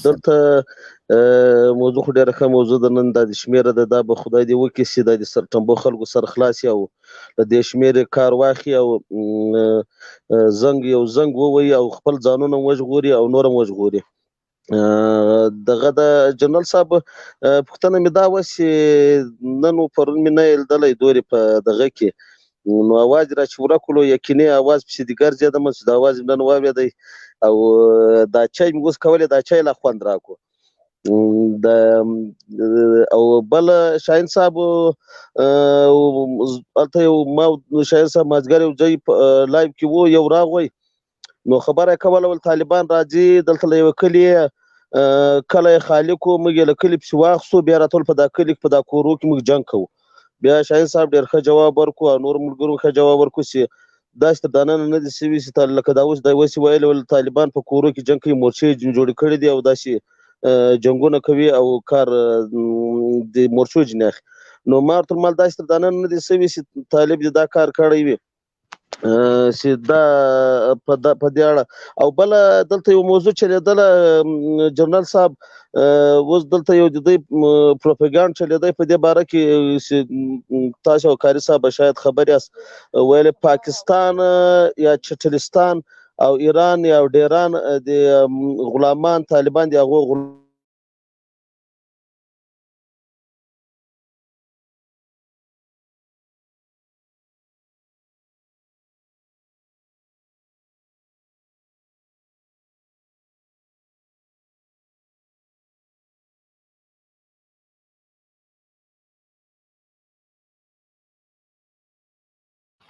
دلته موضوع خو ډېره ښه موضوع ده نن دا د شمېره ده دا به خدای دې وکړي چې دا د سرټمبو خلکو سره خلاص او له دې شمېرې کار واخلي او زنګ ووایي او خپل ځانونه وژغوري او نور هم وژغوري دغه د جنرال صاحب پوښتنه مې دا وه چې نن و پرون مې نه یې لیدلی دورې په دغه کې نو اواز را چې ورک کړلو یقیني اواز پسې دې ګرځېدم چې د اواز مې نن واورېدی او دا چای مې اوس کولی دا چای لا خوند راکړو او بل شاهین صاحب هلته یو ما شاهین صاحب مازدیګر یو ځای لایو کې و یو راغی نو خبره یې کوله ول طالبان راځي دلته له یوه کلي کلی یې خالي کړو موږ یې له کلي پسې واخیستو بیا راته په دا کلي په دا کورو کې موږ جنګ کوو بیا شاهین صاحب ډېر ښه جواب ورکړو او نور ملګرو ښه جواب ورکړو چې داسې تر دننه نه دي سوي چې لکه دا اوس وسې ویلې ول طالبان په کورو کې جنګ کوي مورچې جوړې کړي دي او داسې جنګونه کوي او کار د مورچو ځینې اخلي نو ما ورته ویل داسې تر دننه نه دي سوي چې طالب دې دا کار کړی وي چې دا په دې اړه او بله دلته یو موضوع چلېدله جنرال صاحب اوس دلته یو د دوی پروپاګانډ چلېدی په دې باره کې چې تاسو او کاري صاحب شاید خبر یاست ویل پاکستان یا چټلستان او ایران یا ډیران د غلامان طالبان دي هغو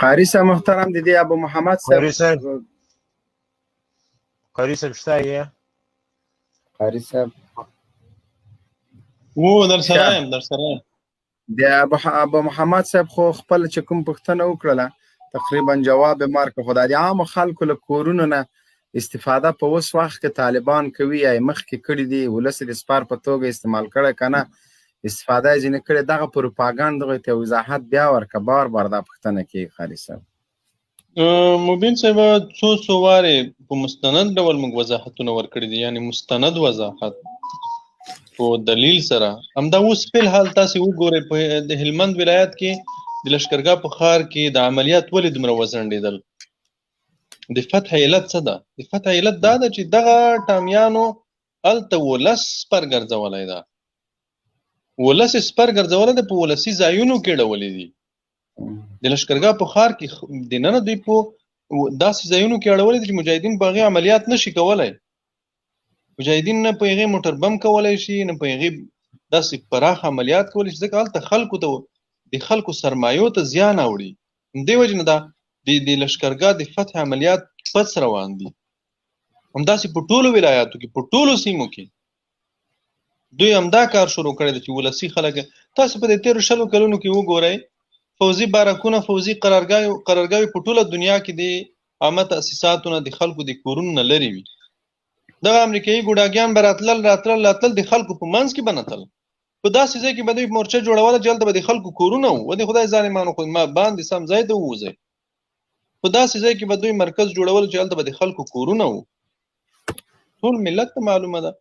قاری صاحب محترم د دې ابو محمد صاحب قاری صاحب شته یې قاری صاحب در سره یم د ابو محمد صاحب خو خپل چې کوم پوښتنه وکړله تقریبا جواب یې مارکه خو د عامو خلکو له کورونو نه استفاده په اوس وخت کې طالبان کوي یا مخکې کړي دي ولس د سپار په توګه استعمال کړی که نه استفاده یې ځینې کړې دغه پروپاګانډ دغه ته وضاحت بیا ورکړه بار دا پوښتنه کوي قاري صاحب مبین صاحب څو وارې په مستند ډول موږ وضاحتونه ورکړي دي یعنی مستند وضاحت په دلیل سره همدا اوس په حال تاسو وګورئ په د هلمند ولایت کې د لشکرګاه په ښار کې د عملیات ولې دومره وځنډېدل د فتح علت څه ده د فتح علت دا ده چې دغه ټامیانو هلته ولس سپر ګرځولی ده ولس سپر ګرځولی ده په ولسي ځایونو کې ډولې دي د لشکرګاه په ښار کې دننه دوی په داسې ځایونو کې اړولي دي چې مجاهدین په هغې عملیات نشي کولی مجاهدین نه په هغې موټر بم کولی شي نه په هغې داسې پراخ عملیات کولی شي ځکه هلته خلکو ته د خلکو سرمایو ته زیان اوړي همدې وجې نه دا د لشکرګاه د فتح عملیات پس روان دي همداسې په ټولو ولایاتو کې په ټولو سیمو کې دوی همدا کار شروع کړی دی چې ولسي خلک تاسو په دې تېرو 20 کلونو کې وګورئ فوزي بارکونه فوزي قرارګاوې په ټوله دنیا کې د عامه تاسیساتو نه د خلکو د کورونو نه لرې وي دغه امریکایي ګوډاګیان به راتلل د خلکو په منځ کې به نه تلل په داسې ځای کې به دوی مورچه جوړوله چې هلته به د خلکو کورونه وو د خدای ظالمانو خو ما باندې سم ځای ته ووځئ په داسې ځای کې به دوی مرکز جوړول چې هلته به د خلکو کورونه وو ټول ملت ته معلومه ده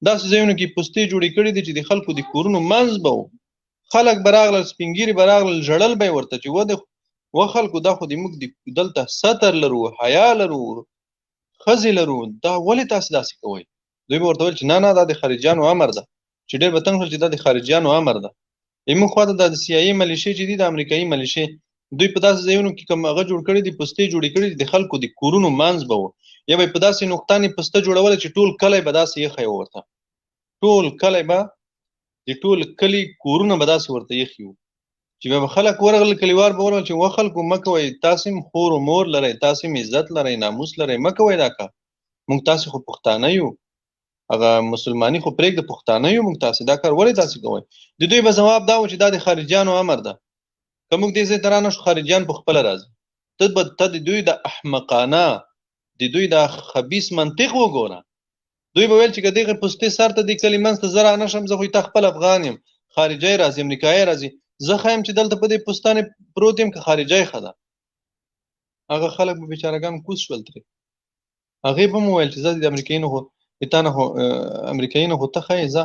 داسې ځایونو کې پوستې جوړې کړي دي چې د خلکو د کورونو منځ به وو خلک به راغلل سپین ږیري به راغلل ژړل به یې ورته چې و خلکو دا خو موږ دلته ستر لرو حیا لرو ښځې لرو دا ولې تاسې داسې کوئ دوی به ورته ویل چې نه دا د خارجیانو امر ده چې ډېر به تنګ شول چې دا د خارجیانو امر ده زموږ خواته دا د CIA ملیشې چې دي د امریکایي ملیشې دوی په داسې ځایونو کې کوم هغه جوړ کړي دي پوستې جوړې کړي دي د خلکو د کورونو منځ به وو یا به یې په داسې نقطانې پسته جوړوله چې ټول کلی به داسې یخی ورته ټول کلی به د ټول کلي کورونه به داسې ورته یخي وو چې بیا به خلک ورغلل کلیوال به ورغلل چې و خلکو مه کوئ تاسې هم خور و مور لرئ تاسې هم عزت لرئ ناموس لرئ مه کوئ دا کار موږ تاسې خو پښتانه یو هغه مسلماني خو پرېږده پښتانه یو موږ تاسې دا کار ولې تاسې کوئ د دوی به ځواب دا و چې دا د خارجیانو امر ده که موږ دې ځای ته رانه شو خارجیان په خپله راځي ته د دوی د احمقانه د دوی د خبیث منطق وګوره دوی به ویل چې که دغې پوستې سر ته دې کلي منځ ته زه رانه شم زه خو تا خپل افغان یم خارجی راځي امریکایي راځي زه ښه یم چې دلته په دې پوستانې پروت یم که خارجی ښه ده هغه خلک به بیچارهګان کوز شول ترې هغې به مو ویل چې زه د امریکایي نه خو د تا نه خو امریکایي نه خو ته ښه یې ځه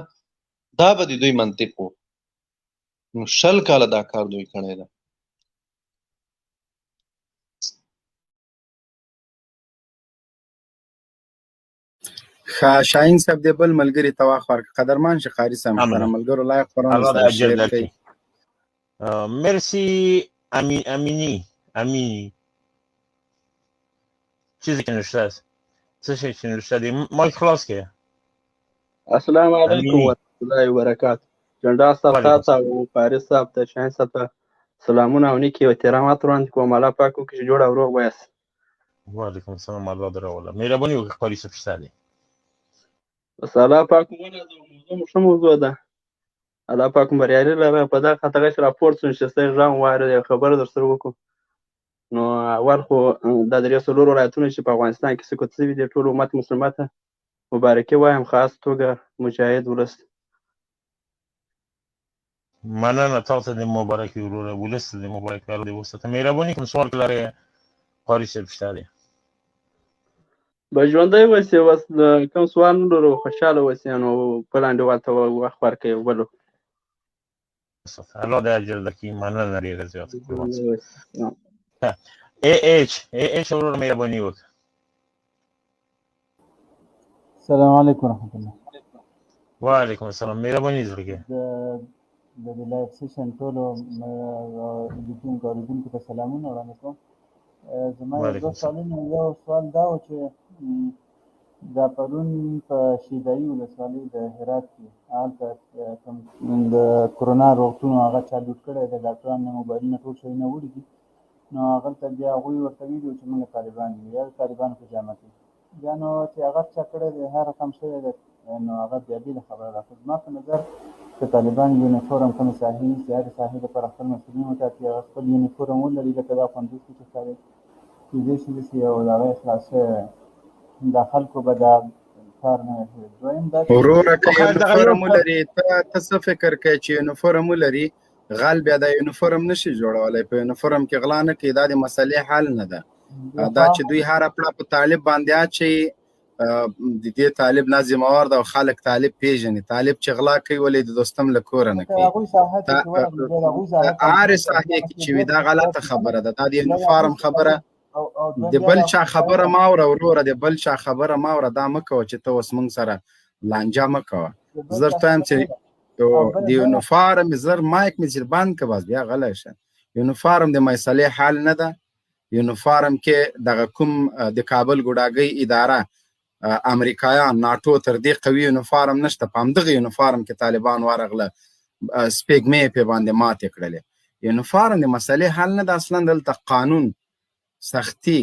دا به د دوی منطق و نو 20 کاله دا کار دوی کړی ده شاهین صاحب دی بل ملګري ته واخ ورکړه قدرمان شي قاري صاحب محترم ملګرو لایق قرآن سره شیر کوي مرسی امینی چیزی که نوشته است چه شی که نوشته دی مایک خلاص که السلام علیکم و رحمت الله و برکاته جنرال صاحب تاسو او فارس صاحب ته شاهین صاحب ته سلامونه او نیکی او احترامات وړاندې کوم الله پاک وکړي چې جوړ او روغ وایاست وعلیکم السلام الله دراوله مهرباني وکړئ قاری صاحب شته دی بس الله پاک موضوع ښه موضوع ده الله پاک بریالي لره په دغه خاطر چې راپورټ نشسته غږ واره خبر در سره وکړو نو اول خو د درې څلورو ولایتونو چې په افغانستان کې سقوط شوي دي ټول امت مسلمه ته مبارکي وایم خاص توګه مجاهد ولس مننه تاسو ته د مبارکي وروره ولس د مبارکي وروره وسته مهرباني کوم سوال لري قاری صاحب شته دی به ژوندی اوسې اوس کوم سوال نه لرو خوشحاله اوسې نو بل انډیوال ته وخت ورکوي بلو الله د اجر درکړي مننه ډېره زیاته AH ورور مهرباني وکړه السلام علیکم ورحمت الله وعلیکم السلام مهرباني وکړه د لایف سیشن ټولو لیدونکو اوریدونکو ته سلامونه وړاندې کوم زما یو دوه سوالونه یو سوال دا و چې دا پرون په شیدایي ولسوالۍ د هرات کې هلته د کرونا روغتون هغه چالو کړی دی ډاکټران نه موبایلونه ټول شیونه وړي دي نو هغلته بیا هغوی ورته ویلي وو چې موږ طالبان یو یا د طالبانو په جامه کې بیا نو چې هغه چا کړی دی هر رقم شوی دی نو هغه بیا بېله خبره ده خو زما په نظر که طالبان یونیفورم کومې ساحې نیسي هرې ساحې لپاره خپل مسؤلین وټاکي هغه خپل یونیفورم ولري لکه دا کندوز کې چې ښکاري کېدای شي داسې یو دغه اخلاص شوی دا خلکو به دا کار نه وي دویم دا چې وروره که یونیفورم ولري ته څه فکر کوې چې یونیفورم ولري غل بیا د یونیفورم نشي جوړولی په یونیفورم کې غلا نه کوي دا د مسلې حل نه ده دا چې دوی هره پړه په طالب باندې اچوي د دې طالب نه ذمهوار ده او خلک طالب پیژني طالب چې غلا کوي ولې د دوستم له کوره نه کوي هرې ساحې کې چې وي دا غلطه خبره ده دا د یونیفورم خبره د بل چا خبره مه اوره وروره د بل چا خبره مه اوره دا مه کوه چې ته اوس موږ سره لانجه مه کوه زه درته وایم چې د یونیفورم زر مایک مې چې بند که بس بیا غلی شه یونیفورم د مسلې حل نه ده یونیفورم کې دغه کوم د کابل ګوډاګۍ اداره امریکایان ناټو تر دې قوي یونیفورم نشته په همدغه یونیفورم کې طالبان ورغله سپېږمې پې باندې ماتې کړلې یونیفورم د مسلې حل نه ده اصلا دلته قانون سختي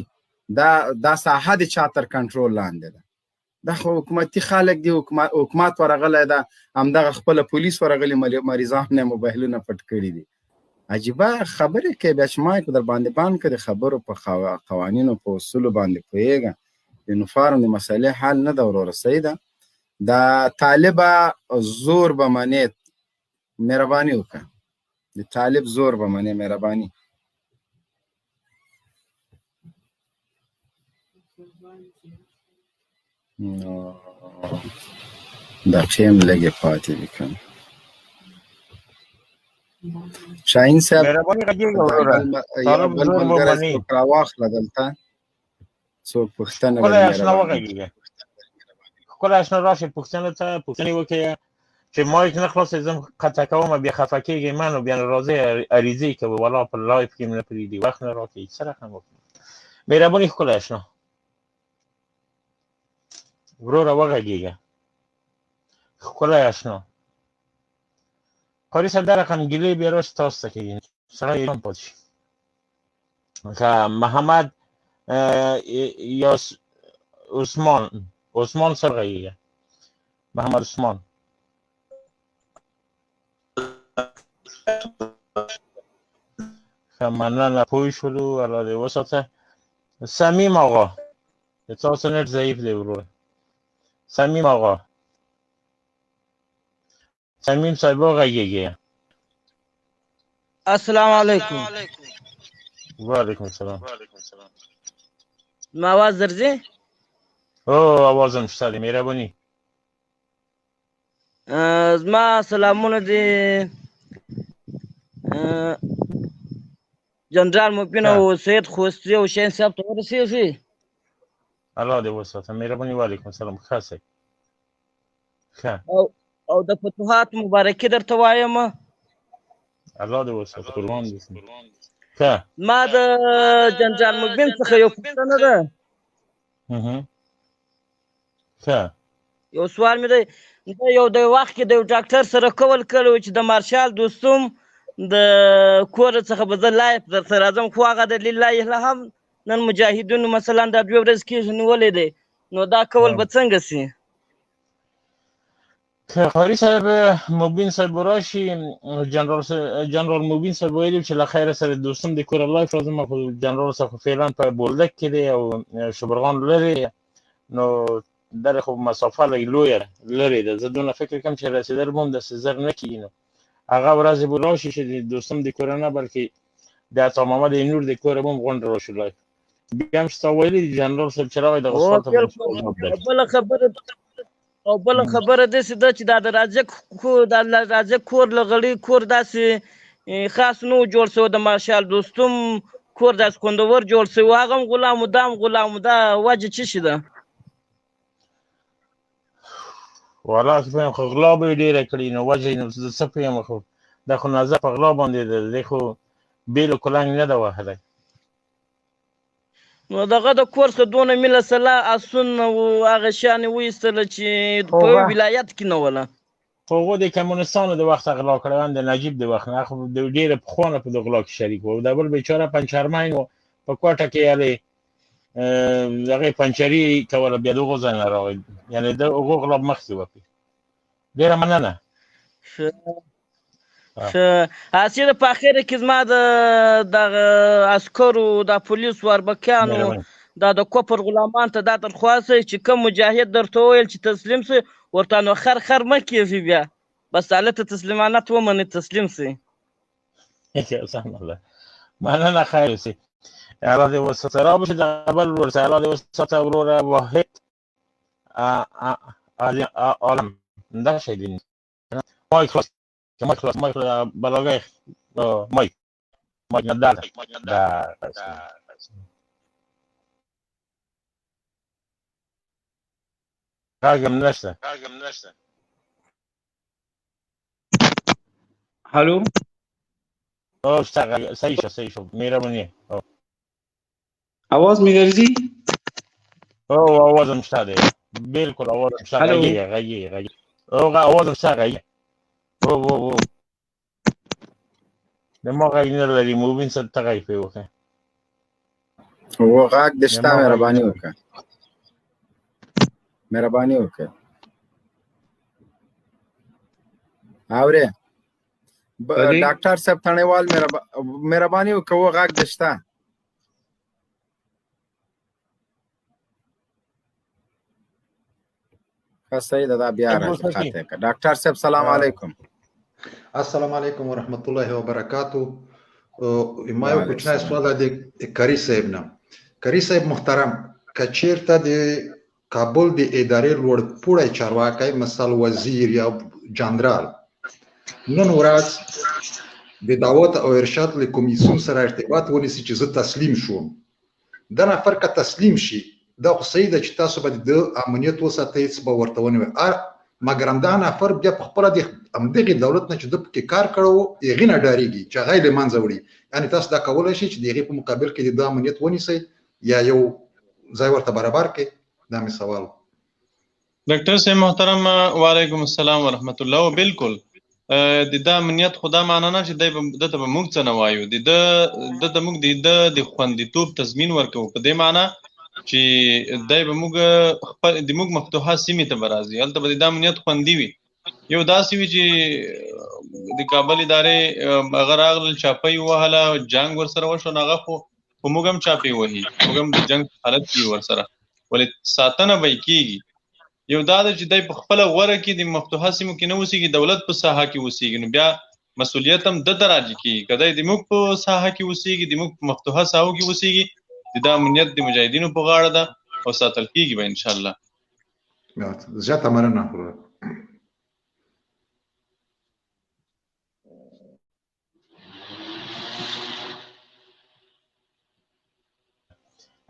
دا ساحه د چا تر کنټرول لاندې ده دا خو حکومتي خلک دي حکومت ورغلی ده همدغه خپله پولیس ورغلي مریضان یې موبایلونه پټ کړي دي عجیبه خبرې کوي بیا چې مایک در باندې بند کړي خبرو په قوانینو په اصولو باندې پوهېږه یونیفورم د مسلې حل نه ده وروره صحیح ده دا طالبه زور به منې مهرباني وکړه د طالب زور به منې مهرباني دا ټیم لږې پاتې دي که نه شاهین صاحب یو بل ملګری څوک راواخله دلته څوک پوښتنه ښکلی اشنا راشئ پوښتنې ته پوښتنې وکړئ چې مایک نه خلاصې زه قطع کوم بیا خفه کېږئ من نو بیا راځئ عریضې کوو ولا په لایف کې مې نه پرېږدي وخت نه راکوي څه رقم وکړو مهرباني ښکلی اشنا وروره وغږېږه ښکلی اشنا قاري صاحب دا رقم ګیلې بیا راشي تاسو ته کوي سړی ایران پاتې شي که محمد یا عثمان سره غږېږه محمد عثمان ښه مننه پوه شولو الله دې وساته صمیم آقا تاسو نت ضعیف دی وروره صمیم آقا صمیم صاحب وغږېږئ السلام علیکم وعلیکم السلام ما آواز درځي او آواز هم شته دی مهرباني زما سلامونه دي جنرال مبین او سید خوستي او شین صاحب ته ورسېږي الله دې وساته مهرباني وعلیکم السلام ښه صاحب ښه او د فتوحات مبارکي درته وایم الله دې وساته قربان دې ښه ما د جنرال مبین څخه یو پوښتنه ده ښه یو سوال مې دی یو د وخت کې د یو ډاکټر سره کول کړی و چې د مارشال دوستم د کور څخه به زه لایف درته راځم خو هغه د لله هم نن مجاهدینو مثلا دا 2 ورځې کېږي نیولی دی نو دا کول به څنګه سي که قاري صاحب مبین صاحب راشي جنرال مبین صاحب ویلي چې له خیره سره دوستم د کور لایف راځم خو جنرال صاحب فعلا په بولدک کې دی او شبرغان لري نو در خو مسافه لویه لري ده زه دونه فکر کوم چې رسېدل به هم داسې زر نه کېږي نو هغه ورځې به راشي چې د دوستم د کوره نه بلکې د عطا محمد نور د کوره به هم غونډه راشو لایف بیا هم ستا ویلي دي جنرال صاحب چې راغی دغه سوال ته او بله خبره داسې ده چې دا د راجک کور له غړي کور داسې خاص نه و جوړ شوی د مارشال دوستم کور داسې خوندور جوړ شوی هغه هم غلام و دا هم غلام و دا وجه څه شي ده والله څه پوهېږم خو غلا به یې ډېره کړې نو وجه یې نو زه څه پوهېږم خو دا خو نظر په غلا باندې ده دی خو بېلو کلنګ نه ده وهلی نو دغه د کور څخه دونه میله سلا اسونه و هغه شیان یې وایستله چې په یو ولایت کې نه وله خو هغو د کمونستانو د وخت غلا کړی د نجیب د وخت نه خو د ډېره پخوانه په د غلا کې شریک و د بل بیچاره پنچرمین و په کوټه کې یعنې هغې پنچري کوله بیا د هغو ځای نه راغی یعنې د هغو غلا مخکې وکړي ډېره مننه ښه اسیر په اخره کې زما د دغه عسکرو د پولیسو اربکیانو دا د کفر غلامان ته دا درخواست دی چې کوم مجاهد درته وویل چې تسلیم سي ورته نو خر مه کېږي بیا بس هلته تسلیمانت ومنئ تسلیم سي سم الله مننه خیر اوسې الله دې وساته را بشي د بل ورته الله دې وساته وروره واحد عالم دا شی دی مایک خلاص بلاغای مایک نداره غاگم نشته الو اشتغل صحیح شو مهربونی आवाज میگرزی آوازم شته دی بالکل آوازم شته غیه آوازم شته غیه د ما غږ نه لري موبین سره تغیر پې وکړه و غږ د شته مهرباني وکړه اورې ډاکټر صاحب تڼیوال مهرباني وکړه و غږ د شته صحیح ده بیا راځه ډاکټر صاحب سلام علیکم السلام علیکم ورحمت الله وبرکاتو ما یو کوچنی سوال د کری صاحب نه کری صاحب محترم کچیرته د کابل د ادارې لوړ پوړی چارواکی مثال وزیر یا جنرال نن ورځ د دعوت او ارشاد له کمیسیون سره ارتباط ونیسي چې زه تسلیم شوم دا نفر که تسلیم شي دا خو صحیح ده چې تاسو به د امنیت وساتئ څه به ورته ونیوئ مګر همدا نفر بیا په خپله د همدغې دولت نه چې ده پکې کار کړی و هغې نه ډارېږي چې هغه یې له منځه وړي یعنې تاسو دا کولی شئ چې د هغې په مقابل کې د ده امنیت ونیسئ یا یو ځای ورته برابر کړئ دا مې سوال ډاکټر صاحب محترم وعلیکم السلام ورحمت الله بالکل د دا امنیت خو دا معنا نه چې دته به موږ څه نه وایو دته موږ د خوندیتوب تضمین ورکوو په دې معنا چې دای به موږ خپل د موږ مفتوحه سیمې ته به راځي هلته به د امنیت خوندي وي یو داسې وي چې د کابل ادارې هغه راغلل چاپۍ ووهله جنګ ورسره وشو نو هغه خو موږ هم چاپۍ وهي موږ هم د جنګ حالت کې ورسره ولې ساتنه به یې کېږي یو دا ده چې دی په خپله غوره کې د مفتوحه سیمو کې نه اوسېږي دولت په ساحه کې اوسېږي نو بیا مسؤلیت هم ده ته راجع کېږي که دی د موږ په ساحه کې اوسېږي د موږ په مفتوحه ساحو کې اوسېږي د امنیت د مجاهدینو په غاړه ده او ساتل کېږي به انشاءالله زیاته مننه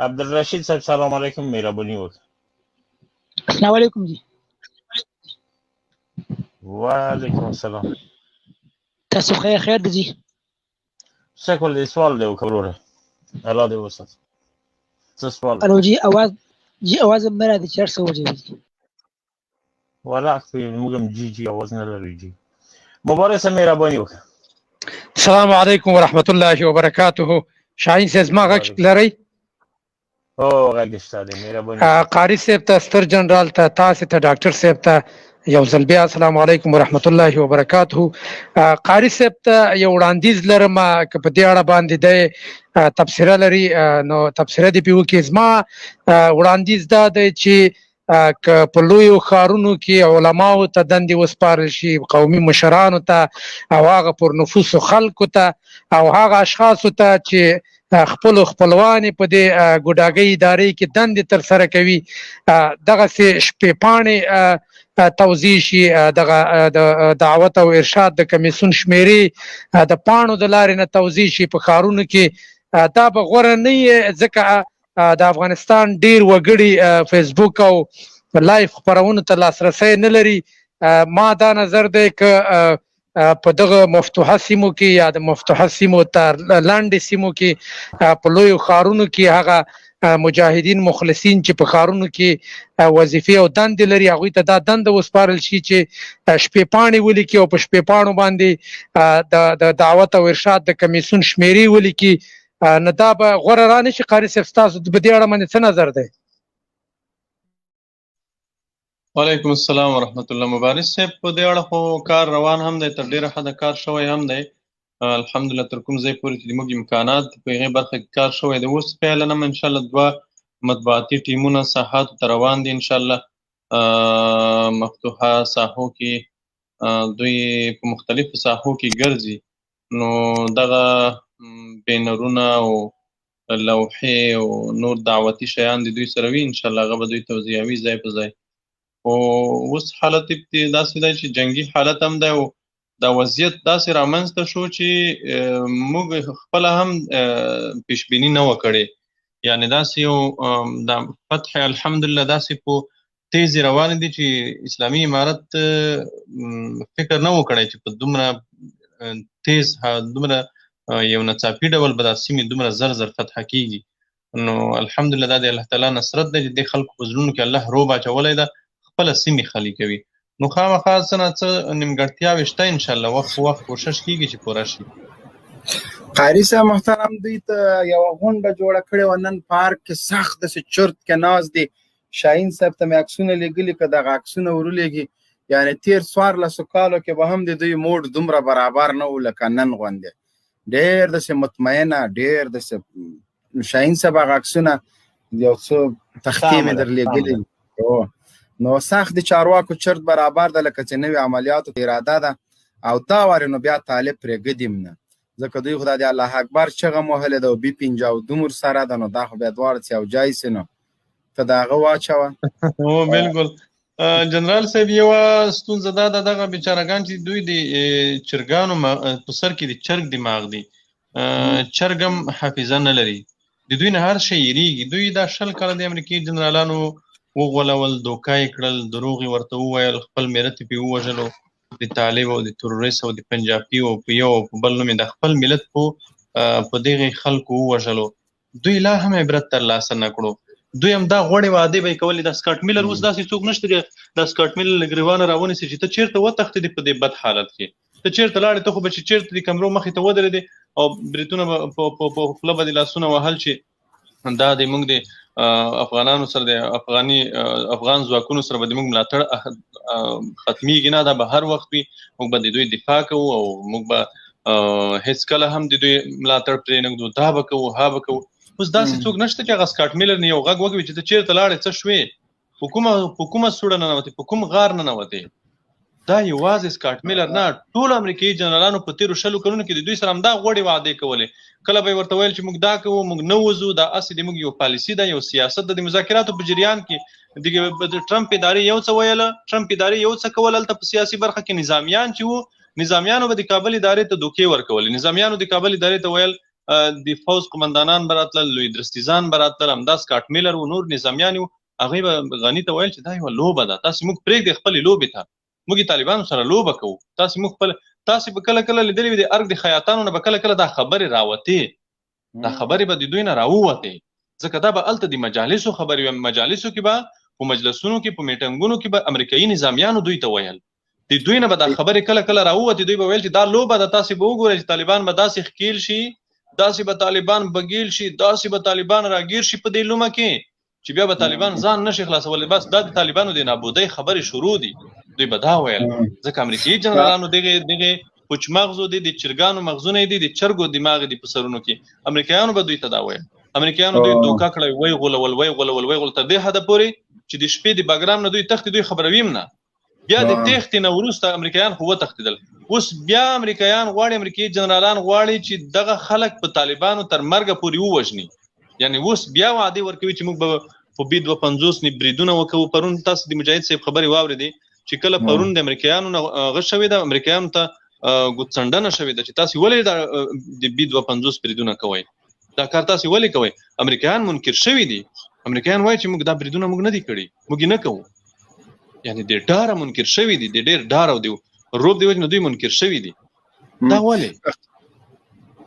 عبدالرشید صاحب سلام علیکم مهربانی وکړه السلام علیکم جی وعلیکم السلام تاسو خیر جی شکل دی سوال دی وکړه الله دې وساتي الو جی آواز میرا د 400 وجه ولا اخوي موږ جی آواز نه لري جی مبارک مهرباني وکړه السلام علیکم ورحمت الله وبرکاته شاهین صاحب ما غږ لري او غږ شته دی مهرباني قاری صاحب ته ستر جنرال ته تاسو ته ډاکټر صاحب ته یو ځل بیا السلام علیکم ورحمت الله وبرکاته قاری صاحب ته یو وړاندیز لرم که په دې اړه باندې د تبصره لري نو تبصره دې پې وکړي زما وړاندیز دا دی چې که په لویو ښارونو کې علماو ته دندې وسپارل شي قومي مشرانو ته او هغه پر نفوسو خلکو ته او هغه اشخاصو ته چې خپلو خپلوانې په دې ګوډاګۍ ادارې کې دندې ترسره کوي دغسې شپې پاڼې توضیح شي دغه د دعوت او ارشاد د کمیسیون شمیرې د پاڼو د لارې نه توضیح شي په ښارونو کې دا به غوره نه وي ځکه د افغانستان ډېر وګړي فیسبوک او لایف خپرونو ته لاسرسی نه لري ما دا نظر دی که په دغه مفتوحه سیمو کې یا د مفتوحه سیمو تر لاندې سیمو کې په لویو ښارونو کې هغه مجاهدین مخلصین چې په ښارونو کې وظیفې او دندې لري هغوی ته دا دنده وسپارل شي چې شپې پاڼې ولیکي او په شپې پاڼو باندې د دعوت او ارشاد د کمیسیون شمیرې ولیکي. نو دا به غوره را نه شي؟ قاري صاحب ستاسو په دې اړه باندې څه نظر دی؟ وعلیکم السلام ورحمت الله. مبارز صاحب په دې اړه خو کار روان هم دی، تر ډېره حده کار شوی هم دی. الحمدلله تر کوم ځای پورې چې زموږ امکانات په هغې برخه کې کار شوی دی. اوس فعلا هم انشاءالله 2 مطبوعاتي ټیمونه ساحاتو ته روان دي انشاءالله مفتوحه ساحو کې، دوی په مختلفو ساحو کې ګرځي. نو دغه بینرونه او لوحې او نور دعوتي شیان د دوی سره وي انشاءالله هغه به دوی توزیعوي ځای په ځای. خو اوس حالت داسې دی چې جنګي حالت هم دی او دا وضعیت داسې رامنځته شو چې موږ خپله هم پیشبیني نه وه کړې. یعنې داسې یو دا فتح الحمدلله داسې په تیزې روانې دي چې اسلامي امارت فکر نه و کړی چې په دومره تیز دومره یو ناڅاپي ډول به دا سیمې دومره زر زر فتح کېږي. نو الحمدلله دا د الله تعالی نصرت دی چې دې خلکو په زړونو کې الله روب اچولی ده، خپله سیمې خالي کوي. نو خامخا څه نه څه نیمګړتیاوې شته انشاءالله، وخت په وخت کوشش کېږي چې پوره شي. قاري صاحب محترم دوی ته یوه غونډه جوړه کړې وه نن پارک کې، سخت داسې چرت کې ناست دي. شاهین صاحب ته مې عکسونه لیږلي، که دغه عکسونه ورولېږي یعنې تېر 14 کالو کې به هم د دوی موډ دومره برابر نه و لکه نن غوندې. ډېر داسې مطمئنه، ډېر داسې شاهین صاحب هغه عکسونه یو څه تختې مې در لیږلي. نو سخت د چارواکو چرت برابر ده لکه چې نوي عملیاتو اراده ده او دا وارې نو بیا طالب پرېږدیم نه، ځکه دوی خو دا د الله اکبر چغه مو وهلې ده او بي 50 دومره سره ده، نو دا خو بیا دواړه چې یو ځای سي نو ته د هغه واچوه. هو بالکل جنرال صاحب یوه ستونزه دا ده دغه بیچارهګان چې دوی د چرګانو په سر کې د چرګ دماغ دی، چرګ هم حافظه نه لري، د دوی نه هر شی یېرېږي. دوی دا 20 کاله د امریکایي جنرالانو وغولول، دوکه یې کړل، دروغ یې ورته وویل، خپل ملت یې پرې ووژلو، د طالب او د تروریست او د پنجابي او په یو او په بل نوم یې د خپل ملت په دغې خلکو ووژلو. دوی لا هم عبرت ترلاسه نه کړو. دوی هم دا غوړې وعدې به یې کولې. د سکاټ میلر اوس داسې څوک نشته چې د سکاټ میلر له ګریوانه راونیسي چې ته چېرته وتښتېدې په دې بد حالت کې، ته چېرته لاړې، ته خو به چې چېرته د کمرو مخې ته ودرېدې او بریتونه به په خوله به دې لاسونه وهل چې دا د موږ د افغانانو سره د افغان ځواکونو سره به د موږ ملاتړ ختمیږي نه، دا به هر وخت وي، موږ به د دوی دفاع کوو او موږ به هېڅکله هم د دوی ملاتړ پرې نه ږدو، دا به کوو ها به کوو. اوس داسې څوک نشته چې هغه سکاټ میلر نه یو غږ وکړي چې ته چېرته لاړې، څه شوې، په کومه سوړه ننوتې، په کوم غار ننوتې. دا یوازې سکاټ میلر نه، ټول امریکایي جنرالانو په تېرو 20 کلونو کې د دوی سره همدا غوړې وعدې کولې. کله به یې ورته ویل چې موږ دا کوو، موږ نه وځو، دا هسې د موږ یو پالیسي ده، یو سیاست ده. د مذاکراتو په جریان کې د ټرمپ ادارې یو څه ویله، ټرمپ ادارې یو څه کول. هلته په سیاسي برخه کې نظامیان چې وو، نظامیانو به د کابل ادارې ته دوکې ورکولې. نظامیانو د کابل ادارې ته ویل د فوز قمندانان به راتلل، لوی درستیزان به راتلل، همدا سکاټ میلر و، نور نظامیان وو. هغوی به غني ته ویل چې دا یوه لوبه ده، تاسې موږ پرېږدئ خپلې لوبې ته، موږ یې طالبانو سره لوبه کوو، تاسې موږ خپل تاسې به کله کله لیدلې وي د ارګ د خیاطانو نه به کله کله دا خبرې راوتې، دا خبرې به د دوی نه راووتې، ځکه دا به هلته د مجالسو خبرې وي. مجالسو کې به په مجلسونو کې په میټنګونو کې به امریکایي نظامیانو دوی ته ویل، د دوی نه به دا خبرې کله کله راووتې. دوی به ویل چې دا لوبه ده، تاسې به وګورئ چې طالبان به داسې ښکیل شي، داسې به طالبان بګیل شي، داسې به طالبان راګیر شي په دې لومه کې چې بیا به طالبان ځان نشي خلاصولی. بس دا د طالبانو د نابودۍ خبرې شروع دي. دوی به دا ویل، ځکه امریکایي جنرالانو دغه پوچ مغزو دي، د چرګانو مغزونه دي، د چرګو دماغ دي په سرونو کې. امریکایانو به دوی ته دا ویل، امریکایانو دوی دوکه کړی، وی غولول وی غولول وی غول، تر دې حده پورې چې د شپې د بګرام نه دوی تښتي، دوی خبروي هم نه. بیا د تښتې نه وروسته امریکایان خو وتښتېدل. اوس بیا امریکایان غواړي، امریکایي جنرالان غواړي چې دغه خلک په طالبانو تر مرګه پورې ووژني. یعنې اوس بیا وعدې ورکوي چې موږ به په بي 250 بریدونه وکوو. پرون تاسو د مجاهد صاحب خبرې واورېدې چې کله پرون د امریکایانو نه غږ شوې ده، امریکایانو ته ګوتڅنډنه شوې ده چې تاسې ولې د بي 250 بریدونه کوئ، دا کار تاسې ولې کوئ. امریکایان منکر شوي دي، امریکایان وایي چې موږ دا بریدونه موږ نه دي کړي، موږ یې نه کوو. یعنې د ډاره منکر شوي دي، د ډېر ډار او د روب د وجې نه دوی منکر شوي دي. دا ولې؟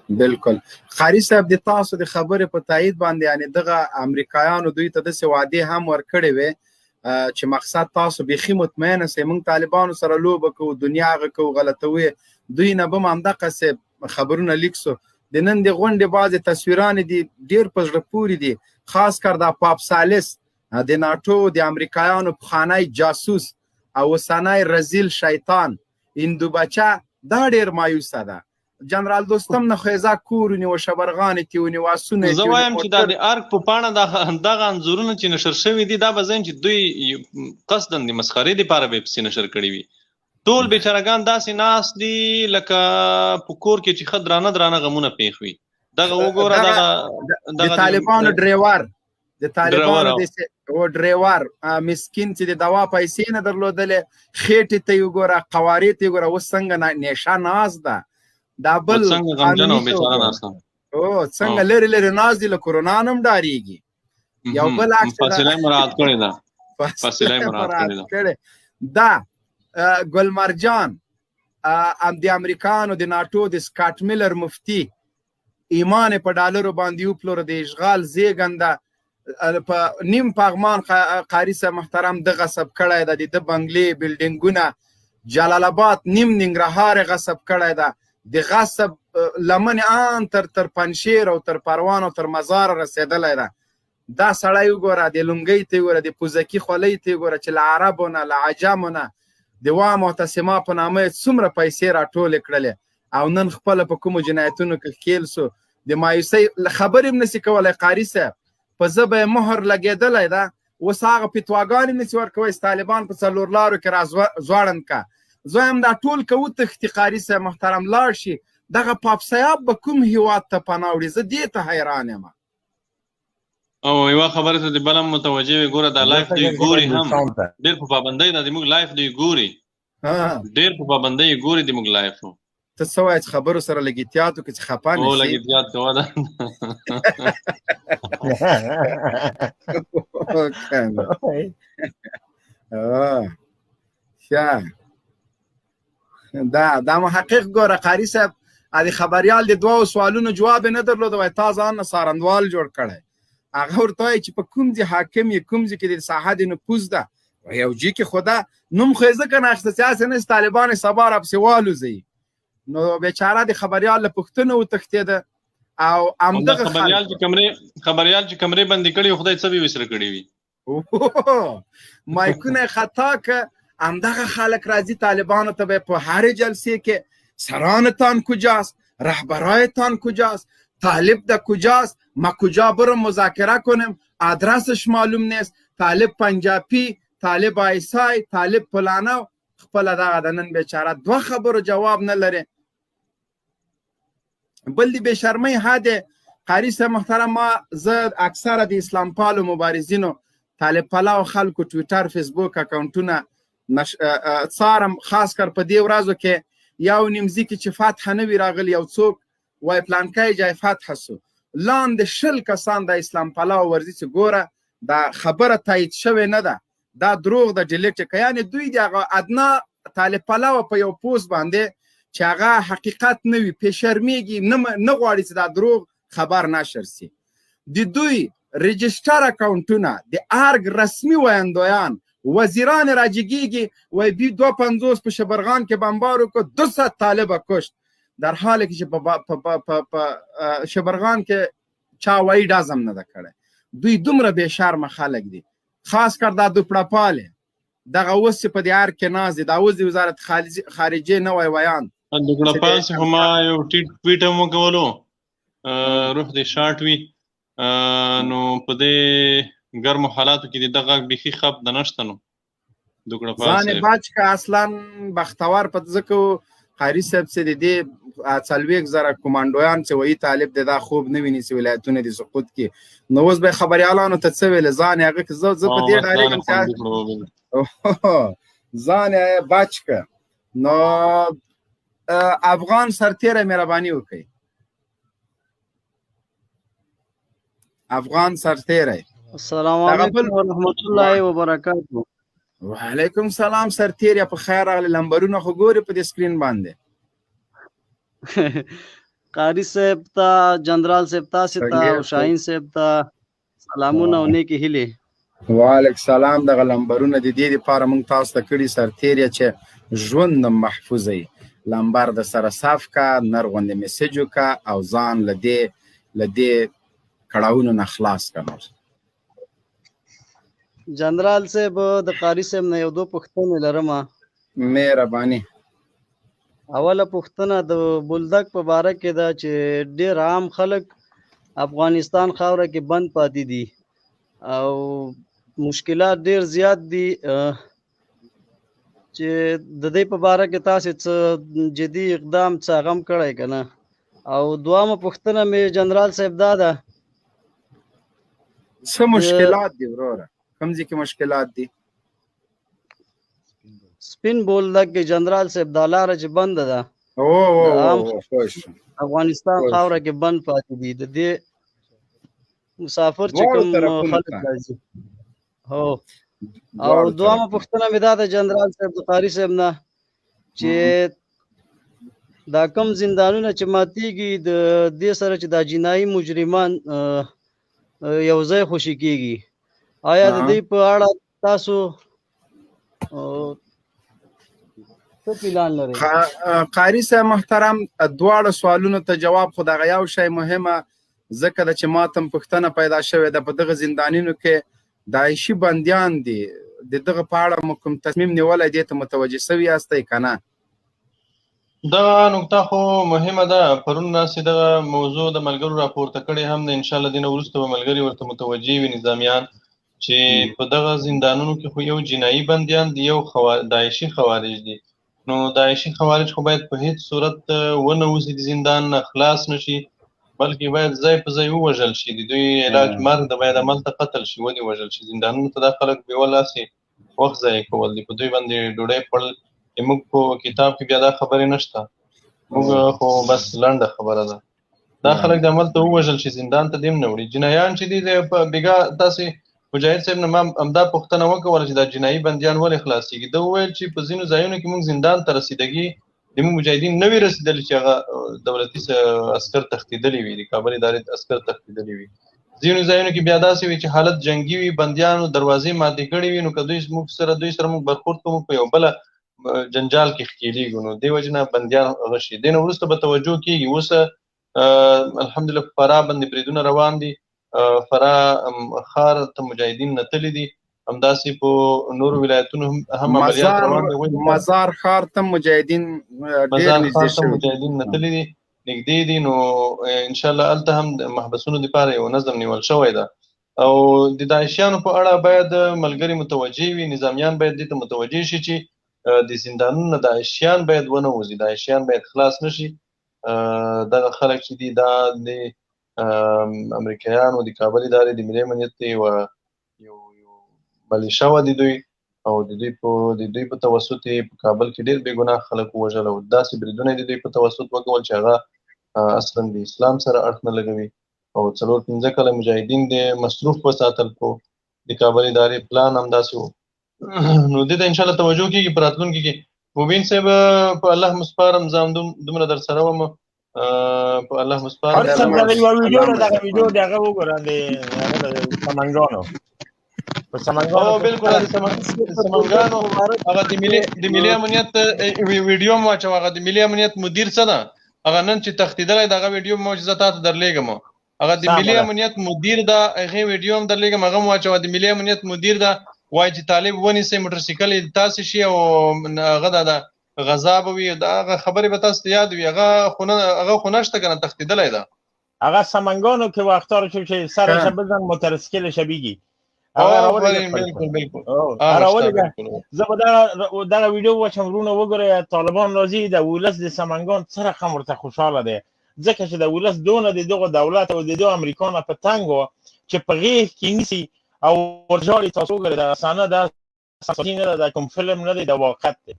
بالکل. قاری صاحب د تاسو د خبرې په تایید باندې یعنی دغه امریکایانو دوی ته داسې وعدې هم ورکړې وې چې مقصد تاسو بیخي مطمئنه سئ موږ طالبانو سره لوبه کوو دنیا هغه کوو غلطوي دوی نه به هم همدغسې خبرونه لیک سو. د نن د غونډې بعضې تصویران دي ډېر په زړه پورې دي خاص کر دا پاپ سالس د ناټو د امریکایانو پخوانی جاسوس او اوسنی رزیل شیطان هندو بچه دا ډېر مایوسه ده. جنرال دوستم نه خیزه کور ونیو شبرغان تی ونیو اسونه زه وایم چې دا د ارګ په پاڼه دغه انځورونه چې نشر شوي دي دا به زه چې دوی قصدن د مسخرې دپاره به یې پسې نشر کړي وي. ټول بیچارهګان داسې ناست دي لکه په کور کې چې ښه درانه درانه غمونه پېښ وي. دغه وګوره د طالبانو ډریور د طالبانو د ډریور مسکین چې د دوا پیسې نه درلودلې خېټې ته یې وګوره قوارې ته یې وګوره اوس څنګه نیشه ناست ده. دا بل څنګه لري لري ناز دي له کرونا نه هم ډارېږي. یو بل فاصله مراعات کړې ده فاصله مراعات کړې ده. ګل مرجان د امریکانو د ناټو د سکاټ میلر مفتی ایمان په ډالرو باندې وپلوره د اشغال زیږنده په نیم پغمان قاري صاحب محترم د غصب کړی ده د بنګلې بلډینګونه جلال آباد نیم ننګرهار غصب کړی ده د غصب لمن آن تر پنشیر او تر پروان او تر مزار رسیدلی ده. دا سړی وګوره د لونګۍ ته وګوره د پوزکي خولۍ ته وګوره چې له عربو نه له عجمو نه د وا معتصما په نامه یې څومره پیسې راټولې کړلې او نن خپله په کومو جنایتونو کې ښکېل سو. د مایوسۍ خبرې هم نسي کولی قاري صاحب په ژبه یې مهر لګېدلی ده. اوس هغه فتواګانې نسي ورکوی طالبان په څلور لارو کې را ځوړند که زه هم دا ټول که وتښتي قاري صاحب محترم لاړ شي دغه پاپ صاحب به کوم هیواد ته پناه وړي زه دې ته حیران یم. او یوه خبرې ته د بل هم متوجه وي ګوره دا لایف دوی ګوري هم ډېر په پابندۍ ده زموږ لایف دوی ګوري ډېر په پابندۍ یې ګوري زموږ لایف. ته څه وایې چې خبرو سره لږ احتیاط وکړې چې خفه نه شي. لږ احتیاط کوه ده دا محقق ګوره قاري صاحب د خبریال د دوو سوالونو جواب نه درلود وای تا ځان نه څارندوال جوړ کړی هغه ورته وایي چې په کوم ځای حاکم یې کوم ځای کې د ساحه د نفوذ ده یو ځای کې خو ده نوم خو یې ځکه نه اخیسته چې هسې نه طالبان یې سبا راپسې والوځي نو بیچاره د خبریال له پوښتنه وتښتېده او همدغه خبریال چې کمرې بندې کړي خدای څه به وسره کړي وي مایکونه یې خطا که همدغه خلک راځي طالبانو ته به په هر جلسه کې سرانتان کجاست رهبرایتان کجاست طالب ده کجاست ما کجا برم مذاکره کنم آدرسش معلوم نیست طالب پنجابی طالب آیسای طالب فلانه خپل دغه د نن بیچاره دوه خبرو جواب نه لري. بل دی بشرمۍ حد قاري صاحب محترم ما زه اکثره د اسلام پالو مبارزینو طالب پلاو خلکو ټویټر فیسبوک اکاونټونه څارم خاص کر په دې ورځو کې یو نیمځي کې چې فتح نه وي راغلی یو څوک وای پلانکی جای فتح سو لاندې 20 کسان د اسلام پلاو ورزي چې ګوره دا خبره تایید شوې نه ده دا دروغ د ډیلیټ کې یعنی دوی د ادنا طالب پلاو په یو پوسټ باندې چې هغه حقیقت نه وي پېشرمېږي نه غواړي چې دا دروغ خبر نشر سي. د دوی رجسټر اکاونټونه د ارګ رسمي ویاندویان وزیران راجگیگی و بی 250 په شبرغان کې بمبار وکړ 200 طالبه کشت در حالی چې په شبرغان کې چا وای ډازم نه ده کړی. دوی دومره بې شرمه خلک دي خاص کر دا دوپړپاله دغه اوس په دې ار کې ناز دي دا اوس د وزارت خارجه نه وای ویان دوپړپال څخه ما یو ټویټ هم وکولو روح دې شارټ وي نو په دې ګرمو حالاتو کې دغه بيخي خپ د نشته نو ځان باج کا اصلا بختور په ځکه قاری صاحب سره دې 40,000 کمانډویان چې وایي طالب د دا خوب نه ویني چې ولایتونه د سقوط کې نو اوس به خبريالانو ته څه ویل ځان هغه کې زه په دې ډایرکټ ځان باج کا نو افغان سرتیره مهرباني وکړي افغان سرتیره السلام علیکم ورحمت الله وبرکاته. وعلیکم السلام سرتیره په خیر راغلی لمبرونه خو ګوري په دې سکرین باندې قاری صاحب ته جنرال صاحب تاسې ته او شاهین صاحب ته سلامونه او نیکې هیلې. وعلیکم سلام. دغه لمبرونه د دې لپاره موږ تاسو ته کړي سرتیریه چې ژوند محفوظ وي. لمبر د سره صاف کا، نر غوندې میسج وکړه او ځان له دې کړاوونو نه خلاص کړه. جنرال صاحب د قاری صاحب نه یو 2 پوښتنې لرم. مهرباني. اوله پوښتنه د بولدک په باره کې ده چې ډېر عام خلک افغانستان خاوره کې بند پاتې دي او مشکلات ډېر زیات دي چې د دې په باره کې تاسې څه جدي اقدام څه هغه هم کړی که نه؟ او دویمه پوښتنه مې جنرال صاحب دا ده څه مشکلات دي وروره؟ کوم ځای کې مشکلات دي؟ سپین بولدک کې جنرال صاحب دا لاره چې بنده ده افغانستان خاوره کې بند پاتې دي، د دې مسافر چې کوم خلک راځي. هو او دویمه پوښتنه مې دا ده جنرال صاحب د قاري صاحب نه چې دا کوم زندانونه چې ماتېږي د دې سره چې دا جنایي مجرمان یو ځای خوشي کېږي، آیا د دې په اړه تاسو قاری صاحب محترم دواړه سوالونو ته جواب خو دغه یو شی مهمه ځکه ده چې ما ته پوښتنه پیدا شوې ده په دغه زندانونو کې داعشي بندیان دي، د دغه په اړه مو کوم تصمیم نیولی دې ته متوجه سوي یاستئ که نه؟ دغه نکته خو مهمه ده. پرون ناسې دغه موضوع د ملګرو راپورته کړې هم ده. انشاءالله دې نه وروسته به ملګري ورته متوجه وي نظامیان چې په دغه زندانونو کې خو یو جنایي بندیان دي، یو داعشي خوارج دي. نو داعشي خوارج خو باید په هیڅ صورت ونه وځي د زندان نه خلاص نشي، بلکې باید ځای په ځای ووژل شي. د دوی علاج مرګ د باید هملته قتل شي، ولې وژل شي؟ زندانونو ته دا خلک بېولاسې وخت ضایع کول دي، په دوی باندې ډوډۍ خوړل. موږ په کتاب کې بیا دا خبرې نشته، موږ خو بس لنډه خبره ده. دا خلک د هملته ووژل شي، زندان ته دې هم نه وړي. جنایان چې دي په بېګا تاسې مجاهد صاحب نه ما همدا پوښتنه وکوله چې دا جنایي بندیان ولې خلاصېږي. ده وویل چې په ځینو ځایونو کې موږ زندان ته رسېدګي زموږ مجاهدین نه وي رسېدلي چې هغه دولتي عسکر تښتېدلي وي، د کابل ادارې عسکر تښتېدلي وي. ځینو ځایونو کې بیا داسې وي چې حالت جنګي وي، بندیانو دروازې ماتې کړې وي، نو که دوی سره موږ برخورد کوو په یو بله جنجال کې ښکېلېږو، نو دې وجې نه بندیان هغه شي. دې نه وروسته به توجه کېږي. اوس الحمدلله په فراه باندې بریدونه روان دي، فراه ښار ته مجاهدین نتلي دي، همداسې په نورو ولایتونو هم عملیات روان دي. مزار ښار ته مجاهدین نتلي دي، نږدې دي. نو انشاءالله هلته هم د محبسونو دپاره یو نظم نیول شوی ده. او د داعشیانو په اړه باید ملګري متوجه وي، نظامیان باید دې ته متوجه شي چې د زندانونو نه داعشیان باید ونه وځي، داعشیان باید خلاص نشي. دغه خلک چې دي دا د امریکایانو د کابل ادارې د ملي امنیت یو ملیشه وه د دوی، او د دوی په توسط یې په کابل کې ډېر بې ګناه خلک ووژل، او داسې بریدونه یې د دوی په توسط وکول چې هغه اصلا د اسلام سره اړخ نه لګوي. او 4-5 کاله مجاهدین د مصروف وساتل په د کابل ادارې پلان همداسې و. نو دې ته انشاءالله توجه کېږي په راتلونکي کې. مبین صاحب په الله مسپارم، زه هم دومره در سره وم، په الله مسپارم. یوه ویډیو ده، دغه ویډیو د هغه وګوره د سمنګانو په سمنګانو بالکل د سمنګانو هغه د ملي امنیت ویډیو مو واچوه. هغه د ملي امنیت مدیر څه ده هغه نن چې تښتېدلی د هغه ویډیو مو چې زه تا ته درلیږم، هغه د ملي امنیت مدیر ده، هغې ویډیو هم درلیږم، هغه مو واچوه. د ملي امنیت مدیر ده وایي چې طالب ونیسئ، موټرسایکل یې تاسې شي او هغه د غذا به وي. دا هغه خبرې به تاسو ته یاد وي. هغه خو نشته که نه، تښتېدلی ده. هغه سمنګانو کې وختار شو چې سرش بزن موترسیکل شبیږي. زه به دغه ویډیو وچم وروڼه وګورئ، طالبان راځي د ولس د سمنګان څه رقم ورته خوشحاله دی، ځکه چې د ولس دونه د دغه دولت او د دغه امریکا نه په تنګ وه چې په غېږ کې نیسي او ورژاړي. تاسو وګورئ د افسانه ده، اساسي نه ده، د کوم فلم نه دی، د واقعیت دی.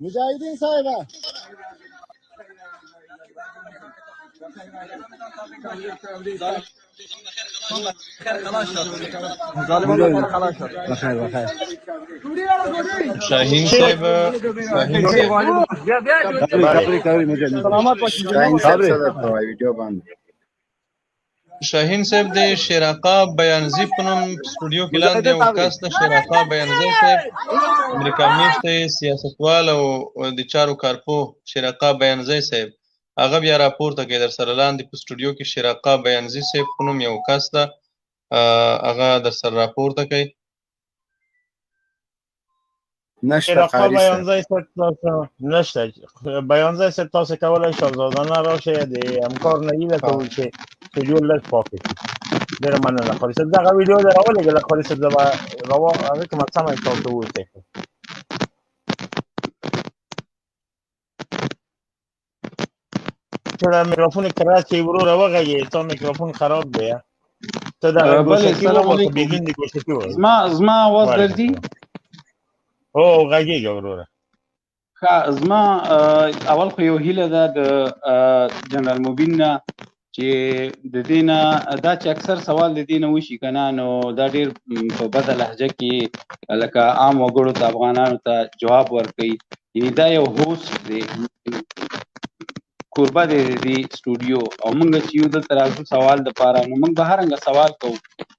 مجاهدین صاحبه شاهین صاحب شاهین صاحب د شیراقا بیانزی په نوم سټوډیو کې لاندې یو کس د شیراقا بیانزی صاحب امریکا میشته سیاستوال او د چارو کارپو شیراقا بیانزی صاحب هغه بیا راپورته کوي در سره لاندې په سټوډیو کې شیراقا بیانزی صاحب په نوم یو کس ده هغه در سره راپورته کوي شیراقا بیانزی صاحب نشته بیانزی صاحب تاسو کولی شهزادانه راشئ د همکار نه هیله کوو چې ویډیو لږ پاک کړي ډېره مننه خالد صاحب دغه ویډیو دې راولېږله خالد صاحب زه به هغې کې به سمه تاسو واوسئ چرا میکروفون کرات چې وروره وغږې تا میکروفون خراب دی ته دغه ګوشکي ووایه بیلین د ګوشکي ووایه زما آواز درځي هو غږېږه وروره ښه زما اول خو یو هیله ده د جنرال مبین نه چې د دې نه دا چې اکثر سوال د دې نه وشي که نه نو دا ډېر په بده لهجه کې لکه عام وګړو ته افغانانو ته جواب ورکوي یعنې دا یو هوسټ دی کوربه دی د دې سټوډیو او موږ چې یو دلته راځو سوال دپاره نو موږ به هر رنګه سوال کوو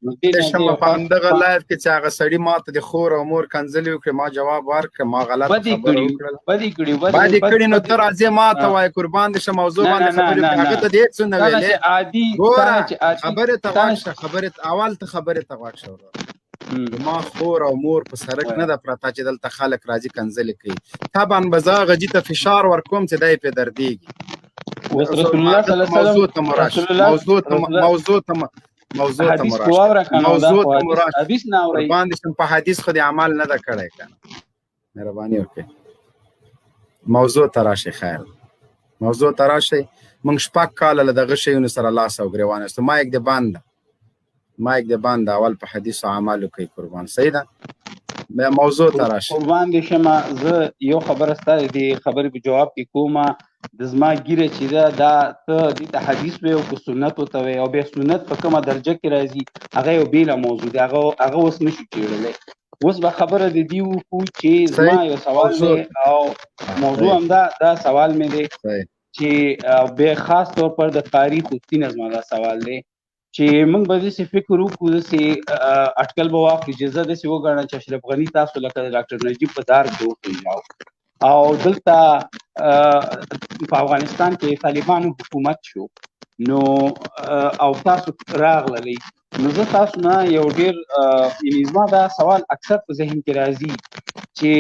نو په همدغه لایف کې چې هغه سړي ما ته د خور او مور کنځلې وکړې ما جواب ورکړه ما غلط خبره وکړله بدې کړي نو ته راځې ما ته وایې قربان دې شه موضوع باندې خبرې وکړې هغه ته دې څه نه ویلې ګوره خبرې ته غوږ شه اول ته خبرې ته غوږ شه ما خور او مور په سرک نه ده پرته چې دلته خلک راځي کنځلې کوي طبعا به زه هغه جي ته فشار ورکوم چې دی پرې دردېږي رسول الله صلی الله علیه وسلم موضوع ته مراشد په حدیث خو د عمل نه ده کړی کنه مهرباني وکړئ موضوع ته راشئ خیر موضوع ته راشئ موږ شپږ کاله له دغه شیونو سره لاس او ګرېوان یاستو مایک دې بند اول په حدیث او اعمالو کوي قربان صحیح ده موضوع ته راشئ قربان دې شمه زه یو خبره ستا د دې خبرې په جواب کې کومه د زما ګیره چې ده دا ته دې ته حدیث وی او که سنت ورته وی او بیا سنت په کومه درجه کې راځي هغه یو بېله موضوع دی هغه اوس نشو څېړلی اوس به خبره د دې وکړو چې زما یو سوال دی او موضوع هم دا سوال مې دی چې بیا خاص طور پر د قاري خوستینه زما دا سوال دی چې موږ به داسې فکر وکړو داسې اټکل به واخلو چې زه داسې وګڼم چې اشرف غني تاسو لکه د ډاکټر نجیب په دار کې وپېژنو او دلته په افغانستان کې طالبانو حکومت شو نو او تاسو راغللی نو زه تاسو نه یو ډېر یعنې زما دا سوال اکثر په ذهن کې راځي چې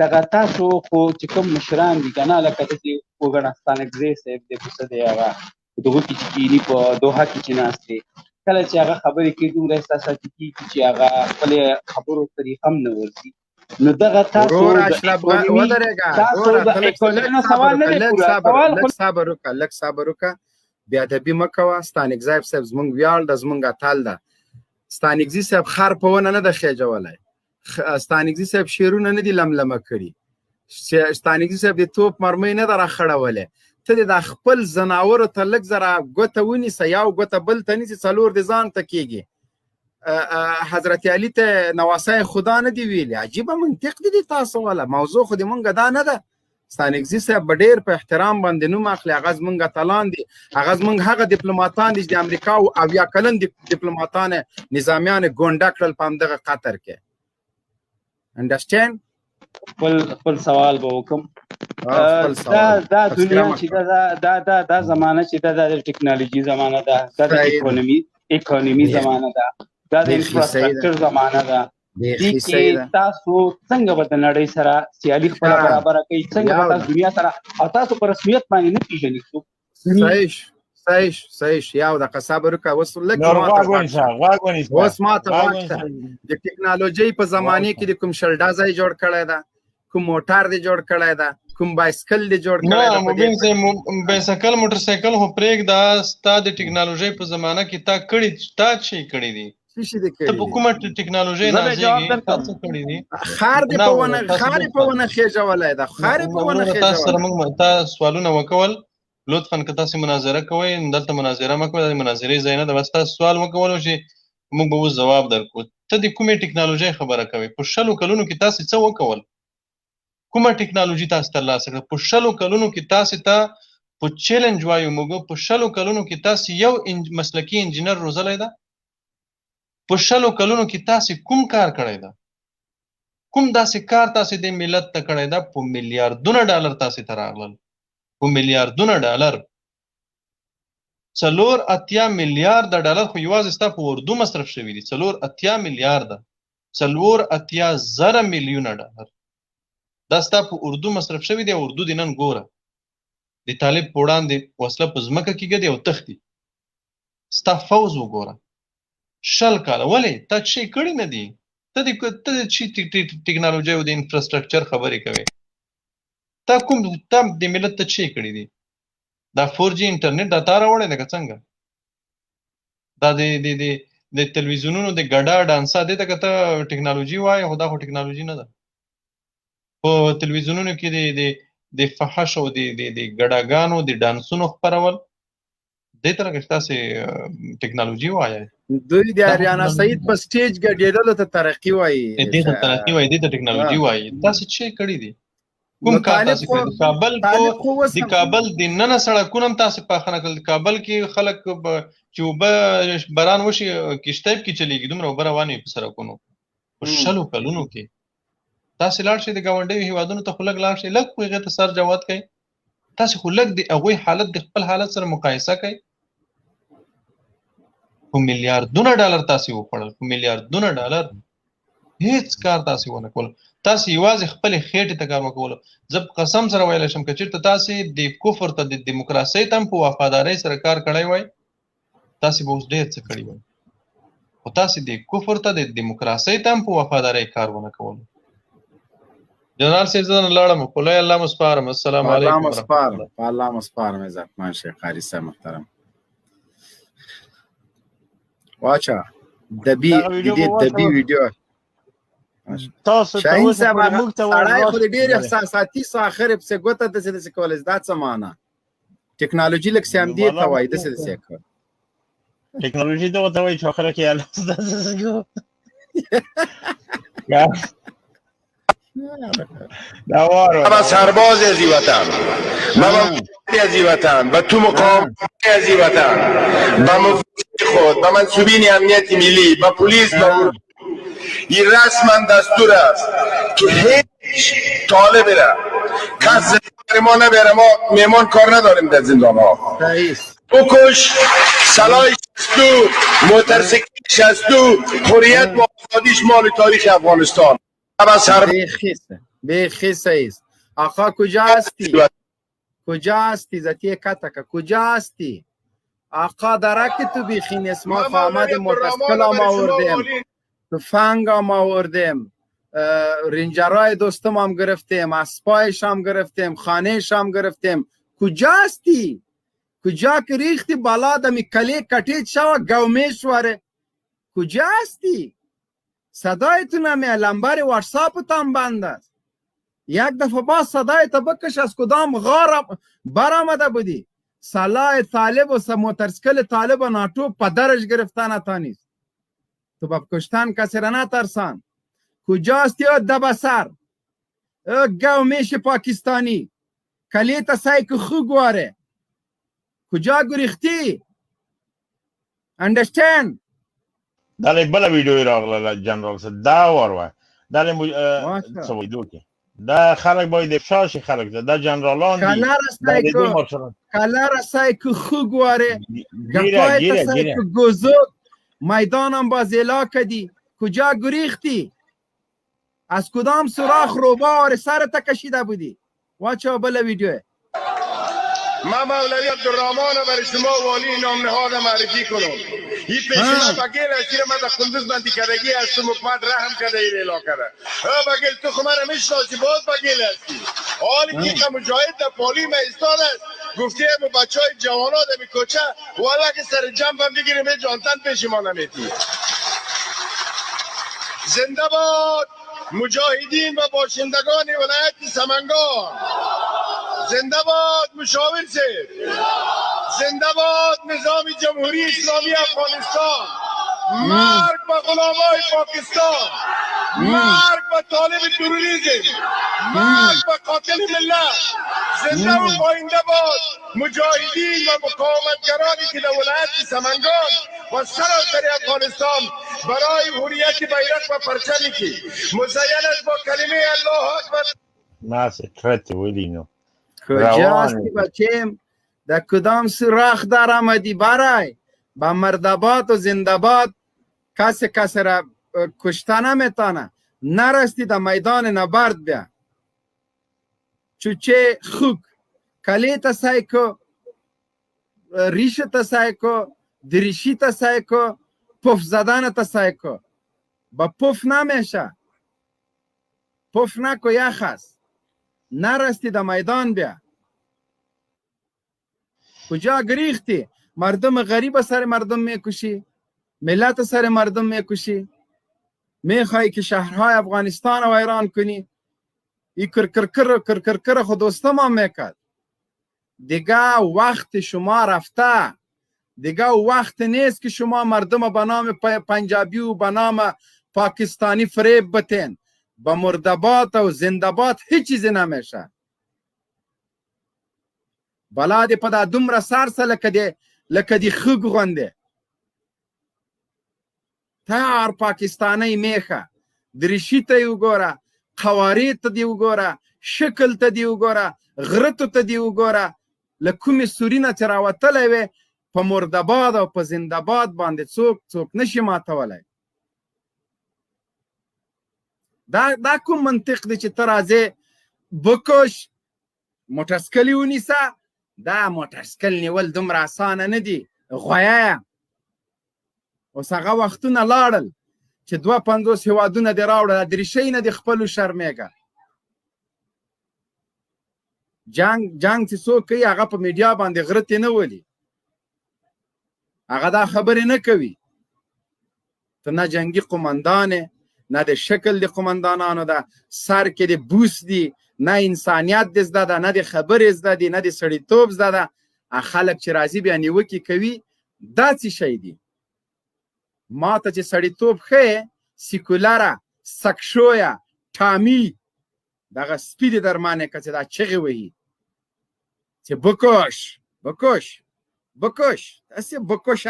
دغه تاسو خو چې کوم مشران دي که نه لکه داسې وګڼه ستانکزی صاحب دی کوڅه دی هغه دغه کې چې کیني په دوحه کې چې ناست دی کله چې هغه خبرې کوي دومره احساساتي کېږي چې هغه خپلې خبرو طریقه هم نه ورځي نو دغه تاسو لږ صبر وکړه بې ادبي مه کوه ستانکزی صاحب زموږ ویاړ ده زموږ اتل ده ستانکزي صاحب خر په ونه نه ده خېجولی ستانکزي صاحب شعرونه نه دي لملمه کړي ستانکزي صاحب د توپ مرمۍ نه ده راخړولې ته د خپل ځناورو ته لږ زره ګوته ونیسه یو ګوته بل ته نیسي څلور د ځان ته کېږي حضرت علي ته نواسای خدا نه دی ویلي عجیبه منطق دی تاسو والا موضوع خو د مونږ دا نه ده ستانکزي صاحب به ډېر په احترام باندې نوم اخلي هغه زمونږ اتلان دي هغه زمونږ هغه ډیپلوماتان دي چې د امریکا او اویا کلن ډیپلوماتان نظامیان ګونډه کړل په همدغه قطر کې انډرسټینډ خپل سوال به وکړم دا دنیا چې دا زمانه چې دا د ټکنالوژي زمانه ده دا د اکانومي زمانه ده دا د انفراستراکچر زمانه ده دې کې تاسو څنګه به د نړۍ سره سیالي خپله برابره کوئ څنګه به تاسو دنیا سره او تاسو په رسمیت باندې نه پېژنئ صحیح یو دقیقه صبر وکړه اوس ماته د ټکنالوژۍ په زمانې کې د کوم شلډازی جوړ کړی ده کوم موټر دی جوړ کړی ده کوم بایسکل دی جوړ کړی ده بایسکل موټر سایکل خو پرېږده ستا د ټکنالوژۍ په زمانه کې تا څه کړي دي ته په کومه ټکنالوژۍ نازېږي تا څه کړي دي خار دې په ونه خېژولی ده خار یې په ونه خېژولی تا سره موږ تا سوالونه وکول لطفا که تاسو مناظره کوئ دلته مناظره مه کوئ، د مناظرې ځای نه ده. بس تاسو سوال مه کولو چې موږ به اوس ځواب درکړو. ته د کومې ټکنالوژۍ خبره کوې؟ په 100 کلونو کې تاسو څه وکول؟ کومه ټکنالوژي تاسو ترلاسه کړه؟ په 100 کلونو کې تاسو ته په چیلنج وایو موږ، په 100 کلونو کې تاسو یو مسلکي انجینر روزلی ده؟ په 100 کلونو کې تاسو کوم کار کړی ده؟ کوم داسې کار تاسو د ملت ته کړی ده؟ په میلیارډونه ډالر تاسو ته راغلل، په میلیارډونه ډالر. 4-8 میلیارډ ډالر خو یوازې ستا په اردو مصرف شوي دي. 4-8 میلیارډ 4-8 زره میلیونه ډالر دا ستا په اردو مصرف شوي دي. اردو دې نن ګوره د طالب په وړاندې وسله په ځمکه کې ږدي او تښتي. ستا فوز وګوره 100 کاله. ولې تا څه کړي نه دي؟ ته د ټکنالوژۍ او د انفراستراکچر خبرې کوې. تا کوم د ملت ته څه کړي دي؟ دا 4G انټرنیټ دا تا راوړی دی که څنګه؟ دا د تلویزیونونو د ګډا ډانسا دې ته که ته ټکنالوژي وایې، خو دا خو ټکنالوژي نه ده. په تلویزیونونو کې د فحش او د ګډاګانو د ډانسونو خپرول دې ته لکه تاسې ټکنالوژي وایئ. دوی د اریانا سعید په سټیج ګډېدلو ته ترقي وایي. دې ته ترقي وایي، دې ته ټکنالوژي وایي. تاسې څه کړي دي؟ کوم کار تاسو کړی؟ د کابل د ننه سړکونه هم تاسو پاخه نه کړل. د کابل کې خلک چې اوبه باران وشي کشتۍ کې چلیږي، دومره اوبه روانې وي په سړکونو. په 100 کلونو کې تاسو لاړ شئ د ګاونډیو هیوادونو ته، خو لږ لاړ شئ، لږ خو هغې ته سر جواد کوئ. تاسو خو لږ د هغوی حالت د خپل حالت سره مقایسه کوئ. په میلیارډونه ډالر تاسو وخوړل، په میلیارډونه ډالر. هیڅ کار تاسو ونه کول. تاسو یوازې خپلې خېټې ته کار وکولو. زه په قسم سره ویلی شم که چېرته تاسې د کفر ته د دیموکراسۍ ته هم په وفادارۍ سره کار کړی وای، تاسې به اوس ډېر څه کړي وای. خو تاسې د کفر ته د دیموکراسۍ ته هم په وفادارۍ کار ونه کولو. جنرال صاحب زه نه لاړم، خدای الله مو سپارم. السلام علیکم ورحمتالله. الله مو سپارم عزتمن شیخ قاري صاحب محترم. واچه دبي ویډیو تاسو ته شاهین صاحب سړی خو ډېر احساساتي ساخر پسې ګوته داسې داسې کولی دا څه معنا؟ ټکنالوژي لږ سیامدې ته وایي داسې داسې کول. ټکنالوژي دغه ته وایي چې آخره کې من سرباز از این وطن، من از این وطن و تو مقام از این وطن و مفتی خود و منصوبین امنیت ملی و پلیس و این رسما دستور است که هیچ طالب را کس زندان ما نبره. ما میمان کار نداریم در زندان ها. بکش، سلاح شستو، موترسیکل شستو، حریت و آزادیش مال تاریخ افغانستان. بیخی سیست. آقا کجا هستی؟ کجا هستی؟ زتی کتکا کجا هستی؟ آقا درکی تو بیخی نیست. ما فهمد موتسکل هم آوردیم، تفنگ هم آوردیم، رنجرهای دوستم هم گرفتیم، اسپایش هم گرفتیم، خانهش هم گرفتیم. کجا هستی؟ کجا که ریختی بالا دمی کلی کٹید شو گومیشوره؟ کجا هستی؟ صدایتون هم لنبر واتساپ تان بند است. یک دفعه باز صدایت بکش از کدام غار برآمده بودی. سلاح طالب و موترسکل طالب و ناتو پدرش گرفتن تانیست. تو با کشتن کسی را نترسان. کجاستی او دبسر گومیش پاکستانی کلیت سای که خو گواره کجا گریختی؟ اندرستند؟ دلی بلا ویډیو راغله جنرال صاحب دا وروه دلی څه ویډیو کې دا خلک باید افشا شي خلک دا جنرالان دي کلر سای که خو گواره گفای سای که گوزود میدانم باز اعلا کدی کجا گریختی؟ از کدام سوراخ روبار سرت کشیده بودی؟ واچه بلا ویدیوه. من مولوی عبدالرحمن برای شما والی نام نهاد معرفی کنم. این پیشنهاد بگیر است که من در قندوز بندی کردگی هستم و پد رحم کرده این علاقه را. بگیر تو خمر میشناسی باز بگیر هستی. حالی که مجاهد در پالی ایستاد است گفتی به بچه های جوانات می کوچه والا که سر جنب هم بگیریم به جانتن پیش ما نمیتی. زنده باد مجاهدین و باشندگان ولایت سمنگان. زنده باد مشاور صاحب، زنده باد نظام جمهوری اسلامی افغانستان، مرگ به غلامای پاکستان، مرگ به طالب تروریسم، مرگ به قاتل ملت. زنده و پاینده باد مجاهدین و مقاومتگرانی که در ولایت سمنگان و سراسر افغانستان برای حریت بیرق و پرچمی که مزین است با کلمه الله اکبر. ناس ترتی ولینو کجا هستی بچیم؟ در کدام سوراخ در آمدی برای؟ با مردباد و زندباد کس را کشته نمیتانه. نرستی در میدان نبرد بیا. چوچه خوک کلی تا سعی کو، ریش تا سعی کو، دریشی تا سعی کو، پف زدن تا سعی کو. با پف نمیشه. پف نکو یخ است. نرستی در میدان بیا. کجا گریختی؟ مردم غریب سر مردم میکشی، ملت سر مردم میکشی، میخوای که شهرهای افغانستان رو ویران کنی. این کرکر خود دوستم هم میکرد. دیگه وقت شما رفته. دیگه وقت نیست که شما مردم به نام پنجابی و به نام پاکستانی فریب بتین. با مردبات و زندبات هیچ چیزی نمیشه. بلادی پدا دومره سرسه لکه دی خوگ غنده. تیار پاکستانی میخه. دریشی تا یو گوره، قوارید تا دیو گوره، شکل تا دیو گوره، غرطو تا دیو گوره. لکومی سورینا چه راوطلی وی پا مردباد و پا زندباد بانده څوک نشی ماتولی. دا کوم منطق دی چې ته راځې بکش موټرسکلي ونیسه. دا موټرسکل نیول دومره اسانه نه دي. غویه اوس هغه وختونه لاړل چې 52 هیوادونه دې راوړل. دریشۍ نه دې خپلو شرمېږه. جنګ چې څوک کوي هغه په میډیا باندې غرتې نه ولي. هغه دا خبرې نه کوي. ته نه جنګي قمندان نه د شکل د قمندانانو ده، سر کې د بوس دي، نه انسانیت د زده ده، نه د خبرې زده دي، نه د سړیتوب زده ده. خلک چې راځي بیا نیوکې کوي. دا څه شی دي؟ ما ته چې سړیتوب ښیې سیکولره سکشویه ټامي دغه سپي دې درمانې که چې دا چغې وهي چې بکش بکش بکش. داسې بکش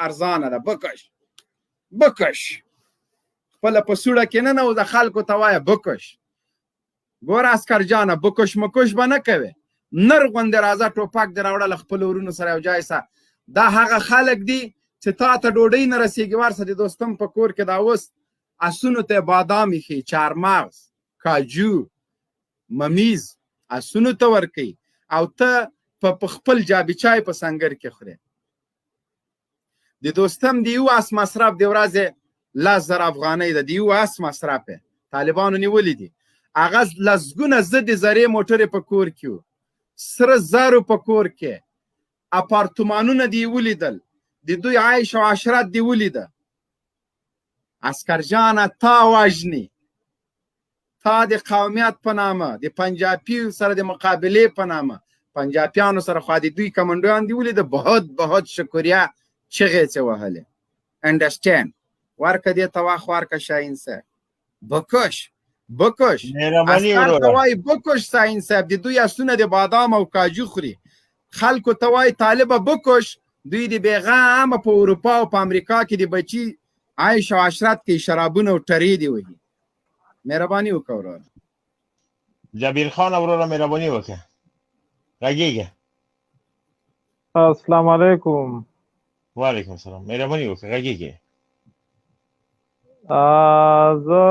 ارزانه ده. بکش خپله په سوړه کې نه نو د خلکو ته وایه بکش. ګوره عسکر جانه بکش مکش به نه کوې. نر غوندې راځه ټوپک دې راوړه له خپلو ورونو سره یو ځای سه. دا هغه خلک دي چې تا ته ډوډۍ نه رسېږي. ورسه د دوستم په کور کې دا اوس اسونو ته بادام ایښي، چارمغز، کاجو، ممیز اسونو ته ورکوي او ته په خپل جابي چای په سنګر کې خورې. د دوستم د یو اس مصرف د ورځې 10,000 افغانۍ ده. د یو اس مصرف یې طالبانو نیولي دي. هغه لسګونه ضد زرې موټرې په کور کې وو، سره زرو په کور کې، اپارتمانونه دې ولیدل، د دوی عیش او عشرت دې ولیده. عسکر جانه تا وژني. تا د قومیت په نامه د پنجابي سره د مقابلې په نامه پنجابیانو سره خوا د دوی کمنډویان دې ولیده. بہت شکریه چغې څه وهلې. انډرسټینډ ورکه دې ته واخ ورکه شاهین صاحب. بکش عسکر ته وایي بکش. شاهین صاحب د دوی اسونه د بادام او کاجو خوري. خلکو ته وایي طالبه بکش. دوی د بیغمه په اروپا او په امریکا کې د بچي عیش او عشرت کې شرابونه او ټرې دي وهي. مهرباني وکړه وروره. جبیر خان وروره مهرباني وکړه. غږیږه. السلام علیکم. وعلیکم السلام. مهرباني وکړه غږیږه. زه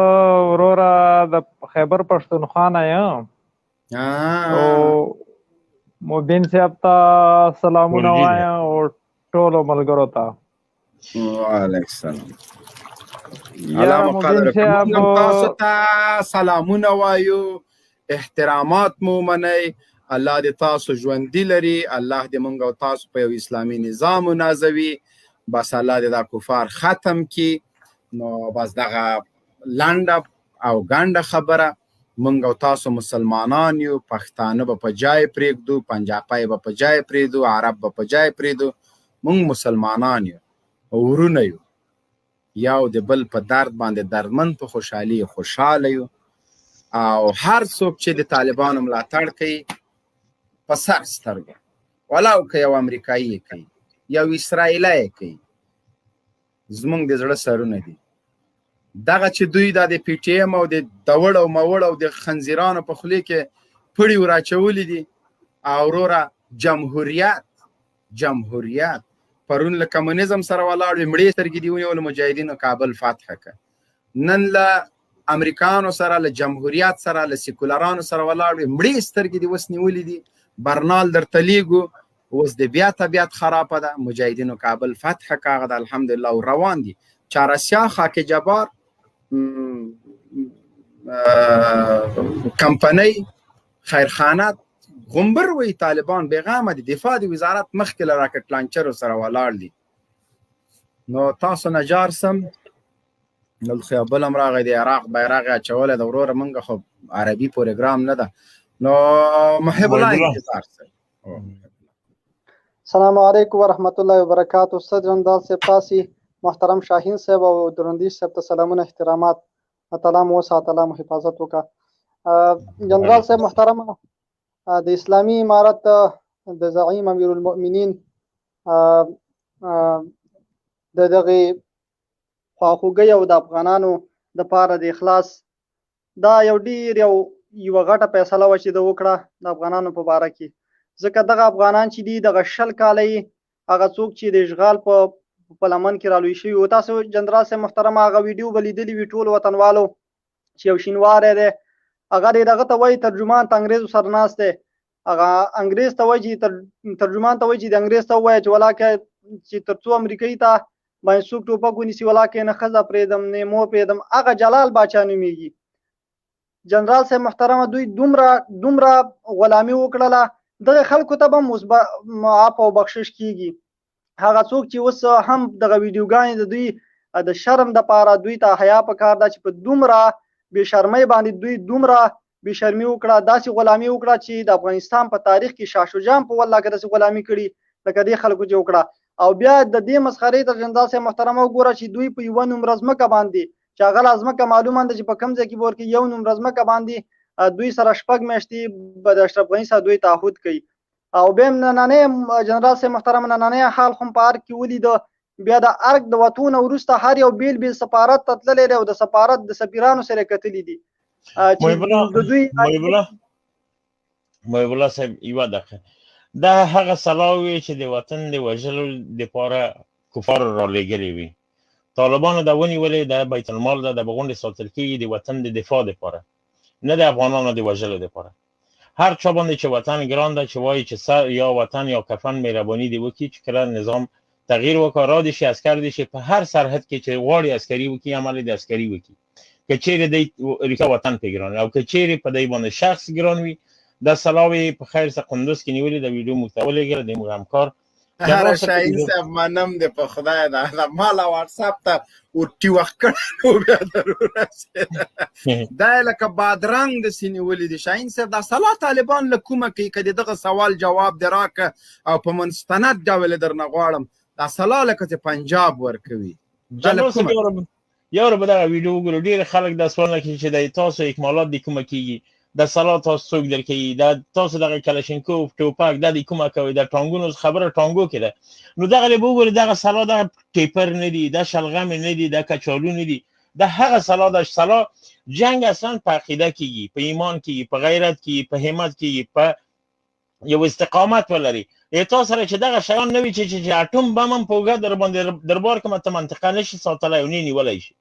وروره د خیبر پښتونخوا نه یم او مبین صاحب ته سلامونه وایم او ټولو ملګرو ته. وعلیکم السلام. تاسو ته سلامونه وایو، احترامات مو منئ. الله دې تاسو ژوندي لري. الله دې موږ او تاسو په یو اسلامي نظام ونازوي. بس الله دې دا کفار ختم کړي. نو بس دغه لنډه او ګنډه خبره موږ او تاسو مسلمانان یو، پښتانه به په جای پرېږدو، پنجابی به په جای پرېږدو، عرب به په جای پرېږدو. موږ مسلمانان یو، ورونه یو، یو د بل په درد باندې دردمن، په خوشحالي خوشحاله یو. او هر څوک چې د طالبانو ملاتړ کوي په سر سترګه، ولاو که یو امریکایي کوي، یو اسرائیلی کوي، زمونږ د زړه سرونه دي. دغه چې دوی دا د پی ټی ایم او د دوړ او موړ او د خنزیرانو په خولې کې پړي وراچولي دي. او وروره جمهوریت پرون له کمونیزم سره ولاړ وي، مړې سترګې دي ونیول، مجاهدینو کابل فتح کړ. نن له امریکانو سره، له جمهوریت سره، له سیکولرانو سره ولاړ وي، مړې سترګې دي اوس نیولې دي. برنال درته لیږو، اوس د بیا طبیعت خرابه ده، مجاهدینو کابل فتح کاغه ده الحمدلله او روان دي. چهارسیاه، خاک جبار، کمپنۍ، خیرخانه، غومبر وی طالبان بیغامه دي. دفاع د وزارت مخکې له راکټ لانچرو سره ولاړ دي. نو تاسو نجار سم دلته یو بل هم راغی، د عراق بیرغ یې اچولی ده. وروره موږ خو عربي پروګرام نه ده. نو محب الله انتظار سره. السلام علیکم ورحمت الله وبرکاتہ. استاد جندال صاحب، تاسې محترم شاهین صاحب او درندیش صاحب ته سلامونه، احترامات. تعالی مو وساته، تعالی مو حفاظت وکړه. جنرال صاحب محترم، د اسلامي امارت د زعیم امیر المؤمنین د دغه خواخوږۍ او د افغانانو د پاره د اخلاص دا یو ډیر یو غټه فیصله و چې د وکړه د افغانانو په باره کې. ځکه دغه افغانان چې دي دغه 20 کاله هغه څوک چې د اشغال په لمن کې رالوی شوي و. تاسو جنرال صاحب محترم هغه ویډیو به لیدلي وي ټول وطنوالو چې یو شینواری دی، هغه دغه ته وایي ترجمان ته انګریزو سره ناست دی، هغه انګریز ته وایي چې ترجمان ته وایي چې د انګریز ته ووایه چې ولاکه چې تر څو امریکایي ته باندې څوک ټوپک ونیسي ولاکه نه ښځه پرېږدم نه مو پرېږدم. هغه جلال باچا نومیږي. جنرال صاحب محترمه، دوی دومره غلامي وکړله، دغه خلکو ته به معاف او بخشش کیږي. هغه څوک چې اوس هم دغه ویډیوګانې د دوی د شرم دپاره دوی ته حیا پکار ده چې په دومره بې شرمۍ باندې دوی دومره بې شرمي وکړه، داسې غلامي وکړه چې د افغانستان په تاریخ کې شاه شجاع په والله کې داسې غلامي کړي لکه دې خلکو چې وکړه. او بیا د دې مسخرې ته جنرال صاحب محترمه وګوره چې دوی په یوه نومره ځمکه باندې چې هغه لا ځمکه معلومه ده چې په کوم ځای کې به ورکړي، یو نومره ځمکه باندې دوی سره 6 میاشتې به د اشرف غني سره دوی تعهد کوي. او بیا نننی جنرال صاحب محترم نننی حال خو په ارګ کې ولید، بیا د ارګ د وتون وروسته هر یو بیل سفارت ته تللی دی او د سفارت د سفیرانو سره کتلی دي. محب الله صاحب یوه دقیقه، دا هغه سلاوي چې د وطن د وژلو دپاره کفارو رالیږلي وي. طالبانو دا ونیولې، د بیت المال ده، د غونډې ساتل کېږي د وطن د دفاع دپاره، نه د افغانانو د وژلو دپاره. هر چا باندې چې وطن ګران ده چې وایي چې سر یا وطن یا کفن مهرباني دې وکړي چې کله نظام تغییر وکړي، را دې شي عسکر دې شي، په هر سرحد کې چې غواړي عسکري وکړي عمل د عسکري وکړي. که چیرې دی ریښه وطن پې ګران او که چیرې په دی باندې شخص ګران وي. دا سلاوي په خیر څه قندوز کې نیولې، د ویډیو موږ ته ولېږله، د موږ همکار هر شاهین صاحب منم دې په خدای دا مالا واتساپ ته ورټي وخت کړو بیا ضرورت دا لکه بادرنګ د سینې ولې دي. شاهین صاحب دا سلا طالبان له کومه کوي؟ که دغه سوال جواب دې راکړه او په مستند ډول درنه غواړم، دا سلا لکه چې پنجاب ورکوي. یو به دغه ویډیو وګورو، ډېر خلک دا سوال نه کوي چې د تاسو اکمالات د کومه کېږي، د سلا تاسو څوک درکوي، دا تاسو دغه کلشینکوف ټوپک دا د کومه کوي، د ټانګونو خبره ټانګو کې ده. نو دغه به وګورئ دغه سلا دغه ټیپر نه دي، دا شلغم نه دي، دا کچالو نه دي، دا هغه سلا ده. سلا جنگ اصلا په عقیده کېږي، په ایمان کېږي، په غیرت کېږي، په همت کېږي، په یو استقامت ولري. تاسو سره چې دغه شیان نه وي چې اټوم بم هم په اوږه در باندې دربار کې ته منطقه نشي ساتلی او نه نیولی شي.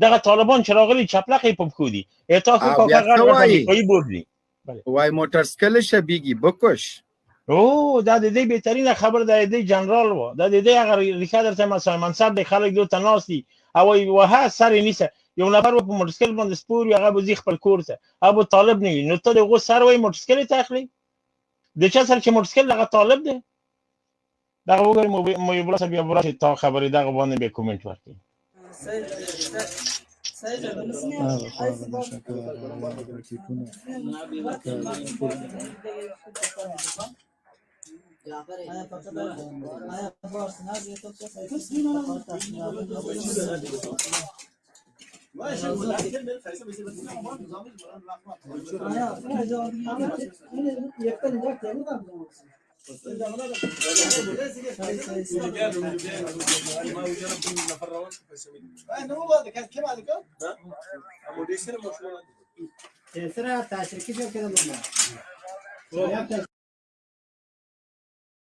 دغه طالبان چې راغلي چپلقې په پښو دي، تا خو کاکه غټ غټ امریکایي بوتلي وای موټرسکل شبیږي بکش. او دا د دې بهترینه خبر ده، د جنرال و دا د دې هغه ریښه درته مثلا منصب د خلک دوی ته ناست دي او وها سر نیسه یو نفر په موټرسکل باندې سپور وي، هغه به ځي خپل کور ته، ابو طالب نه وي. نو ته د هغو سر وایي موټرسکل یې ته اخلي؟ د چا سره چې موټرسکل هغه طالب دی؟ دغه وګورئ محب الله صاحب بیا به راشي تا خبرې دغه باندې بیا کومنټ ورکړي.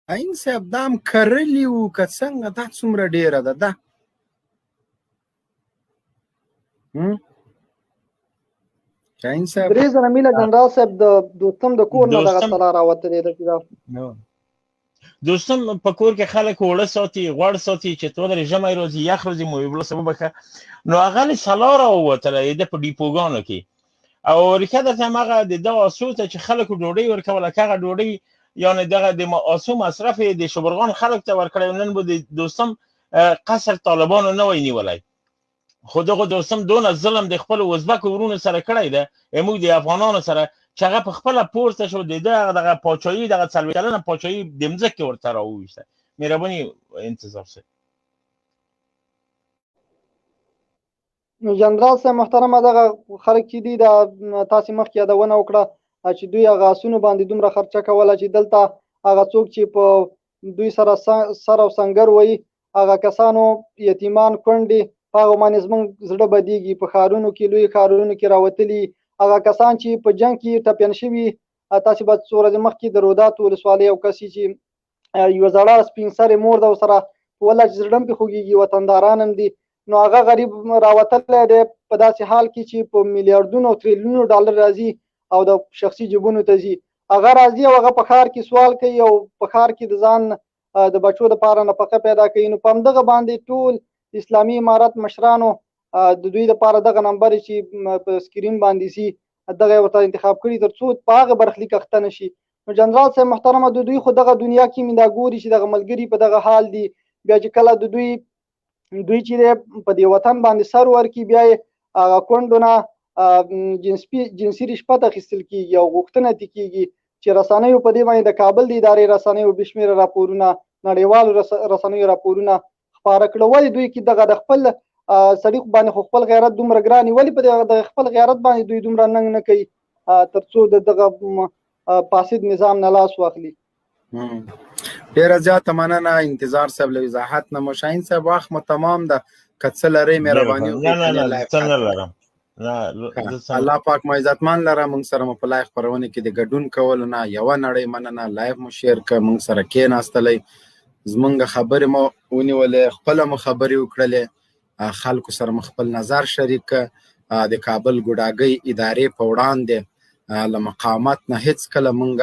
عین صاحب دا هم کرلي وو که څنګه دا څومره ډېره ده دا شاهین صاحب 3 میله جنرال صاحب د دوستم د کور نه دغه طلا راوتلې ده چې دوستم په کور کې خلک وړه ساتي غوړ ساتي چې ټول ژمی روزي یخ روزي مو یو سبب که نو هغه له سلا راوتله د په ډیپوګانو کې او ریښه درته هغه د دغه اسو ته چې خلکو ډوډۍ ورکوله هغه ډوډۍ یعنی دغه د اسو مصرف د شبرغان خلک ته ورکړی نن به د دوستم قصر طالبانو نه وای نیولی خو دغه دوستم دونه ظلم د خپل ازبک ورونو سره کړی ده موږ د افغانانو سره چې هغه په خپله پورته شو د دغه پاچاهي دغه 40 کلنه پاچاهي د مځکې ورته راوویسته مهرباني انتظار صاحب جنرال صاحب محترمه دغه خلک چې دي د تاسې مخکې یادونه وکړه چې دوی هغه آسونو باندې دومره خرچه کوله چې دلته هغه څوک چې په دوی سره سر او سنګر وایي هغه کسانو یتیمان کونډې په هغه باندې زموږ زړه بدیږي په ښارونو کې لوی ښارونو کې راوتلي هغه کسان چې په جنګ کې ټپیان شوي تاسې به څو ورځې مخکې د رودات ولسوالۍ یو کس چې یوه زړه سپین سرې مور ده ورسره والله چې زړه هم پرې خوږېږي وطنداران هم دي نو هغه غریب راوتلی دی په داسې حال کې چې په میلیارډونو او تریلیونو ډالر راځي او د شخصي جیبونو ته ځي هغه راځي او هغه په ښار کې سوال کوي او په ښار کې د ځان د بچو دپاره نفقه پیدا کوي نو په همدغه باندې ټول اسلامي امارت مشرانو د دوی دپاره دغه نمبر چې په سکرین باندې سي دغه ورته انتخاب کړي تر څو په هغه برخلیک اخته نه شي نو جنرال صاحب محترمه د دوی خو دغه دنیا کې مې دا ګوري چې دغه ملګري په دغه حال دي بیا چې کله د دوی چې په دې وطن باندې سر ورکړي بیا یې هغه کونډو نه جنسي رشوت اخیستل کېږي او غوښتنه ترې کېږي چې رسنیو په دې باندې د کابل د ادارې رسنیو بې شمېره راپورونه نړیوالو رسنیو راپورونه خپاره کړه ولې دوی کې دغه د خپل سړي باندې خو خپل غیرت دومره ګران ولې په د خپل غیرت باندې دوی دومره ننګ نه کوي تر څو د دغه فاسد نظام نه لاس واخلي ډېره زیاته مننه انتظار صاحب له وضاحت نه مشاهین صاحب وخت مو تمام ده که څه لرئ مهرباني وکړئ الله پاک مو عزتمن لره موږ سره مو په لایف خپرونې کې د ګډون کولو نه یوه نړۍ مننه لایف مو شیر کړه موږ سره کېناستلی زمونږ خبرې مو ونیولې خپله مو خبرې وکړلې خلکو سره مو خپل نظر شریک کړه د کابل ګوډاګۍ ادارې په وړاندې له مقاومت نه هیڅ کله مونږ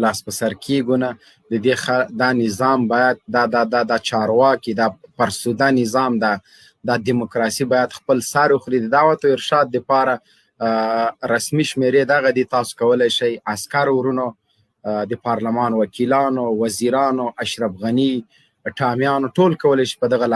لاس په سر کېږو نه د دې دا نظام باید دا چارواکي دا پرسوده نظام دا دیموکراسي باید خپل سر وخوري د دعوت او ارشاد دپاره رسمي شمېرې دغه دي تاسو کولی شئ عسکر ورونو د پارلمان وکیلانو وزیرانو اشرف غني ټامیانو ټول کولی شي په دغه